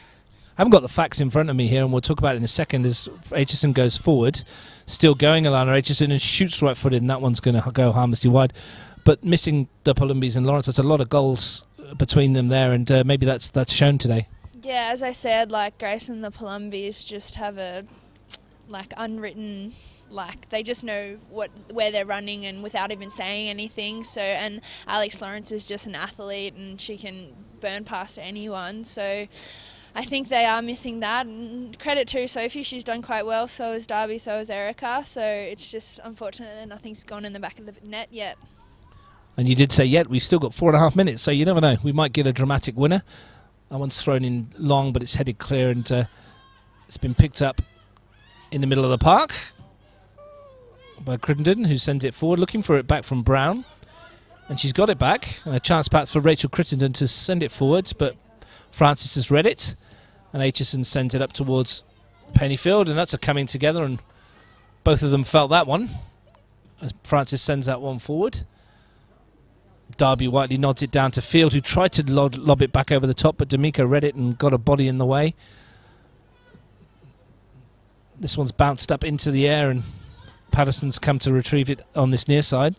I haven't got the facts in front of me here, and we'll talk about it in a second as Aitchison goes forward. Still going, Alana Aitchison, and shoots right-footed, and that one's going to go harmlessly wide. But missing the Palumbi's and Lawrence, that's a lot of goals between them there, and maybe that's shown today. Yeah, as I said, like, Grace and the Palumbi's just have a unwritten, they just know where they're running and without even saying anything. So, and Alex Lawrence is just an athlete and she can burn past anyone. So I think they are missing that. And credit to Sophie, she's done quite well. So is Darby, so is Erica. So it's just unfortunate that nothing's gone in the back of the net yet. And you did say yet, we've still got 4.5 minutes, so you never know. We might get a dramatic winner. That one's thrown in long, but it's headed clear, and it's been picked up in the middle of the park by Crittenden, who sends it forward, looking for it back from Brown. And she's got it back, and a chance perhaps for Rachel Crittenden to send it forwards, but Francis has read it, and Aitchison sends it up towards Pennyfield, and that's a coming together, and both of them felt that one as Francis sends that one forward. Darby Whiteley nods it down to Field, who tried to lob it back over the top, but D'Amico read it and got a body in the way. This one's bounced up into the air, and Patterson's come to retrieve it on this near side.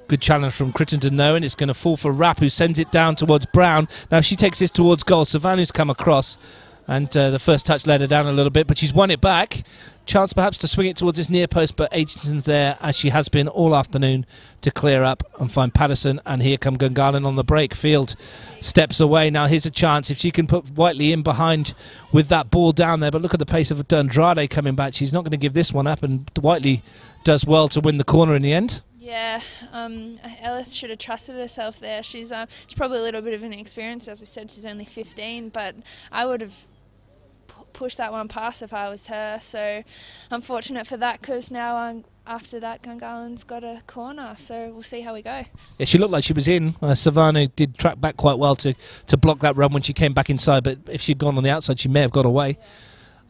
Good challenge from Crittenden, though, and it's going to fall for Rapp, who sends it down towards Brown. Now she takes this towards goal. Savanu's come across, and the first touch let her down a little bit, but she's won it back. Chance perhaps to swing it towards this near post, but Aitchison's there, as she has been all afternoon, to clear up and find Patterson. And here come Gungahlin on the break. Field steps away. Now here's a chance if she can put Whiteley in behind with that ball down there. But look at the pace of De Andrade coming back. She's not going to give this one up, and Whiteley does well to win the corner in the end. Yeah, Ella should have trusted herself there. She's probably a little bit of an inexperience. As I said, she's only 15, but I would have push that one past if I was her. So unfortunate for that, because now after that Gungahlin's got a corner, so we'll see how we go. Yeah, she looked like she was in. Savannah did track back quite well to block that run when she came back inside, but if she'd gone on the outside she may have got away.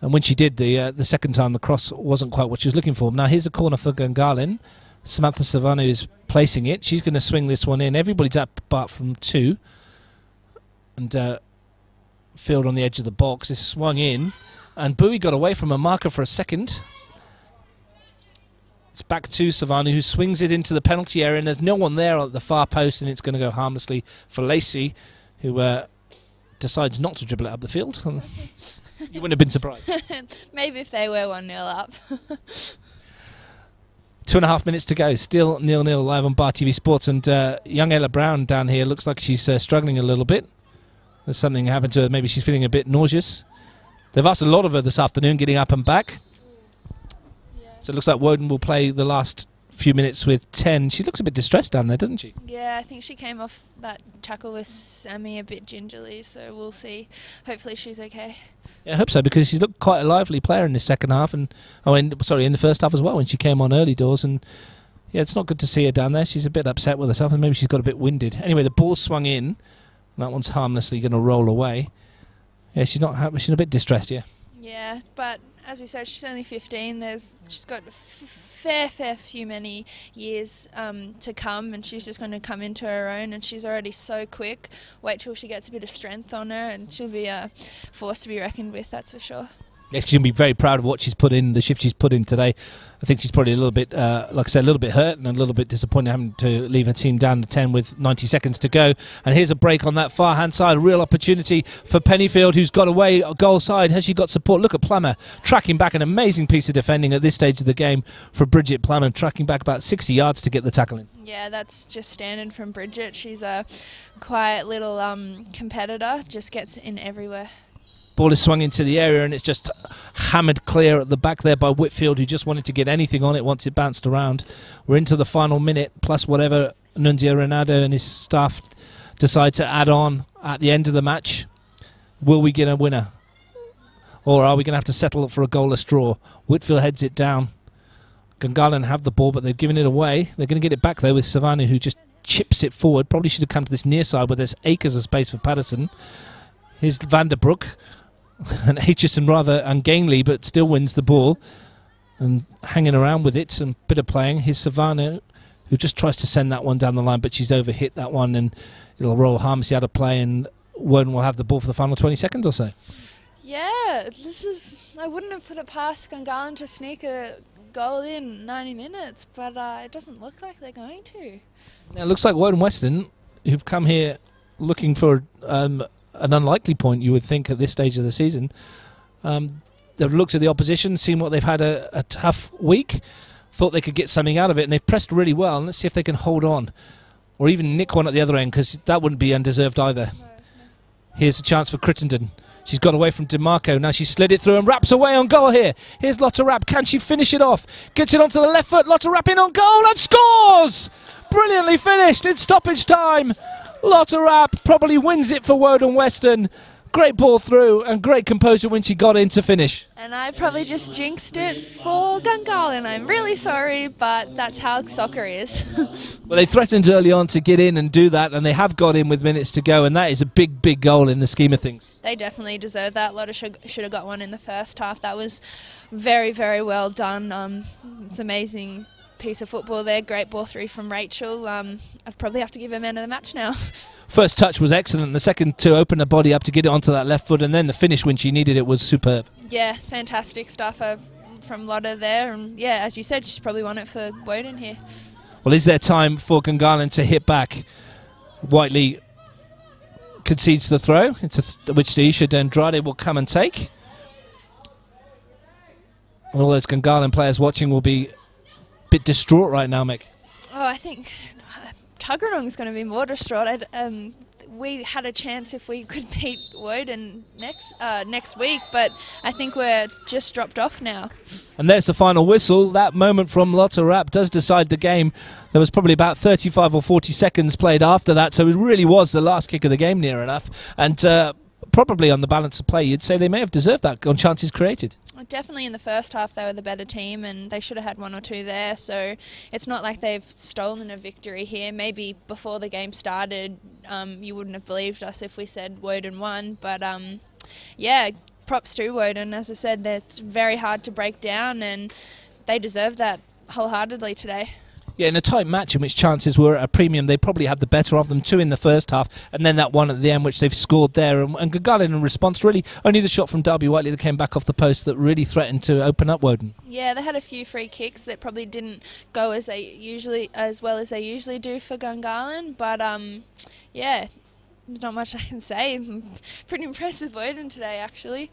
And when she did, the second time, the cross wasn't quite what she was looking for. Now here's a corner for Gungahlin. Samantha Savannah is placing it. She's going to swing this one in. Everybody's up apart from two, and Field on the edge of the box is swung in, and Bowie got away from a marker for a second. It's back to Savannah, who swings it into the penalty area, and there's no one there at the far post, and it's going to go harmlessly for Lacey, who decides not to dribble it up the field. You wouldn't have been surprised. Maybe if they were 1-0 up. 2.5 minutes to go. Still 0-0 live on Bar TV Sports. And young Ella Brown down here looks like she's struggling a little bit. There's something happened to her. Maybe she's feeling a bit nauseous. They've asked a lot of her this afternoon, getting up and back. Yeah. So it looks like Woden will play the last few minutes with 10. She looks a bit distressed down there, doesn't she? Yeah, I think she came off that tackle with Sammy a bit gingerly, so we'll see. Hopefully she's okay. Yeah, I hope so, because she's looked quite a lively player in the second half, and in the first half as well, when she came on early doors. And yeah, it's not good to see her down there. She's a bit upset with herself, and maybe she's got a bit winded. Anyway, the ball swung in, and that one's harmlessly going to roll away. Yeah, she's a bit distressed, yeah. Yeah, but as we said, she's only 15. She's got fair few many years to come, and she's just going to come into her own, and she's already so quick. Wait till she gets a bit of strength on her, and she'll be a force to be reckoned with, that's for sure. Yeah, she's going to be very proud of what she's put in, the shift she's put in today. I think she's probably a little bit, like I said, a little bit hurt and a little bit disappointed having to leave her team down to 10 with 90 seconds to go. And here's a break on that far-hand side. A real opportunity for Pennyfield, who's got away goal side. Has she got support? Look at Plummer tracking back. An amazing piece of defending at this stage of the game for Bridget Plummer, tracking back about 60 yards to get the tackle in. Yeah, that's just standard from Bridget. She's a quiet little competitor, just gets in everywhere. Ball is swung into the area, and it's just hammered clear at the back there by Whitfield, who just wanted to get anything on it once it bounced around. We're into the final minute, plus whatever Nunzio Renato and his staff decide to add on at the end of the match. Will we get a winner? Or are we going to have to settle for a goalless draw? Whitfield heads it down. Gungahlin have the ball, but they've given it away. They're going to get it back, though, with Savannah, who just chips it forward. Probably should have come to this near side where there's acres of space for Patterson. Here's Vanderbroek. And Aitchison rather ungainly, but still wins the ball and hanging around with it and bit of playing. Here's Savannah, who just tries to send that one down the line, but she's overhit that one, and it'll roll harmlessly out of play, and Woden will have the ball for the final 20 seconds or so. Yeah, I wouldn't have put it past Gungahlin to sneak a goal in 90 minutes, but it doesn't look like they're going to. Now, it looks like Woden Weston, who've come here looking for an unlikely point, you would think, at this stage of the season. They've looked at the opposition, seen what they've had a tough week, thought they could get something out of it, and they've pressed really well. And let's see if they can hold on, or even nick one at the other end, because that wouldn't be undeserved either. No. Here's a chance for Crittenden. She's got away from DeMarco. Now she's slid it through and wraps away on goal here. Here's Lotta Rapp. Can she finish it off? Gets it onto the left foot. Lotta Rapp in on goal and scores! Brilliantly finished in stoppage time. Lotta Rapp probably wins it for Woden Weston. Great ball through and great composure when she got in to finish. And I probably just jinxed it for Gungahlin. I'm really sorry, but that's how soccer is. Well, they threatened early on to get in and do that, and they have got in with minutes to go, and that is a big goal in the scheme of things. They definitely deserve that. Lotta should have got one in the first half. That was very well done. It's amazing piece of football there. Great ball through from Rachel. I'd probably have to give her man of the match now. First touch was excellent. The second to open the body up to get it onto that left foot, and then the finish when she needed it was superb. Yeah, fantastic stuff from Lotta there. And yeah, as you said, she's probably won it for Woden here. Well, is there time for Gungahlin to hit back? Whiteley concedes the throw, which the Isha Andrade will come and take. And all those Gungahlin players watching will be bit distraught right now, Mick. Oh, I think Tuggeranong's going to be more distraught. We had a chance if we could beat Woden next week, but I think we're just dropped off now. And there's the final whistle. That moment from Lotta Rapp does decide the game. There was probably about 35 or 40 seconds played after that, so it really was the last kick of the game near enough. And probably on the balance of play, you'd say they may have deserved that on chances created. Definitely in the first half they were the better team, and they should have had one or two there, so it's not like they've stolen a victory here. Maybe before the game started you wouldn't have believed us if we said Woden won, but yeah, props to Woden. As I said, it's very hard to break down, and they deserve that wholeheartedly today. Yeah, in a tight match in which chances were at a premium, they probably had the better of them, 2 in the first half, and then that one at the end, which they've scored there. And Gungahlin, in response, really only the shot from Darby Whiteley that came back off the post that really threatened to open up Woden. Yeah, they had a few free kicks that probably didn't go as well as they usually do for Gungahlin, but yeah, there's not much I can say. I'm pretty impressed with Woden today, actually.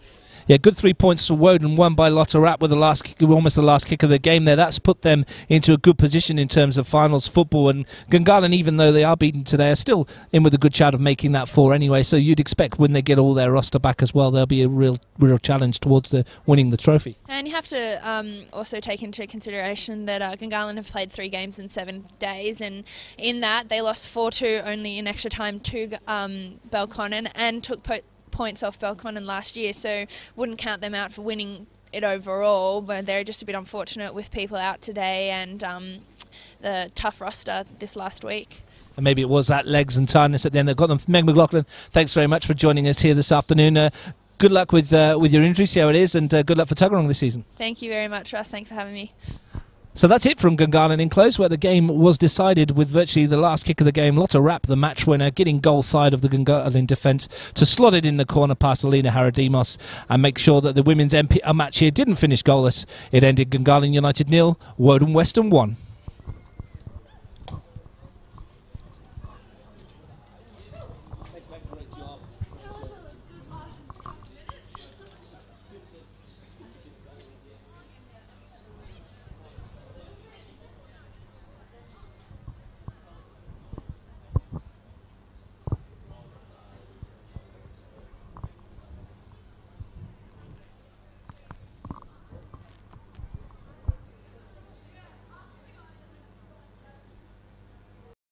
Yeah, good 3 points for Woden, won by Lotta Rapp with the last kick, almost the last kick of the game there. That's put them into a good position in terms of finals football. And Gungahlin, even though they are beaten today, are still in with a good shout of making that 4 anyway. So you'd expect when they get all their roster back as well, there'll be a real challenge towards winning the trophy. And you have to also take into consideration that Gungahlin have played 3 games in 7 days, and in that they lost 4-2 only in extra time to Belconnen and took points off Belconnen last year, so wouldn't count them out for winning it overall, but they're just a bit unfortunate with people out today and the tough roster this last week. And maybe it was that legs and tiredness at the end that got them. Meg McLaughlin, thanks very much for joining us here this afternoon. Good luck with your injury, see how it is, and good luck for Tuggeranong this season. Thank you very much, Russ. Thanks for having me. So that's it from Gungahlin in close, where the game was decided with virtually the last kick of the game. Lotta Rapp, the match winner, getting goal side of the Gungahlin defence to slot it in the corner past Alina Haradimos and make sure that the women's MPL match here didn't finish goalless. It ended Gungahlin United 0, Woden Weston 1.